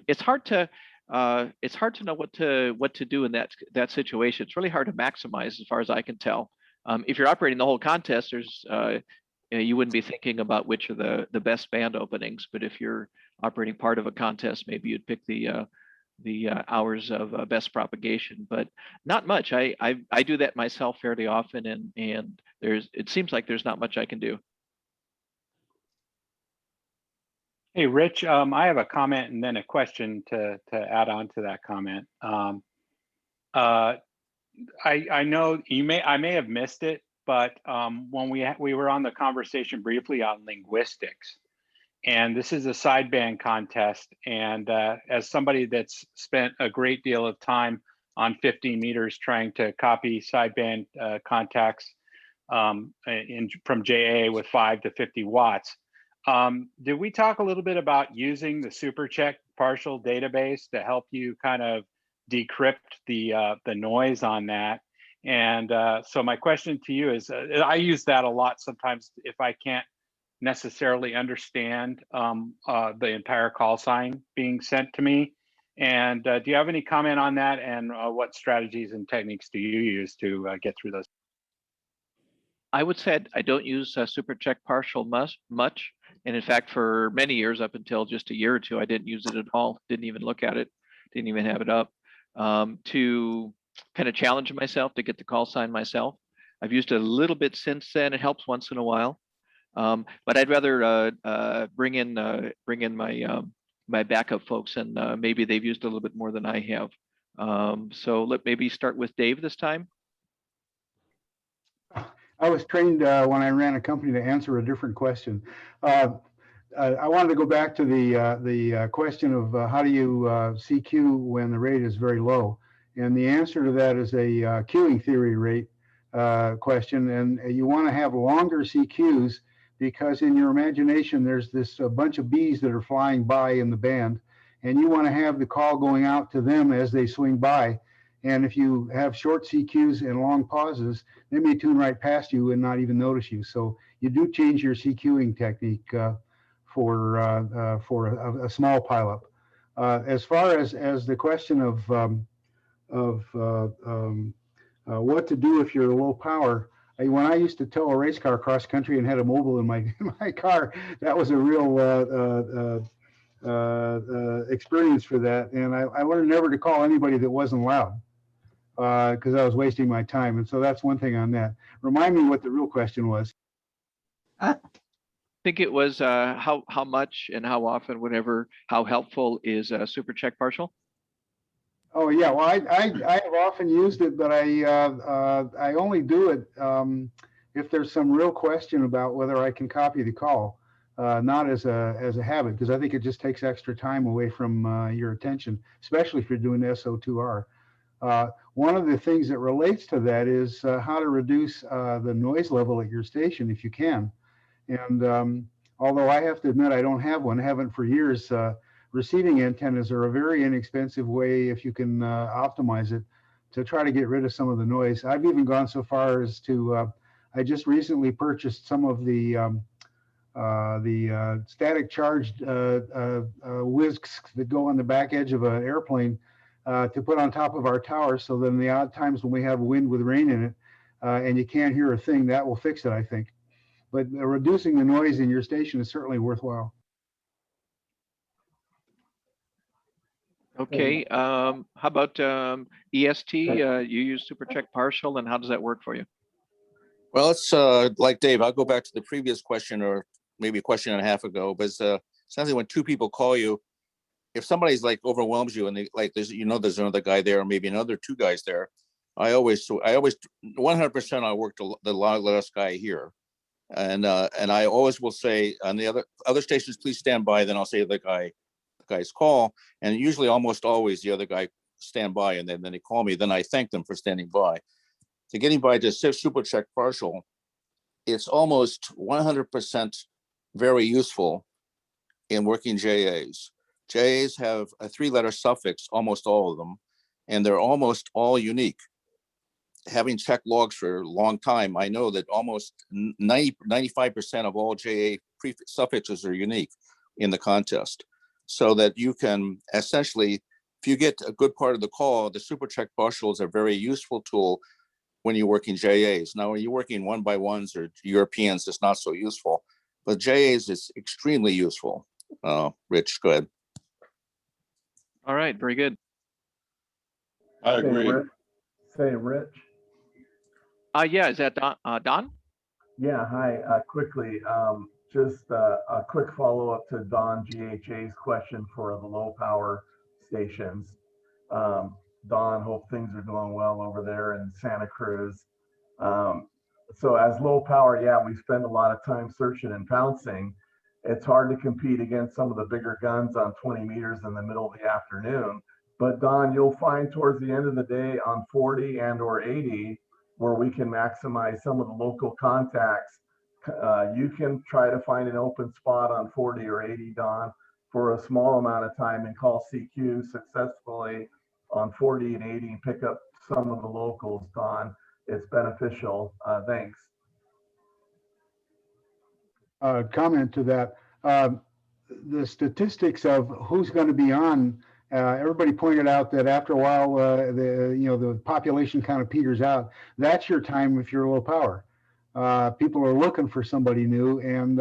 [SPEAKER 15] It's hard to know what to do in that situation. It's really hard to maximize, as far as I can tell. If you're operating the whole contest, you wouldn't be thinking about which are the best band openings. But if you're operating part of a contest, maybe you'd pick the hours of best propagation, but not much. I do that myself fairly often, and it seems like there's not much I can do.
[SPEAKER 2] Hey, Rich, I have a comment and then a question to add on to that comment. I know I may have missed it, but when we were on the conversation briefly on linguistics, and this is a sideband contest, and as somebody that's spent a great deal of time on 15 meters trying to copy sideband contacts from JA with 5 to 50 watts, did we talk a little bit about using the SuperCheck partial database to help you kind of decrypt the noise on that? And so my question to you is, I use that a lot sometimes if I can't necessarily understand the entire call sign being sent to me. And do you have any comment on that? And what strategies and techniques do you use to get through those?
[SPEAKER 15] I would say I don't use super check partial much. And in fact, for many years, up until just a year or two, I didn't use it at all. Didn't even look at it. Didn't even have it up. To kind of challenge myself to get the call sign myself. I've used it a little bit since then. It helps once in a while. But I'd rather bring in my my backup folks, and maybe they've used a little bit more than I have. So let maybe start with Dave this time.
[SPEAKER 5] I was trained when I ran a company to answer a different question. I wanted to go back to the question of how do you CQ when the rate is very low, and the answer to that is a queuing theory rate question, and you want to have longer CQs because in your imagination there's this bunch of bees that are flying by in the band, and you want to have the call going out to them as they swing by. And if you have short CQs and long pauses, they may tune right past you and not even notice you. So you do change your CQing technique for a small pileup. As far as the question of what to do if you're low power, when I used to tow a race car cross country and had a mobile in my car, that was a real experience for that. And I learned never to call anybody that wasn't loud, because I was wasting my time. And so that's one thing on that. Remind me what the real question was.
[SPEAKER 15] I think it was how much and how often, whatever, how helpful is super check partial?
[SPEAKER 5] Oh yeah, well I have often used it, but I only do it if there's some real question about whether I can copy the call, not as a habit, because I think it just takes extra time away from your attention, especially if you're doing SO2R. One of the things that relates to that is how to reduce the noise level at your station if you can. And although I have to admit I don't have one, haven't for years, receiving antennas are a very inexpensive way, if you can optimize it, to try to get rid of some of the noise. I've even gone so far as to, I just recently purchased some of the static charged whisks that go on the back edge of an airplane to put on top of our tower, so that in the odd times when we have wind with rain in it and you can't hear a thing, that will fix it, I think. But reducing the noise in your station is certainly worthwhile.
[SPEAKER 15] Okay, how about EST? You use super check partial, and how does that work for you?
[SPEAKER 9] Well, it's like Dave, I'll go back to the previous question, or maybe a question and a half ago, but something when two people call you, if somebody's like overwhelms you and they like there's there's another guy there or maybe another two guys there, I always 100% I work the last guy here, and I always will say on the other stations, please stand by. Then I'll say the guy's call, and usually almost always the other guy stand by, and then they call me. Then I thank them for standing by. To getting by to super check partial, it's almost 100% very useful in working JAs. JAs have a 3-letter suffix, almost all of them, and they're almost all unique. Having checked logs for a long time, I know that almost 95% of all JA suffixes are unique in the contest. So that you can essentially, if you get a good part of the call, the super check partial is a very useful tool when you're working JAs. Now, when you're working 1x1s or Europeans, it's not so useful, but JAs is extremely useful. Rich, go ahead.
[SPEAKER 15] All right, very good.
[SPEAKER 18] I agree.
[SPEAKER 19] Say, Rich.
[SPEAKER 15] Yeah, is that Don?
[SPEAKER 19] Yeah, hi. Quickly, just a quick follow-up to Don GHA's question for the low power stations. Don, hope things are going well over there in Santa Cruz. So as low power, yeah, we spend a lot of time searching and pouncing. It's hard to compete against some of the bigger guns on 20 meters in the middle of the afternoon. But Don, you'll find towards the end of the day on 40 and or 80, where we can maximize some of the local contacts. You can try to find an open spot on 40 or 80, Don, for a small amount of time and call CQ successfully on 40 and 80 and pick up some of the locals, Don. it's beneficial. Thanks.
[SPEAKER 5] Comment to that. The statistics of who's going to be on, everybody pointed out that after a while, the population kind of peters out. That's your time if you're low power. People are looking for somebody new, and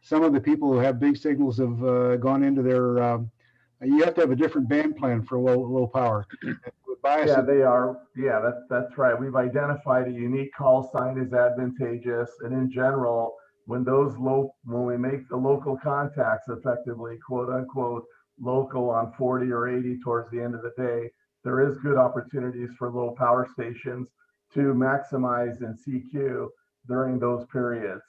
[SPEAKER 5] some of the people who have big signals have gone into their. You have to have a different band plan for low power.
[SPEAKER 19] Yeah, they are. Yeah, that's right. We've identified a unique call sign as advantageous, and in general, when we make the local contacts effectively, quote unquote, local on 40 or 80 towards the end of the day, there is good opportunities for low power stations to maximize in CQ during those periods.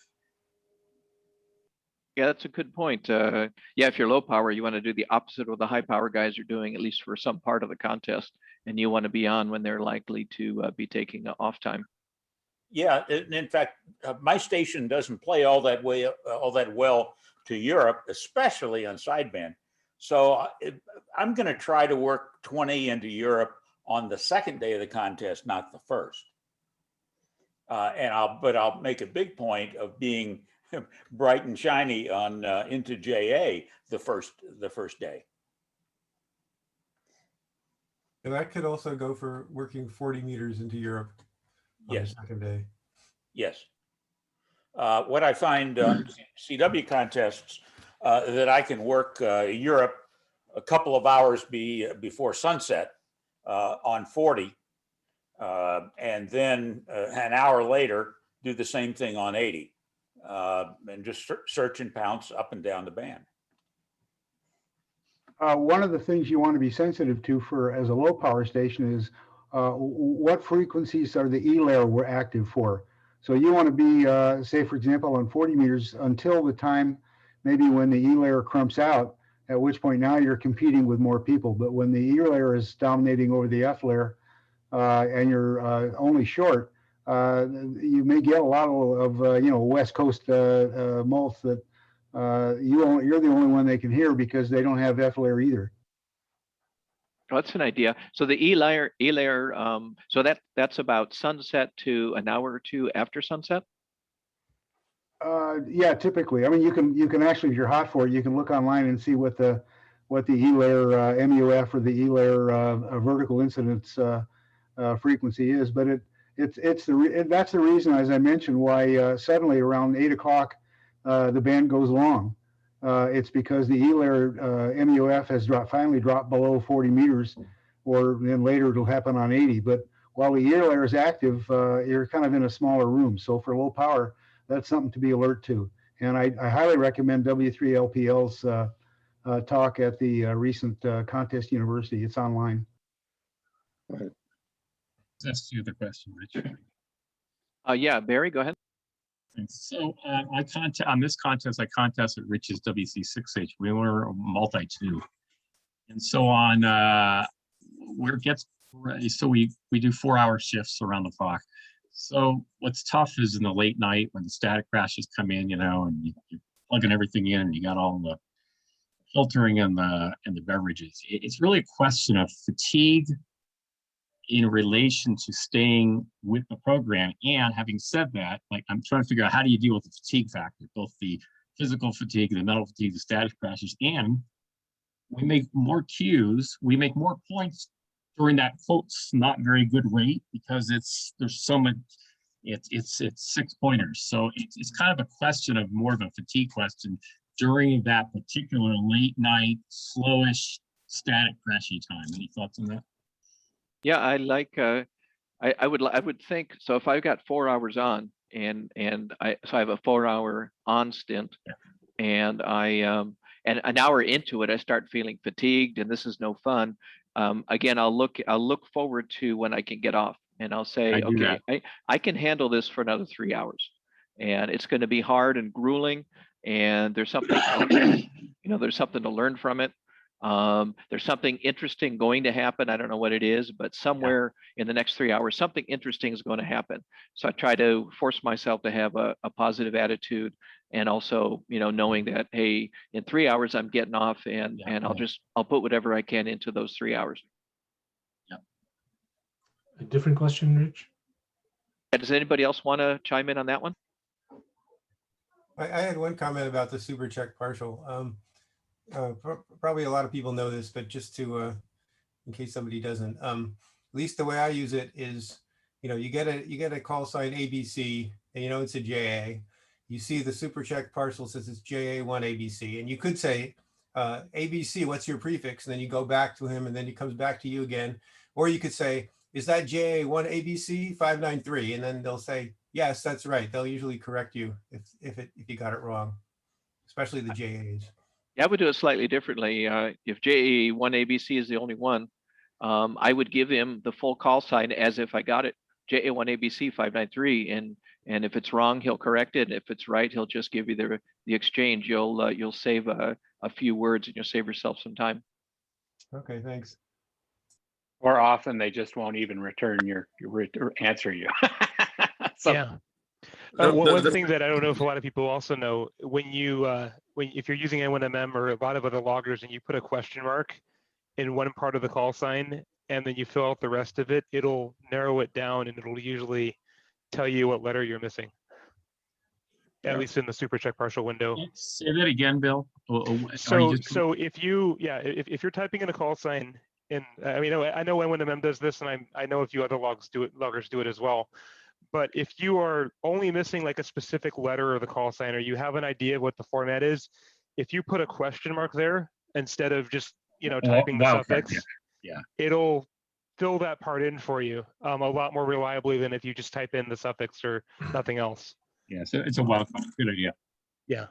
[SPEAKER 15] Yeah, that's a good point. Yeah, if you're low power, you want to do the opposite of what the high power guys are doing, at least for some part of the contest, and you want to be on when they're likely to be taking off time.
[SPEAKER 22] Yeah, in fact, my station doesn't play all that well to Europe, especially on sideband. So I'm going to try to work 20 into Europe on the second day of the contest, not the first. But I'll make a big point of being bright and shiny on into JA the first day.
[SPEAKER 1] And that could also go for working 40 meters into Europe on the second day.
[SPEAKER 22] Yes. What I find on CW contests that I can work Europe a couple of hours before sunset on 40, and then an hour later do the same thing on 80, and just search and pounce up and down the band.
[SPEAKER 5] One of the things you want to be sensitive to as a low power station is what frequencies are the E layer we're active for. So you want to be, say, for example, on 40 meters until the time maybe when the E layer crumps out, at which point now you're competing with more people. But when the E layer is dominating over the F layer and you're only short, you may get a lot of West Coast mults that you're the only one they can hear because they don't have F layer either.
[SPEAKER 15] Well, that's an idea. So the E layer, so that's about sunset to an hour or two after sunset.
[SPEAKER 5] Yeah, typically. I mean, you can actually, if you're hot for it, you can look online and see what the E layer MUF or the E layer vertical incidence frequency is. But that's the reason, as I mentioned, why suddenly around 8 o'clock the band goes long. It's because the E layer MUF has finally dropped below 40 meters, or then later it'll happen on 80. But while the E layer is active, you're kind of in a smaller room. So for low power, that's something to be alert to. And I highly recommend W3LPL's talk at the recent Contest University. It's online.
[SPEAKER 12] That's the other question, Rich.
[SPEAKER 15] Yeah, Barry, go ahead.
[SPEAKER 12] So on this contest, I contested Rich's WC6H Wheeler multi-2. And so on where it gets ready, so we do 4-hour shifts around the clock. So what's tough is in the late night when the static crashes come in, and you're plugging everything in and you got all the filtering and the beverages. It's really a question of fatigue in relation to staying with the program. And having said that, like, I'm trying to figure out how do you deal with the fatigue factor, both the physical fatigue, the mental fatigue, the static crashes, and we make more cues, we make more points during that quotes not very good rate because there's so much, it's 6 pointers. So it's kind of a question of more of a fatigue question during that particular late night, slowish, static crashy time. Any thoughts on that?
[SPEAKER 15] Yeah, I like. I would think so. If I've got 4 hours on, and I have a 4-hour on stint, and and an hour into it, I start feeling fatigued, and this is no fun. Again, I'll look forward to when I can get off, and I'll say, okay, I can handle this for another 3 hours, and it's going to be hard and grueling, and there's something, there's something to learn from it. There's something interesting going to happen. I don't know what it is, but somewhere in the next 3 hours, something interesting is going to happen. So I try to force myself to have a positive attitude, and also, knowing that, hey, in 3 hours I'm getting off, and I'll put whatever I can into those 3 hours.
[SPEAKER 3] A different question, Rich?
[SPEAKER 15] Does anybody else want to chime in on that one?
[SPEAKER 1] I had one comment about the super check partial. Probably a lot of people know this, but just to, in case somebody doesn't, at least the way I use it is, you get a call sign ABC, and it's a JA. You see the super check partial says it's JA1 ABC, and you could say, ABC, what's your prefix? And then you go back to him, and then he comes back to you again. Or you could say, is that JA1 ABC 593? And then they'll say, yes, that's right. They'll usually correct you if you got it wrong, especially the JAs.
[SPEAKER 15] Yeah, I would do it slightly differently. If JA1 ABC is the only one, I would give him the full call sign as if I got it, JA1 ABC 593, and if it's wrong, he'll correct it. If it's right, he'll just give you the exchange. You'll save a few words and you'll save yourself some time.
[SPEAKER 1] Okay, thanks.
[SPEAKER 2] Or often they just won't even return or answer you. So,
[SPEAKER 6] Yeah. One thing that I don't know if a lot of people also know, if you're using N1MM or a lot of other loggers and you put a question mark in one part of the call sign and then you fill out the rest of it, it'll narrow it down and it'll usually tell you what letter you're missing. At least in the super check partial window.
[SPEAKER 12] Say that again, Bill.
[SPEAKER 6] So if you're typing in a call sign, and I mean, I know N1MM does this, and I know a few other loggers do it as well. But if you are only missing like a specific letter of the call sign, or you have an idea of what the format is, if you put a question mark there instead of just typing the suffix, it'll fill that part in for you a lot more reliably than if you just type in the suffix or nothing else.
[SPEAKER 12] Yeah, so it's a wildcard. Good idea.
[SPEAKER 6] Yeah.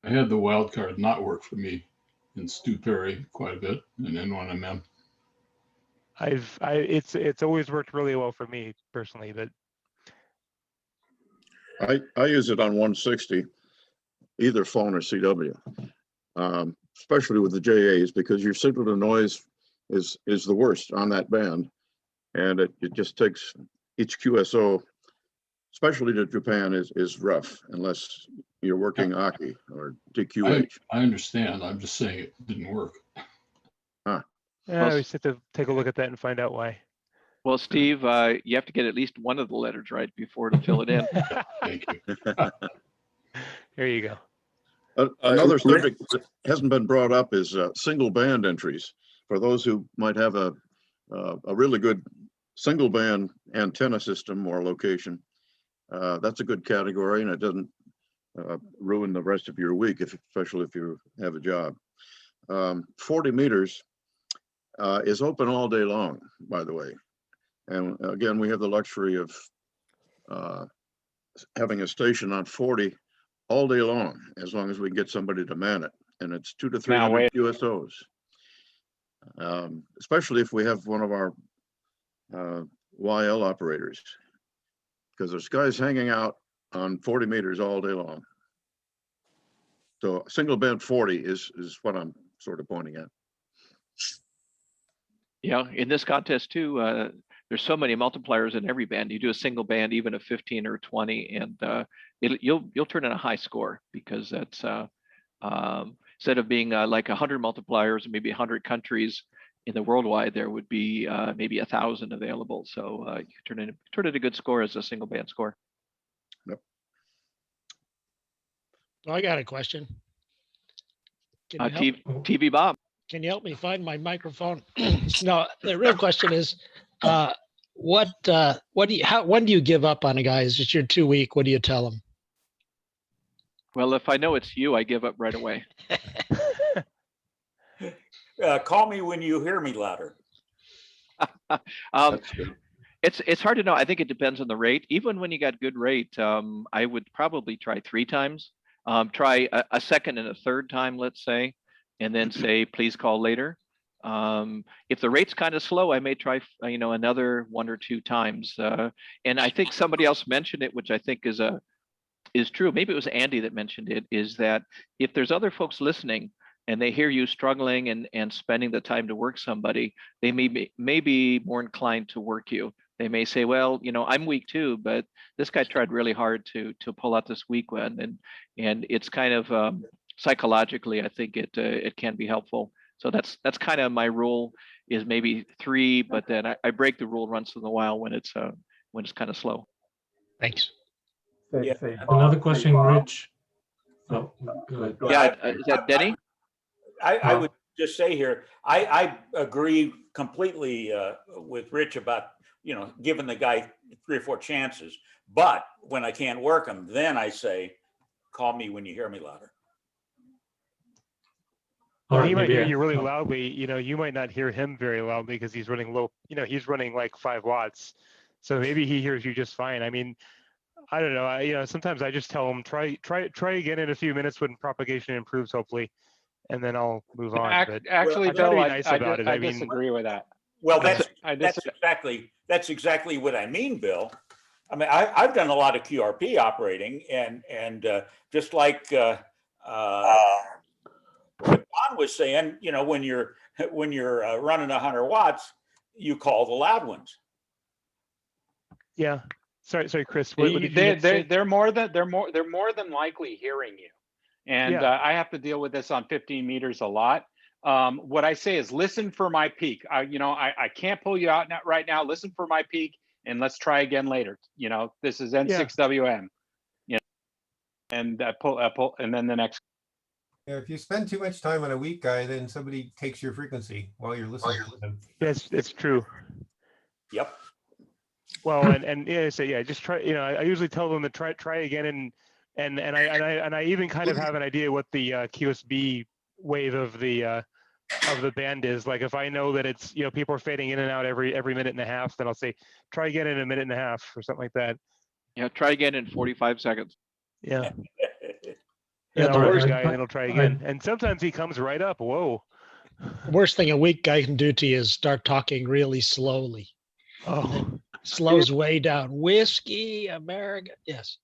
[SPEAKER 10] I had the wildcard not work for me in Stu Perry quite a bit, and N1MM.
[SPEAKER 6] It's always worked really well for me personally, but
[SPEAKER 18] I use it on 160, either phone or CW, especially with the JAs, because your signal to noise is the worst on that band, and it just takes each QSO, especially to Japan, is rough unless you're working Aki or DQH.
[SPEAKER 10] I understand. I'm just saying it didn't work.
[SPEAKER 18] Huh.
[SPEAKER 6] Yeah, we just have to take a look at that and find out why.
[SPEAKER 15] Well, Steve, you have to get at least one of the letters right before to fill it in.
[SPEAKER 10] Thank you.
[SPEAKER 6] There you go.
[SPEAKER 18] Another subject that hasn't been brought up is single band entries. For those who might have a really good single band antenna system or location, that's a good category, and it doesn't ruin the rest of your week, especially if you have a job. 40 meters is open all day long, by the way. And again, we have the luxury of having a station on 40 all day long as we can get somebody to man it. And it's 200 to 300 QSOs. Especially if we have one of our YL operators, because there's guys hanging out on 40 meters all day long. So single band 40 is what I'm sort of pointing at.
[SPEAKER 15] Yeah, in this contest too, there's so many multipliers in every band. You do a single band, even a 15 or 20, and you'll turn in a high score, because that's instead of being like 100 multipliers and maybe 100 countries in the worldwide, there would be maybe 1,000 available. So you turn in a good score as a single band score.
[SPEAKER 18] Yep.
[SPEAKER 13] So I got a question.
[SPEAKER 15] TV Bob.
[SPEAKER 13] Can you help me find my microphone? No, the real question is, when do you give up on a guy? Is it you're too weak? What do you tell him?
[SPEAKER 15] Well, if I know it's you, I give up right away.
[SPEAKER 22] Call me when you hear me louder.
[SPEAKER 15] It's hard to know. I think it depends on the rate. Even when you got good rate, I would probably try 3 times. Try a second and a third time, let's say, and then say, please call later. If the rate's kind of slow, I may try, another 1 or 2 times. And I think somebody else mentioned it, which I think is true. Maybe it was Andy that mentioned it, is that if there's other folks listening and they hear you struggling and spending the time to work somebody, they may be more inclined to work you. They may say, well, I'm weak too, but this guy tried really hard to pull out this weak one. And it's kind of psychologically, I think it can be helpful. So that's kind of my rule, is maybe 3, but then I break the rule once in a while when it's kind of slow.
[SPEAKER 13] Thanks.
[SPEAKER 22] Yeah.
[SPEAKER 3] Another question, Rich. Oh, go ahead.
[SPEAKER 15] Yeah, is that Denny?
[SPEAKER 22] I would just say here, I agree completely with Rich about, giving the guy 3 or 4 chances. But when I can't work him, then I say, call me when you hear me louder.
[SPEAKER 3] All
[SPEAKER 6] He
[SPEAKER 3] right,
[SPEAKER 6] might hear
[SPEAKER 3] maybe
[SPEAKER 6] you really loudly. You might not hear him very loudly because he's running low. He's running like 5 watts. So maybe he hears you just fine. I mean, I don't know. Sometimes I just tell him try again in a few minutes when propagation improves, hopefully, and then I'll move on. But
[SPEAKER 2] Actually,
[SPEAKER 6] I try to
[SPEAKER 2] Bill,
[SPEAKER 6] be nice about it.
[SPEAKER 2] I
[SPEAKER 6] mean,
[SPEAKER 2] disagree with that.
[SPEAKER 22] Well,
[SPEAKER 2] I
[SPEAKER 22] that's exactly what I mean, Bill. I mean, I've done a lot of QRP operating, and just like what Don was saying, when you're running 100 watts, you call the loud ones.
[SPEAKER 6] yeah. Sorry, Chris. What did you say?
[SPEAKER 2] They're more than likely hearing you, and
[SPEAKER 6] Yeah.
[SPEAKER 2] I have to deal with this on 15 meters a lot. What I say is listen for my peak. I can't pull you out right now. Listen for my peak, and let's try again later. This is N6WM. And pull, and then the next.
[SPEAKER 1] Yeah, if you spend too much time on a weak guy, then somebody takes your frequency while you're listening to them.
[SPEAKER 6] Yes, it's true.
[SPEAKER 2] Yep.
[SPEAKER 6] Well, and just try. I usually tell them to try again, and I even kind of have an idea what the QSB wave of the band is. Like if I know that it's people are fading in and out every minute and a half, then I'll say try again in a minute and a half or something like that.
[SPEAKER 15] Yeah, try again in 45 seconds.
[SPEAKER 6] Yeah.
[SPEAKER 13] Yeah,
[SPEAKER 6] And
[SPEAKER 13] the
[SPEAKER 6] I'll
[SPEAKER 13] worst-
[SPEAKER 6] guy, and then I'll try again. And sometimes he comes right up. Whoa.
[SPEAKER 13] The worst thing a weak guy can do to you is start talking really slowly.
[SPEAKER 6] Oh.
[SPEAKER 13] Slows way down. Whiskey, America. Yes.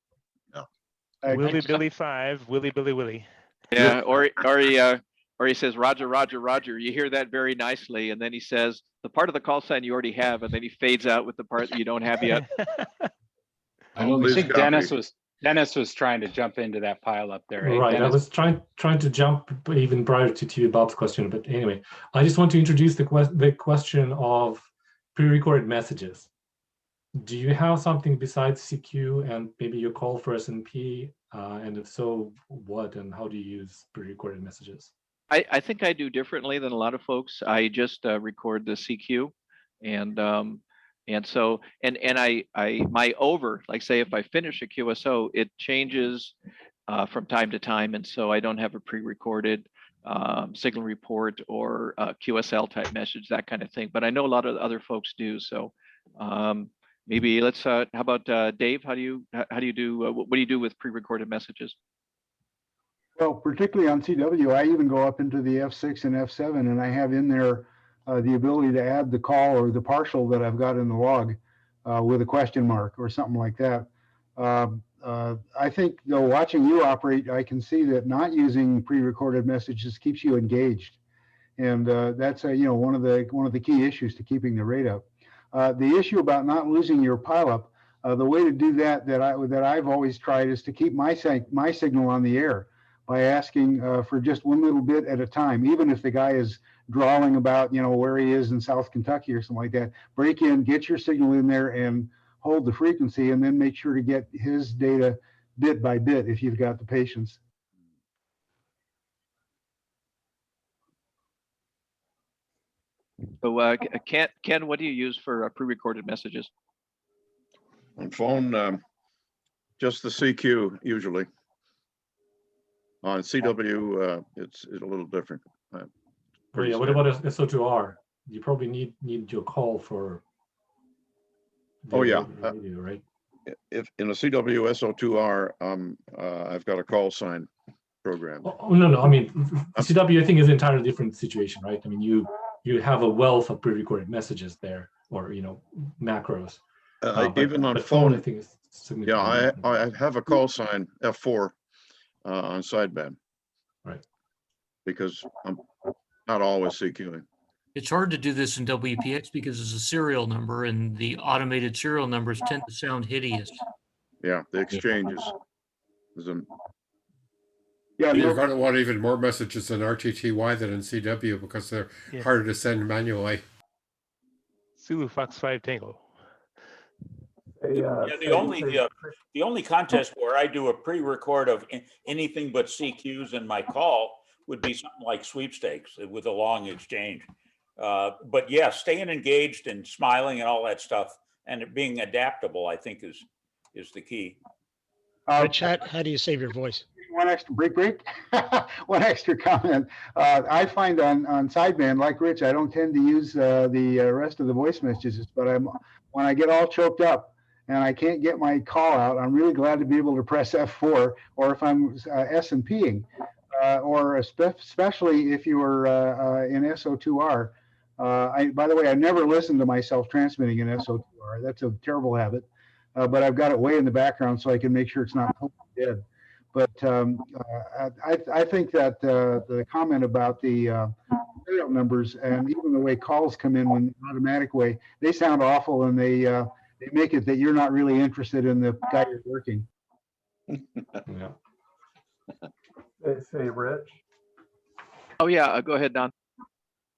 [SPEAKER 6] Willy Billy 5, Willy Billy Willy.
[SPEAKER 15] Yeah, or he says Roger, Roger, Roger. You hear that very nicely, and then he says the part of the call sign you already have, and then he fades out with the part that you don't have yet.
[SPEAKER 22] I think Dennis was trying to jump into that pile up there.
[SPEAKER 3] Right,
[SPEAKER 22] Dennis?
[SPEAKER 3] I was trying to jump even prior to Bob's question, but anyway, I just want to introduce the question of pre-recorded messages. Do you have something besides CQ and maybe your call for S&P? And if so, what and how do you use pre-recorded messages?
[SPEAKER 15] I think I do differently than a lot of folks. I just record the CQ, and so I my over, like say if I finish a QSO, it changes from time to time, and so I don't have a pre-recorded signal report or QSL type message, that kind of thing. But I know a lot of other folks do. So maybe let's. How about Dave? How do you do? What do you do with pre-recorded messages?
[SPEAKER 5] Well, particularly on CW, I even go up into the F6 and F7, and I have in there the ability to add the call or the partial that I've got in the log with a question mark or something like that. I think, though, watching you operate, I can see that not using pre-recorded messages keeps you engaged, and that's one of the key issues to keeping the rate up. The issue about not losing your pileup, the way to do that I've always tried is to keep my signal on the air by asking for just one little bit at a time, even if the guy is drawling about where he is in South Kentucky or something like that. Break in, get your signal in there, and hold the frequency, and then make sure to get his data bit by bit if you've got the patience.
[SPEAKER 15] So Ken, what do you use for pre-recorded messages?
[SPEAKER 18] On phone, just the CQ usually. On CW, it's a little different.
[SPEAKER 3] Oh, yeah, what about SO2R? You probably need your call for.
[SPEAKER 18] Oh yeah,
[SPEAKER 3] radio, right?
[SPEAKER 18] If in a CW SO2R, I've got a call sign program.
[SPEAKER 3] Oh no, I mean CW I think is an entirely different situation, right? I mean you have a wealth of pre-recorded messages there, or macros.
[SPEAKER 18] Even on
[SPEAKER 3] phone, I think is significantly
[SPEAKER 18] different. I have a call sign F4 on sideband.
[SPEAKER 3] Right.
[SPEAKER 18] Because I'm not always CQing.
[SPEAKER 16] It's hard to do this in WPX because it's a serial number, and the automated serial numbers tend to sound hideous.
[SPEAKER 18] Yeah, the exchanges.
[SPEAKER 14] Yeah, you're going to want even more messages in RTTY than in CW because they're harder to send manually.
[SPEAKER 6] Zulu Fox 5 Tango.
[SPEAKER 22] Yeah, the only contest where I do a pre-record of anything but CQs in my call would be something like sweepstakes with a long exchange. But yeah, staying engaged and smiling and all that stuff and being adaptable, I think is the key.
[SPEAKER 13] Rich, how do you save your voice?
[SPEAKER 5] One extra break. One extra comment. I find on sideband, like Rich, I don't tend to use the rest of the voice messages, but when I get all choked up and I can't get my call out, I'm really glad to be able to press F4, or if I'm S&Ping, or especially if you were in SO2R. By the way, I never listen to myself transmitting in SO2R. That's a terrible habit, but I've got it way in the background so I can make sure it's not dead. But I think that the comment about the serial numbers and even the way calls come in when automatic way, they sound awful, and they make it that you're not really interested in the guy you're working.
[SPEAKER 3] Yeah.
[SPEAKER 19] Say, Rich.
[SPEAKER 15] Oh yeah, go ahead, Don.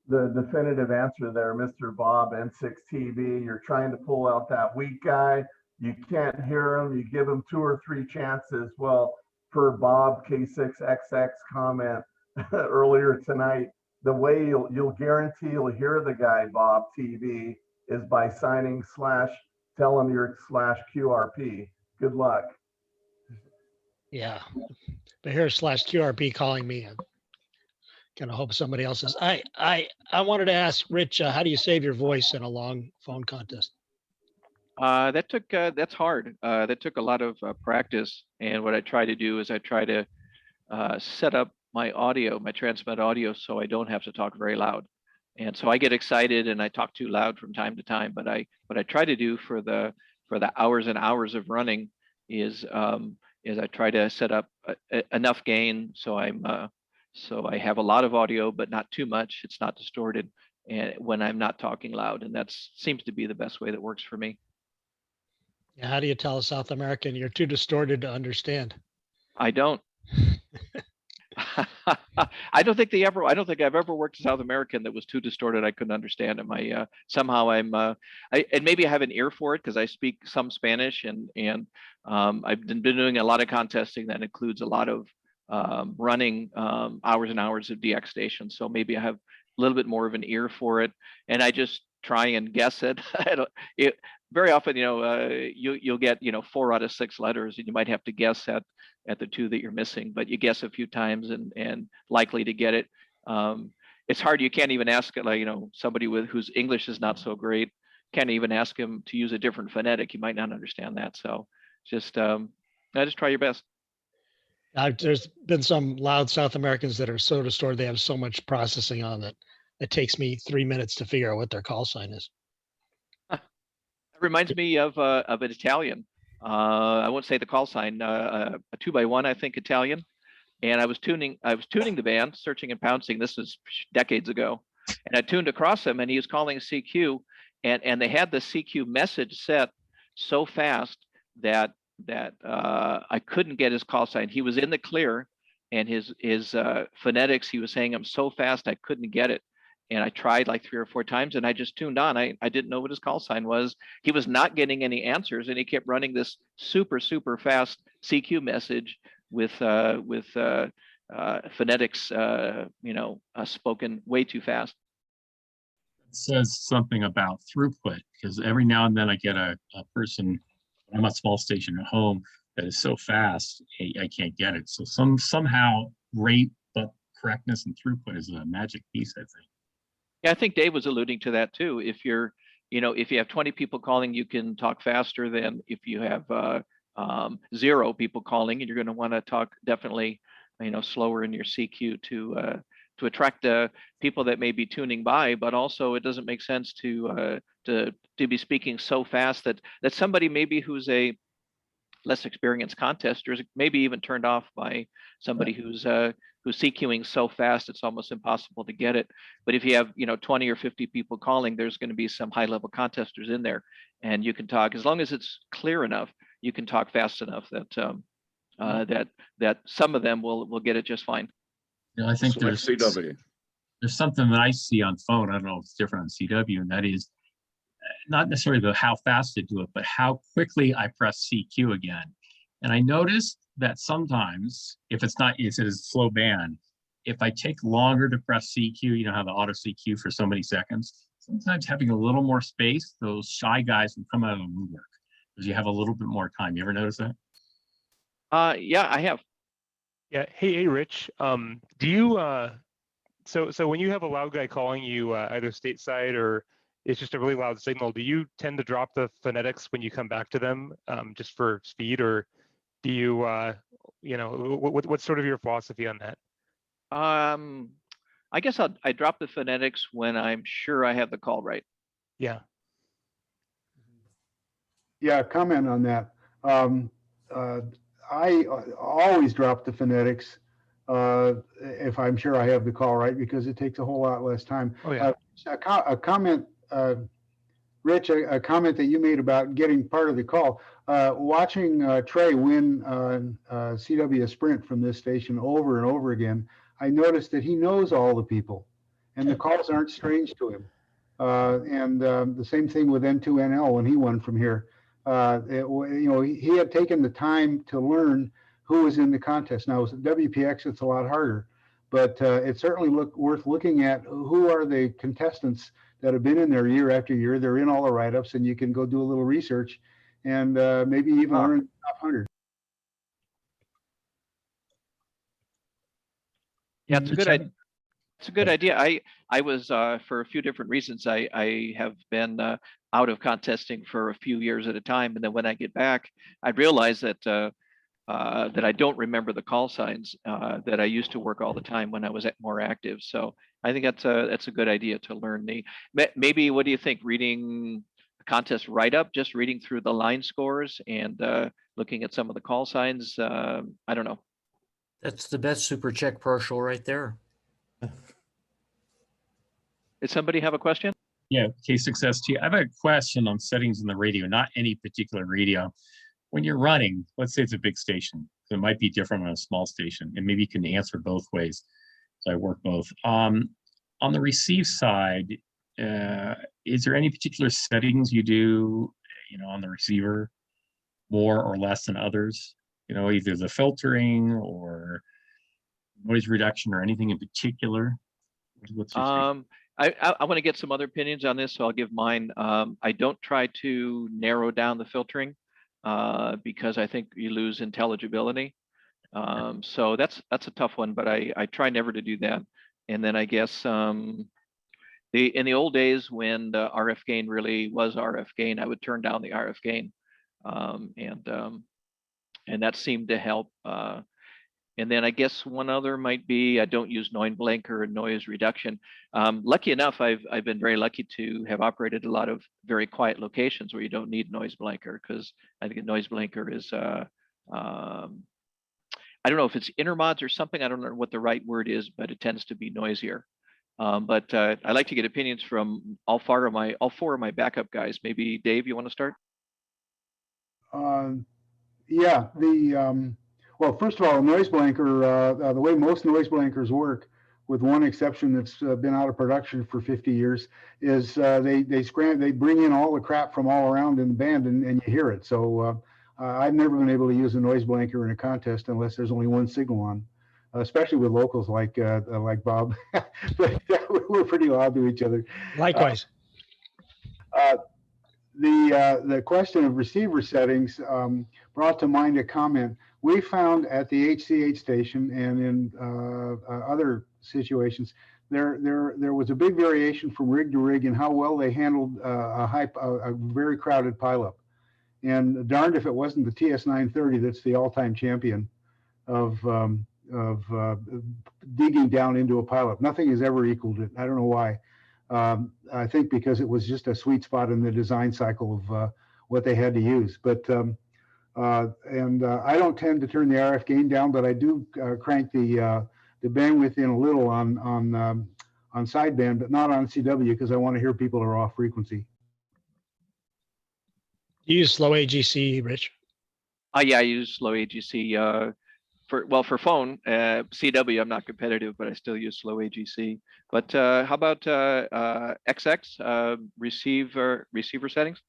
[SPEAKER 19] The definitive answer there, Mr. Bob, N6 TV. You're trying to pull out that weak guy. You can't hear him. You give him 2 or 3 chances. Well, per Bob K6XX comment earlier tonight, the way you'll guarantee you'll hear the guy, Bob TV, is by signing / tell him you're /QRP. Good luck.
[SPEAKER 13] Yeah, but here's /QRP calling me. I'm gonna hope somebody else is. I wanted to ask Rich, how do you save your voice in a long phone contest?
[SPEAKER 15] That's hard. That took a lot of practice. And what I try to do is I try to set up my audio, my transmit audio, so I don't have to talk very loud. And so I get excited and I talk too loud from time to time. But what I try to do for the hours and hours of running is I try to set up enough gain so I have a lot of audio, but not too much. It's not distorted, and when I'm not talking loud, and that seems to be the best way that works for me.
[SPEAKER 13] Yeah, how do you tell a South American you're too distorted to understand?
[SPEAKER 15] I don't. I don't think I've ever worked in South American that was too distorted I couldn't understand it. Somehow and maybe I have an ear for it because I speak some Spanish, and I've been doing a lot of contesting that includes a lot of running hours and hours of DX stations. So maybe I have a little bit more of an ear for it, and I just try and guess it. Very often, you'll get 4 out of 6 letters, and you might have to guess at the 2 that you're missing, but you guess a few times and likely to get it. It's hard. You can't even ask somebody whose English is not so great. Can't even ask him to use a different phonetic. You might not understand that. So just try your best.
[SPEAKER 13] There's been some loud South Americans that are so distorted they have so much processing on that it takes me 3 minutes to figure out what their call sign is.
[SPEAKER 15] It reminds me of an Italian. I won't say the call sign. A 2x1, I think, Italian. And I was tuning the band, searching and pouncing. This was decades ago, and I tuned across him, and he was calling CQ, and they had the CQ message set so fast that I couldn't get his call sign. He was in the clear, and his phonetics, he was saying them so fast I couldn't get it. And I tried like 3 or 4 times, and I just tuned on. I didn't know what his call sign was. He was not getting any answers, and he kept running this super fast CQ message with phonetics, spoken way too fast.
[SPEAKER 12] It says something about throughput, because every now and then I get a person. I'm a small station at home that is so fast I can't get it. So somehow rate, but correctness and throughput is a magic piece, I think.
[SPEAKER 15] Yeah, I think Dave was alluding to that too. If you have 20 people calling, you can talk faster than if you have 0 people calling, and you're going to want to talk definitely, slower in your CQ to attract people that may be tuning by. But also, it doesn't make sense to be speaking so fast that somebody maybe who's a less experienced contester is maybe even turned off by somebody who's CQing so fast it's almost impossible to get it. But if you have 20 or 50 people calling, there's going to be some high level contesters in there, and you can talk as long as it's clear enough. You can talk fast enough that some of them will get it just fine.
[SPEAKER 12] I think there's something that I see on phone. I don't know if it's different on CW, and that is not necessarily the how fast to do it, but how quickly I press CQ again. And I noticed that sometimes, if it's a slow band, if I take longer to press CQ, you know how the auto CQ for so many seconds, sometimes having a little more space, those shy guys will come out of the woodwork because you have a little bit more time. You ever notice that?
[SPEAKER 15] Yeah, I have.
[SPEAKER 6] Yeah. Hey, Rich. Do you so when you have a loud guy calling you either stateside or it's just a really loud signal, do you tend to drop the phonetics when you come back to them just for speed, or do you what's sort of your philosophy on that?
[SPEAKER 15] I guess I drop the phonetics when I'm sure I have the call right.
[SPEAKER 6] Yeah.
[SPEAKER 5] Yeah, comment on that. I always drop the phonetics if I'm sure I have the call right, because it takes a whole lot less time.
[SPEAKER 6] Oh, yeah.
[SPEAKER 5] A comment, Rich, a comment that you made about getting part of the call. Watching Trey win CW Sprint from this station over and over again, I noticed that he knows all the people, and the calls aren't strange to him. And the same thing with N2NL when he won from here. He had taken the time to learn who was in the contest. Now, with WPX, it's a lot harder, but it's certainly worth looking at who are the contestants that have been in there year after year. They're in all the write-ups, and you can go do a little research and maybe even learn the top 100.
[SPEAKER 15] Yeah, it's a good idea. It's a good idea. I was for a few different reasons. I have been out of contesting for a few years at a time, and then when I get back, I realize that that I don't remember the call signs that I used to work all the time when I was more active. So I think that's a good idea to learn the. Maybe what do you think? Reading a contest write-up, just reading through the line scores and looking at some of the call signs. I don't know.
[SPEAKER 16] That's the best super check partial right there.
[SPEAKER 15] Did somebody have a question?
[SPEAKER 12] Yeah, K6ST. I have a question on settings in the radio, not any particular radio. When you're running, let's say it's a big station, so it might be different on a small station, and maybe you can answer both ways. So I work both. On the receive side, is there any particular settings you do, on the receiver, more or less than others? Either the filtering or noise reduction or anything in particular? What's your
[SPEAKER 15] I want to get some other opinions on this, so I'll give mine. I don't try to narrow down the filtering because I think you lose intelligibility. So that's a tough one, but I try never to do that. And then I guess in the old days when the RF gain really was RF gain, I would turn down the RF gain, and that seemed to help. And then I guess one other might be I don't use noise blanker or noise reduction. Lucky enough, I've been very lucky to have operated a lot of very quiet locations where you don't need noise blanker, because I think a noise blanker is I don't know if it's intermods or something. I don't know what the right word is, but it tends to be noisier. But I like to get opinions from all four of my backup guys. Maybe Dave, you want to start?
[SPEAKER 5] Yeah, well, first of all, noise blanker, the way most noise blankers work, with one exception that's been out of production for 50 years, is they bring in all the crap from all around in the band, and you hear it. So I've never been able to use a noise blanker in a contest unless there's only one signal on, especially with locals like Bob. But we're pretty loud to each other.
[SPEAKER 13] Likewise.
[SPEAKER 5] The question of receiver settings brought to mind a comment we found at the HCH station, and in other situations. There was a big variation from rig to rig in how well they handled a very crowded pileup. And darned if it wasn't the TS930 that's the all-time champion of digging down into a pileup. Nothing has ever equaled it. I don't know why. I think because it was just a sweet spot in the design cycle of what they had to use. But I don't tend to turn the RF gain down, but I do crank the bandwidth in a little on sideband, but not on CW, because I want to hear people that are off frequency.
[SPEAKER 13] You use slow AGC, Rich?
[SPEAKER 15] Yeah, I use slow AGC. for phone, CW, I'm not competitive, but I still use slow AGC. But how about XX, receiver settings?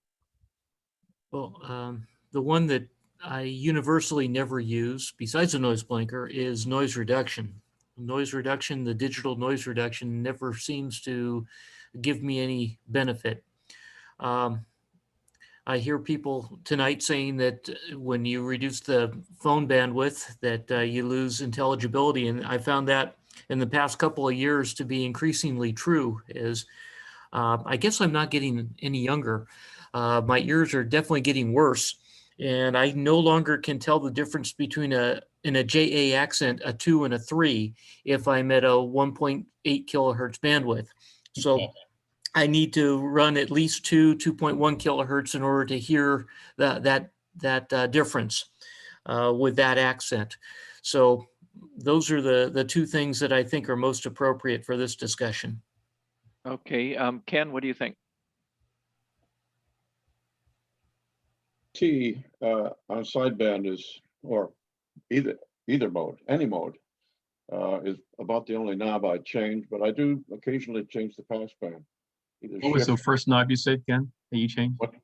[SPEAKER 16] Well, the one that I universally never use, besides a noise blanker, is noise reduction. Noise reduction, the digital noise reduction never seems to give me any benefit. I hear people tonight saying that when you reduce the phone bandwidth that you lose intelligibility, and I found that in the past couple of years to be increasingly true. Is I guess I'm not getting any younger. My ears are definitely getting worse, and I no longer can tell the difference between in a JA accent, a 2 and a 3, if I'm at a 1.8 kilohertz bandwidth. So I need to run at least 2.1 kilohertz in order to hear that difference with that accent. So those are the two things that I think are most appropriate for this discussion.
[SPEAKER 15] Okay, Ken, what do you think?
[SPEAKER 18] T on sideband is, or either mode, any mode, is about the only knob I change, but I do occasionally change the passband.
[SPEAKER 12] What was the first knob you said, Ken, that you changed?
[SPEAKER 18] What?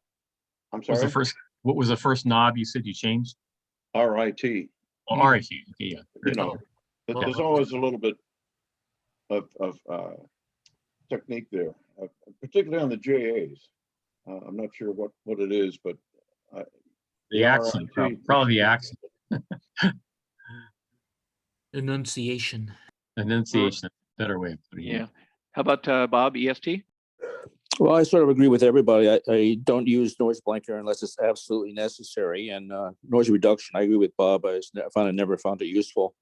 [SPEAKER 18] I'm
[SPEAKER 12] What was
[SPEAKER 18] sorry?
[SPEAKER 12] what was the first knob you said you changed?
[SPEAKER 18] RIT.
[SPEAKER 12] Oh, RIT. Okay, yeah.
[SPEAKER 18] You know, there's always a little bit of technique there, particularly on the JAs. I'm not sure what it is, but
[SPEAKER 12] the accent, probably the accent.
[SPEAKER 16] Enunciation.
[SPEAKER 12] Enunciation, better way of putting it.
[SPEAKER 15] Yeah. How about Bob, EST?
[SPEAKER 9] Well, I sort of agree with everybody. I don't use noise blanker unless it's absolutely necessary. And noise reduction, I agree with Bob. I never found it useful.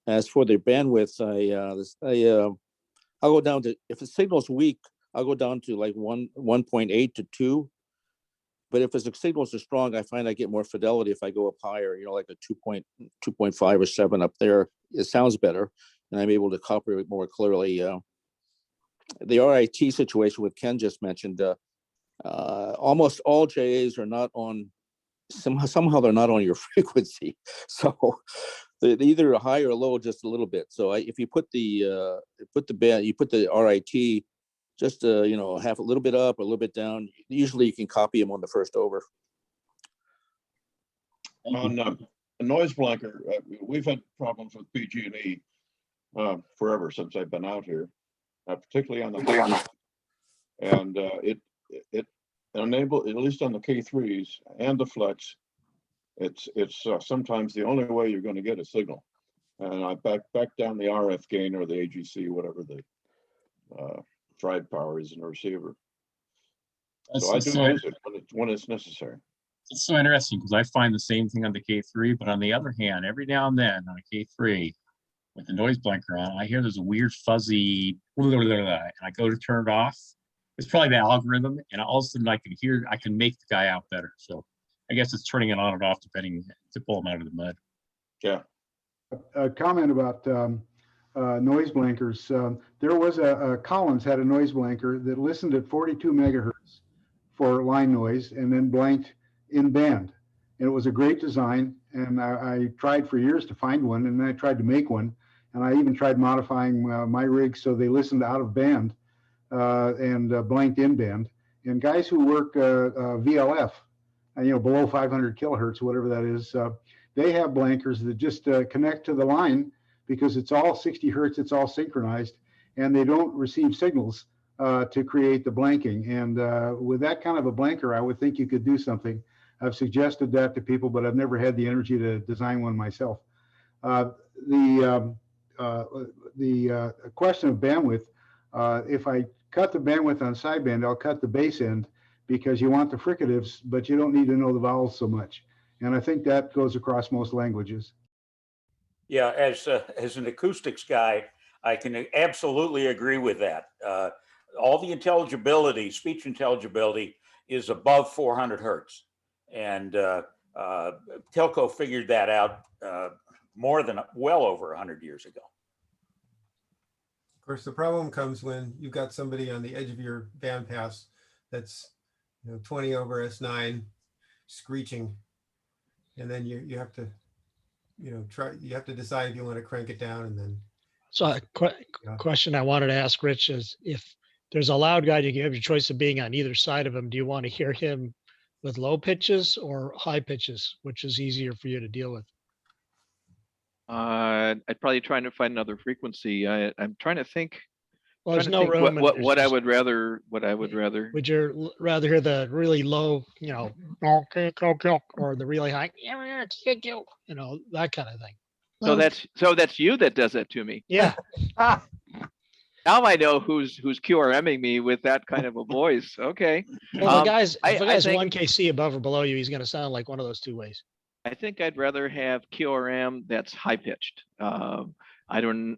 [SPEAKER 9] As for the bandwidth, I'll go down to, if the signal's weak, I'll go down to like 1.8 to 2. But if the signals are strong, I find I get more fidelity if I go up higher, like a 2.5 or 7 up there. It sounds better, and I'm able to copy it more clearly. The RIT situation with Ken just mentioned, almost all JAs are not on, somehow they're not on your frequency. So they're either high or low just a little bit. So if you put the RIT just half a little bit up, a little bit down, usually you can copy them on the first over.
[SPEAKER 18] On a noise blanker, we've had problems with PG&E forever since I've been out here. Particularly on the and it enabled, at least on the K3s and the Flex, it's sometimes the only way you're going to get a signal. And I back down the RF gain or the AGC, whatever the drive power is in the receiver. So I do use it when it's necessary.
[SPEAKER 12] It's so interesting because I find the same thing on the K3, but on the other hand, every now and then on a K3, with the noise blanker on, I hear there's a weird fuzzy, and I go to turn it off. It's probably the algorithm, and all of a sudden I can make the guy out better. So I guess it's turning it on and off depending to pull him out of the mud.
[SPEAKER 18] Yeah.
[SPEAKER 5] A comment about noise blankers. There was a Collins had a noise blanker that listened at 42 megahertz for line noise and then blanked in band. And it was a great design. And I tried for years to find one, and then I tried to make one. And I even tried modifying my rig so they listened out of band and blanked in band. And guys who work VLF, below 500 kilohertz, whatever that is, they have blankers that just connect to the line because it's all 60 hertz, it's all synchronized, and they don't receive signals to create the blanking. And with that kind of a blanker, I would think you could do something. I've suggested that to people, but I've never had the energy to design one myself. The question of bandwidth, if I cut the bandwidth on sideband, I'll cut the bass end because you want the fricatives, but you don't need to know the vowels so much. And I think that goes across most languages.
[SPEAKER 22] Yeah, as an acoustics guy, I can absolutely agree with that. All the intelligibility, speech intelligibility, is above 400 hertz. And Telco figured that out well over 100 years ago.
[SPEAKER 1] Of course, the problem comes when you've got somebody on the edge of your bandpass that's 20 over S9 screeching, and then you have to you have to decide if you want to crank it down and then.
[SPEAKER 13] So a question I wanted to ask Rich is, if there's a loud guy, you have your choice of being on either side of him. Do you want to hear him with low pitches or high pitches, which is easier for you to deal with?
[SPEAKER 15] I'd probably try to find another frequency. I'm trying to think.
[SPEAKER 13] Well, there's
[SPEAKER 15] trying to
[SPEAKER 13] no
[SPEAKER 15] think
[SPEAKER 13] room. and there's
[SPEAKER 15] what I
[SPEAKER 13] just-
[SPEAKER 15] would rather. What I would rather.
[SPEAKER 13] Would you rather hear the really low, or the really high, that kind of thing?
[SPEAKER 15] So that's you that does that to me.
[SPEAKER 13] Yeah.
[SPEAKER 15] Now I know who's QRMing me with that kind of a voice. Okay.
[SPEAKER 13] Well, if a guy's
[SPEAKER 15] think-
[SPEAKER 13] 1 kc above or below you, he's going to sound like one of those two ways.
[SPEAKER 15] I think I'd rather have QRM that's high pitched. I don't.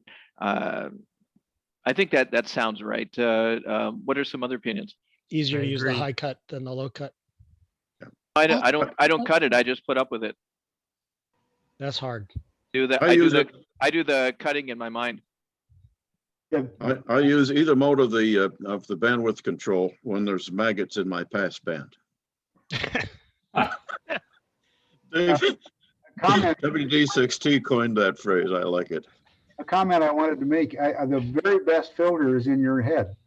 [SPEAKER 15] I think that sounds right. What are some other opinions?
[SPEAKER 13] Easier to use the high cut than the low cut.
[SPEAKER 15] I don't cut it. I just put up with it.
[SPEAKER 13] That's hard.
[SPEAKER 15] I do the cutting in my mind.
[SPEAKER 18] I use either mode of the bandwidth control when there's maggots in my passband. WD6T coined that phrase. I like it.
[SPEAKER 5] A comment I wanted to make, the very best filter is in your head.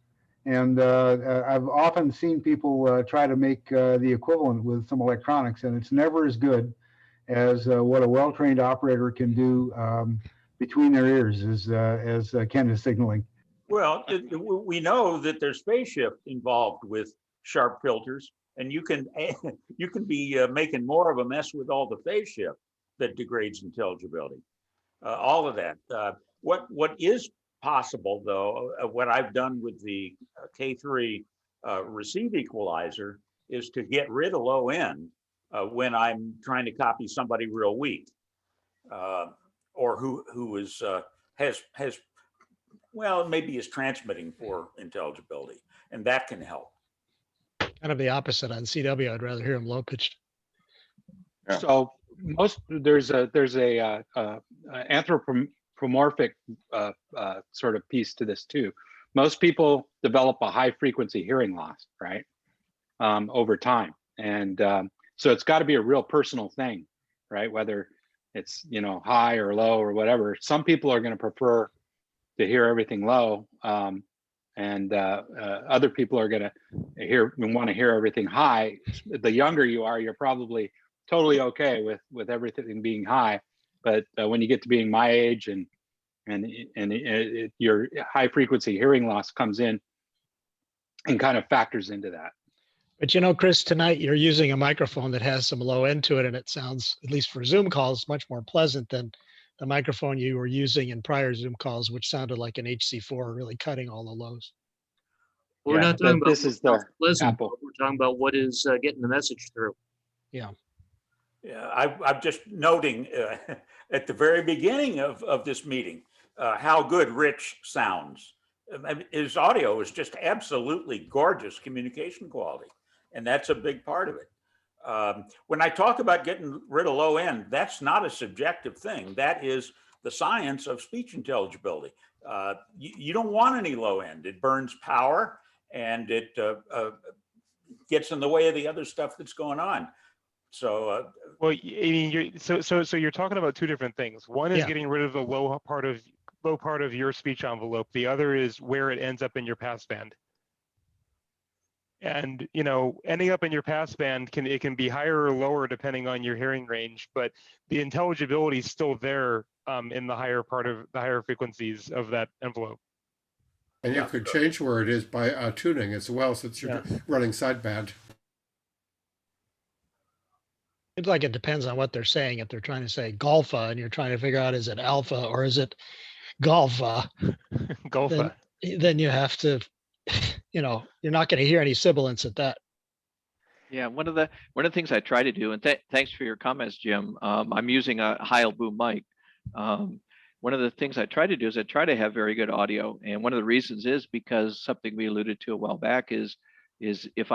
[SPEAKER 5] And I've often seen people try to make the equivalent with some electronics, and it's never as good as what a well-trained operator can do between their ears, as Ken is signaling.
[SPEAKER 22] Well, we know that there's phase shift involved with sharp filters, and you can be making more of a mess with all the phase shift that degrades intelligibility. All of that. What is possible, though, what I've done with the K3 receive equalizer is to get rid of low end when I'm trying to copy somebody real weak, or who is has well, maybe is transmitting poor intelligibility, and that can help.
[SPEAKER 13] Kind of the opposite on CW. I'd rather hear him low pitched.
[SPEAKER 20] So there's a anthropomorphic sort of piece to this too. Most people develop a high frequency hearing loss, right, over time, and so it's got to be a real personal thing, right? Whether it's high or low or whatever. Some people are going to prefer to hear everything low, and other people are going to want to hear everything high. The younger you are, you're probably totally okay with everything being high, but when you get to being my age and your high frequency hearing loss comes in and kind of factors into that.
[SPEAKER 13] But Chris, tonight you're using a microphone that has some low end to it, and it sounds, at least for Zoom calls, much more pleasant than the microphone you were using in prior Zoom calls, which sounded like an HC4, really cutting all the lows.
[SPEAKER 16] We're not talking about
[SPEAKER 20] this is the
[SPEAKER 16] pleasant.
[SPEAKER 20] Apple.
[SPEAKER 16] We're talking about what is getting the message through.
[SPEAKER 13] Yeah.
[SPEAKER 22] Yeah, I'm just noting at the very beginning of this meeting how good Rich sounds. His audio is just absolutely gorgeous communication quality, and that's a big part of it. When I talk about getting rid of low end, that's not a subjective thing. That is the science of speech intelligibility. You don't want any low end. It burns power, and it gets in the way of the other stuff that's going on. So,
[SPEAKER 6] well, I mean, so you're talking about two different things. One is getting rid of the low part of your speech envelope. The other is where it ends up in your passband. And ending up in your passband can be higher or lower depending on your hearing range, but the intelligibility is still there in the higher frequencies of that envelope.
[SPEAKER 14] And you could change where it is by tuning as well, since you're running sideband.
[SPEAKER 13] Seems like it depends on what they're saying. If they're trying to say golfa and you're trying to figure out, is it alpha or is it golfa?
[SPEAKER 6] Golfa.
[SPEAKER 13] Then you have to, you're not going to hear any sibilance at that.
[SPEAKER 15] Yeah, one of the things I try to do, and thanks for your comments, Jim. I'm using a Heil boom mic. One of the things I try to do is I try to have very good audio, and one of the reasons is because something we alluded to a while back is if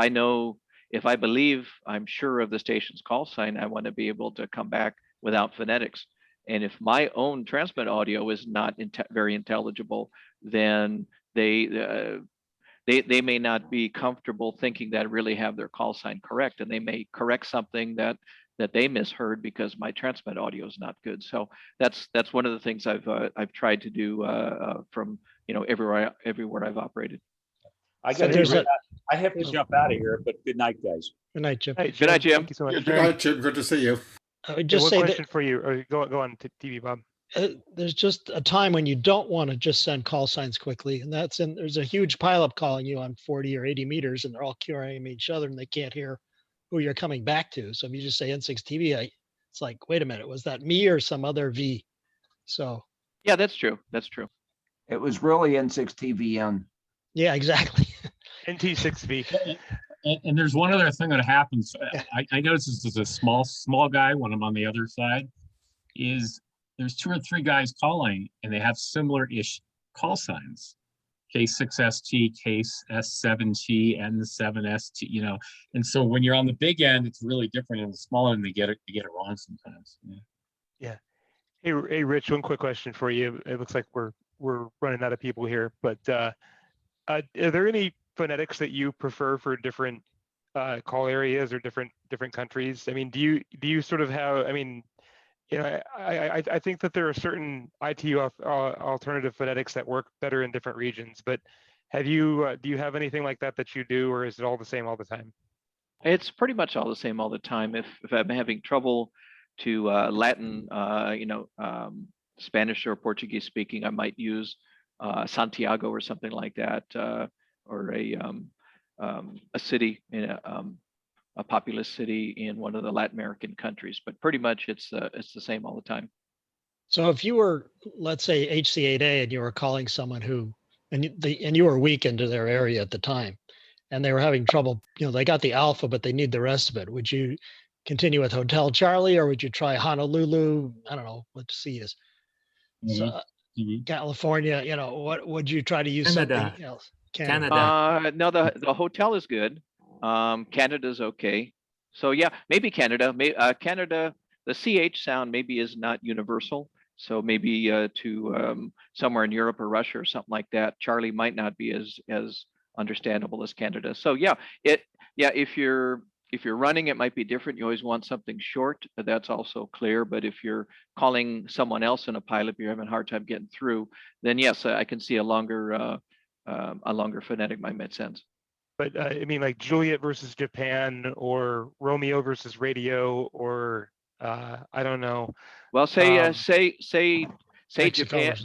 [SPEAKER 15] I believe I'm sure of the station's call sign, I want to be able to come back without phonetics. And if my own transmit audio is not very intelligible, then they may not be comfortable thinking that I really have their call sign correct, and they may correct something that that they misheard because my transmit audio is not good. So that's one of the things I've tried to do from everywhere I've operated.
[SPEAKER 22] I
[SPEAKER 13] So
[SPEAKER 22] got
[SPEAKER 13] there's a-
[SPEAKER 22] I have to jump out of here, but good night, guys.
[SPEAKER 13] Good night, Jim.
[SPEAKER 6] Hey,
[SPEAKER 15] Good night, Jim.
[SPEAKER 6] Thank you so much.
[SPEAKER 14] Good night, Jim. Good to see you.
[SPEAKER 13] I would
[SPEAKER 6] Yeah,
[SPEAKER 13] just
[SPEAKER 6] one
[SPEAKER 13] say
[SPEAKER 6] question for you. Or go on to TV, Bob.
[SPEAKER 13] there's just a time when you don't want to just send call signs quickly, and there's a huge pileup calling you on 40 or 80 meters, and they're all QRM each other, and they can't hear who you're coming back to. So if you just say N6 TV, it's like, wait a minute, was that me or some other V? So
[SPEAKER 15] Yeah, that's true. That's true.
[SPEAKER 8] It was really N6 TVN.
[SPEAKER 13] yeah, exactly.
[SPEAKER 6] NT6V.
[SPEAKER 12] And there's one other thing that happens. I notice this is a small guy when I'm on the other side, is there's 2 or 3 guys calling and they have similar-ish call signs. K6ST, K7T, N7ST, and so when you're on the big end, it's really different, and the small end, they get it wrong sometimes.
[SPEAKER 6] Yeah. Hey, Rich, one quick question for you. It looks like we're running out of people here, but are there any phonetics that you prefer for different call areas or different countries? I mean, do you sort of have? I mean, I think that there are certain ITU alternative phonetics that work better in different regions, but do you have anything like that you do, or is it all the same all the time?
[SPEAKER 15] It's pretty much all the same all the time. If I'm having trouble to Latin, Spanish or Portuguese speaking, I might use Santiago or something like that, or a city in a populous city in one of the Latin American countries. But pretty much it's the same all the time.
[SPEAKER 13] So if you were, let's say HC8A, and you were calling someone and you were weak into their area at the time, and they were having trouble, they got the alpha, but they need the rest of it, would you continue with Hotel Charlie, or would you try Honolulu? I don't know what C is. So California, what would you try to use?
[SPEAKER 16] Canada.
[SPEAKER 13] Something else?
[SPEAKER 16] Canada.
[SPEAKER 15] No, the hotel is good. Canada's okay. So yeah, maybe Canada. Canada, the CH sound maybe is not universal. So maybe to somewhere in Europe or Russia or something like that, Charlie might not be as understandable as Canada. So yeah, if you're running, it might be different. You always want something short. That's also clear. But if you're calling someone else in a pilot, you're having a hard time getting through, then yes, I can see a longer phonetic might make sense.
[SPEAKER 6] But I mean, like Juliet versus Japan, or Romeo versus radio, or I don't know.
[SPEAKER 15] Well, say
[SPEAKER 13] Mexico
[SPEAKER 15] Japan,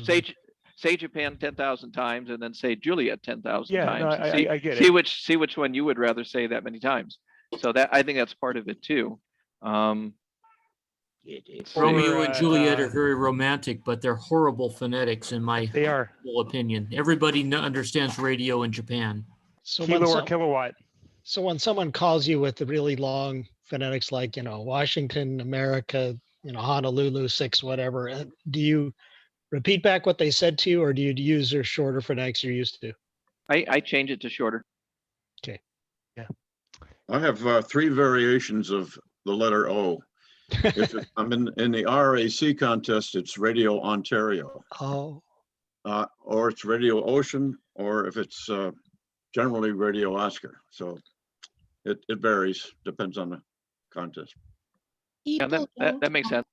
[SPEAKER 15] say Japan 10,000 times, and then say Juliet 10,000
[SPEAKER 6] Yeah,
[SPEAKER 15] times.
[SPEAKER 6] no,
[SPEAKER 15] See,
[SPEAKER 6] I get
[SPEAKER 15] see
[SPEAKER 6] it.
[SPEAKER 15] see which one you would rather say that many times. So that, I think that's part of it too.
[SPEAKER 16] Romeo and Juliet are very romantic, but they're horrible phonetics in my humble opinion. Everybody understands radio in Japan.
[SPEAKER 13] So
[SPEAKER 6] Kilo or kilowatt.
[SPEAKER 13] So when someone calls you with the really long phonetics, like, Washington, America, Honolulu, 6, whatever, do you repeat back what they said to you, or do you use their shorter phonetics you're used to?
[SPEAKER 15] I change it to shorter.
[SPEAKER 13] Okay.
[SPEAKER 6] Yeah.
[SPEAKER 18] I have 3 variations of the letter O. I'm in the RAC contest, it's Radio Ontario.
[SPEAKER 13] Oh.
[SPEAKER 18] Or it's Radio Ocean, or if it's generally Radio Oscar. So it varies, depends on the contest.
[SPEAKER 15] Yeah, that makes sense.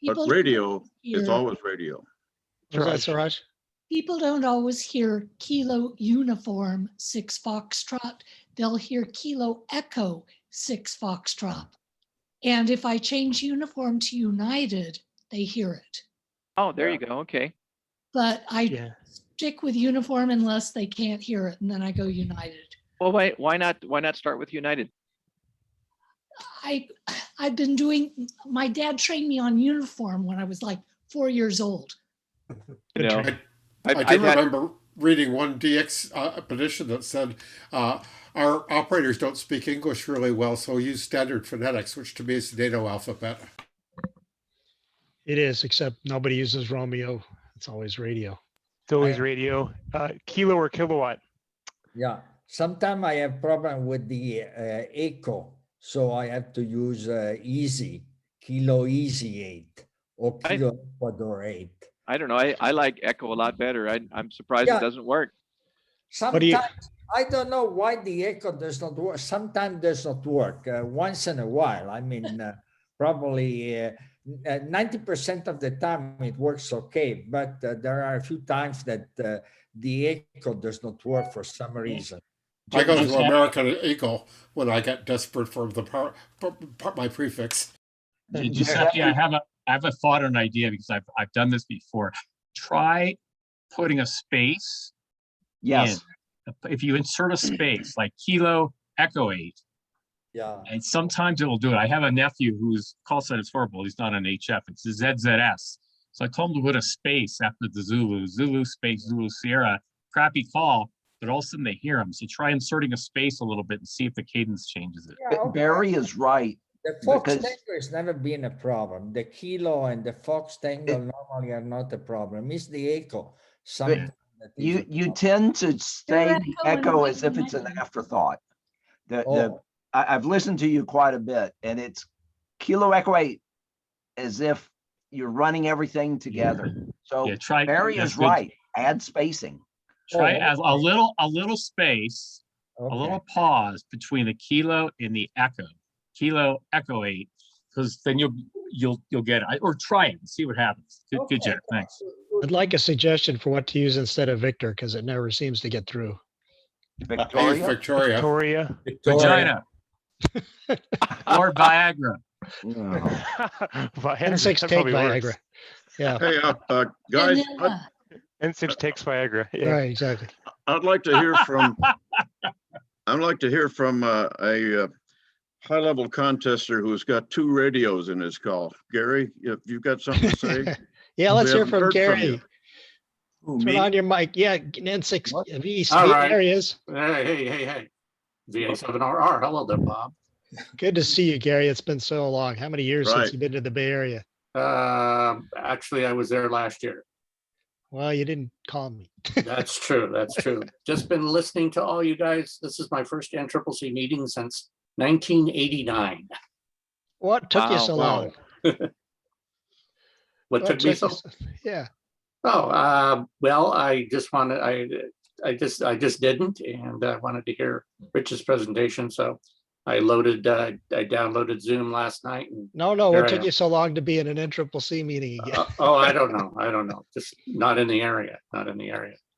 [SPEAKER 18] But radio, it's always radio.
[SPEAKER 13] Was that Suraj?
[SPEAKER 17] People don't always hear Kilo Uniform 6 Foxtrot. They'll hear Kilo Echo 6 Foxtrot. And if I change uniform to United, they hear it.
[SPEAKER 15] Oh, there you go. Okay.
[SPEAKER 17] But I stick with uniform unless they can't hear it, and then I go United.
[SPEAKER 15] Well, why not start with United?
[SPEAKER 17] I've been doing, my dad trained me on uniform when I was like 4 years old.
[SPEAKER 14] I do remember reading one DX petition that said our operators don't speak English really well, so use standard phonetics, which to me is the NATO alphabet.
[SPEAKER 13] It is, except nobody uses Romeo. It's always radio.
[SPEAKER 6] It's always radio. Kilo or kilowatt?
[SPEAKER 21] Yeah, sometimes I have problem with the echo, so I have to use easy, Kilo Easy 8 or Kilo Ecuador 8.
[SPEAKER 15] I don't know. I like Echo a lot better. I'm surprised it doesn't work.
[SPEAKER 21] Sometimes I don't know why the echo does not work. Sometimes does not work. Once in a while. I mean, probably 90% of the time it works okay, but there are a few times that the echo does not work for some reason.
[SPEAKER 14] I go to American Eagle when I get desperate for my prefix.
[SPEAKER 12] Giuseppe, I have a thought or an idea because I've done this before. Try putting a space
[SPEAKER 8] Yes.
[SPEAKER 12] in. If you insert a space like Kilo Echo 8,
[SPEAKER 21] yeah,
[SPEAKER 12] and sometimes it'll do it. I have a nephew whose call sign is horrible. He's not an HF. It's a ZZS. So I told him to put a space after the Zulu space, Zulu Sierra. Crappy call, but all of a sudden they hear him. So try inserting a space a little bit and see if the cadence changes it.
[SPEAKER 21] Yeah, okay.
[SPEAKER 8] Barry is right.
[SPEAKER 21] The Fox
[SPEAKER 8] because-
[SPEAKER 21] Tango has never been a problem. The Kilo and the Fox Tango normally are not a problem. It's the echo. Sometimes
[SPEAKER 8] You tend to say the echo as if it's an afterthought. I've listened to you quite a bit, and it's Kilo Echo 8 as if you're running everything together. So Barry is right. Add spacing.
[SPEAKER 12] Try as a little space, a little pause between the Kilo and the Echo. Kilo Echo 8, because then you'll get it. Or try it and see what happens. Good Jack. Thanks.
[SPEAKER 13] I'd like a suggestion for what to use instead of Victor, because it never seems to get through.
[SPEAKER 14] Victoria.
[SPEAKER 12] Vagina. Or Viagra.
[SPEAKER 13] N6 take Viagra. Yeah.
[SPEAKER 18] Hey, guys,
[SPEAKER 6] N6 takes Viagra. Yeah.
[SPEAKER 13] Right, exactly.
[SPEAKER 18] I'd like to hear from a high-level contester who's got 2 radios in his call. Gary, if you've got something to say.
[SPEAKER 13] Yeah, let's
[SPEAKER 18] We
[SPEAKER 13] hear
[SPEAKER 18] haven't
[SPEAKER 13] from
[SPEAKER 18] heard
[SPEAKER 13] Gary.
[SPEAKER 18] you.
[SPEAKER 13] Turn on your mic. Yeah, N6 East.
[SPEAKER 4] All right.
[SPEAKER 13] There he is.
[SPEAKER 4] Hey. VA7RR. Hello there, Bob.
[SPEAKER 13] Good to see you, Gary. It's been so long. How many years
[SPEAKER 4] Right.
[SPEAKER 13] since you've been to the Bay Area?
[SPEAKER 4] Actually, I was there last year.
[SPEAKER 13] Well, you didn't call me.
[SPEAKER 4] That's true. That's true. Just been listening to all you guys. This is my first NCCC meeting since 1989.
[SPEAKER 13] What took you so long?
[SPEAKER 4] What took me so?
[SPEAKER 13] Yeah.
[SPEAKER 4] Oh, well, I just wanted, I just didn't, and I wanted to hear Rich's presentation, so I downloaded Zoom last night. And
[SPEAKER 13] No, what took you so long to be in an NCCC meeting again?
[SPEAKER 4] I don't know. Just not in the area.
[SPEAKER 13] Well,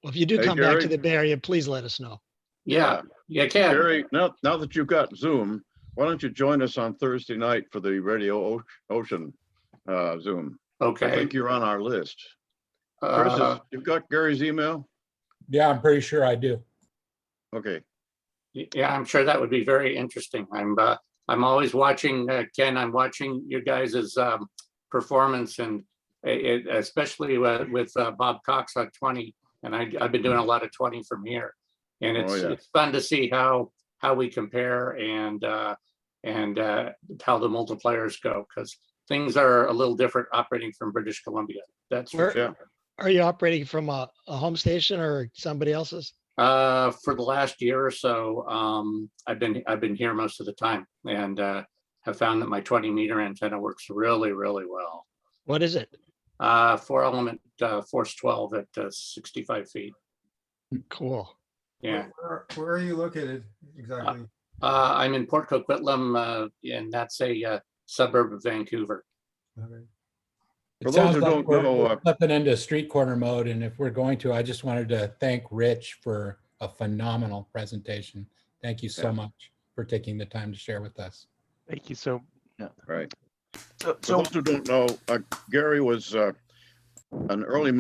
[SPEAKER 13] if you do come back to the Bay Area, please let us know.
[SPEAKER 4] Yeah, you can.
[SPEAKER 18] Gary, now that you've got Zoom, why don't you join us on Thursday night for the Radio Ocean Zoom?
[SPEAKER 4] Okay.
[SPEAKER 18] I think you're on our list. Chris, you've got Gary's email?
[SPEAKER 7] Yeah, I'm pretty sure I do.
[SPEAKER 18] Okay.
[SPEAKER 4] Yeah, I'm sure that would be very interesting. I'm always watching, Ken, I'm watching you guys' performance, and especially with Bob Cox on 20, and I've been doing a lot of 20 from here. And it's fun to see how we compare and how the multipliers go, because things are a little different operating from British Columbia. That's for sure.
[SPEAKER 13] Are you operating from a home station or somebody else's?
[SPEAKER 4] For the last year or so, I've been here most of the time, and have found that my 20-meter antenna works really, really well.
[SPEAKER 13] What is it?
[SPEAKER 4] 4-element force 12 at 65 feet.
[SPEAKER 13] Cool.
[SPEAKER 4] Yeah.
[SPEAKER 1] Where are you located exactly?
[SPEAKER 4] I'm in Port Coquitlam, and that's a suburb of Vancouver.
[SPEAKER 1] Okay.
[SPEAKER 7] It sounds like we're flipping into street corner mode, and if we're going to, I just wanted to thank Rich for a phenomenal presentation. Thank you so much for taking the time to share with us.
[SPEAKER 6] Thank you so.
[SPEAKER 18] Yeah. Right. For those who don't know, Gary was an early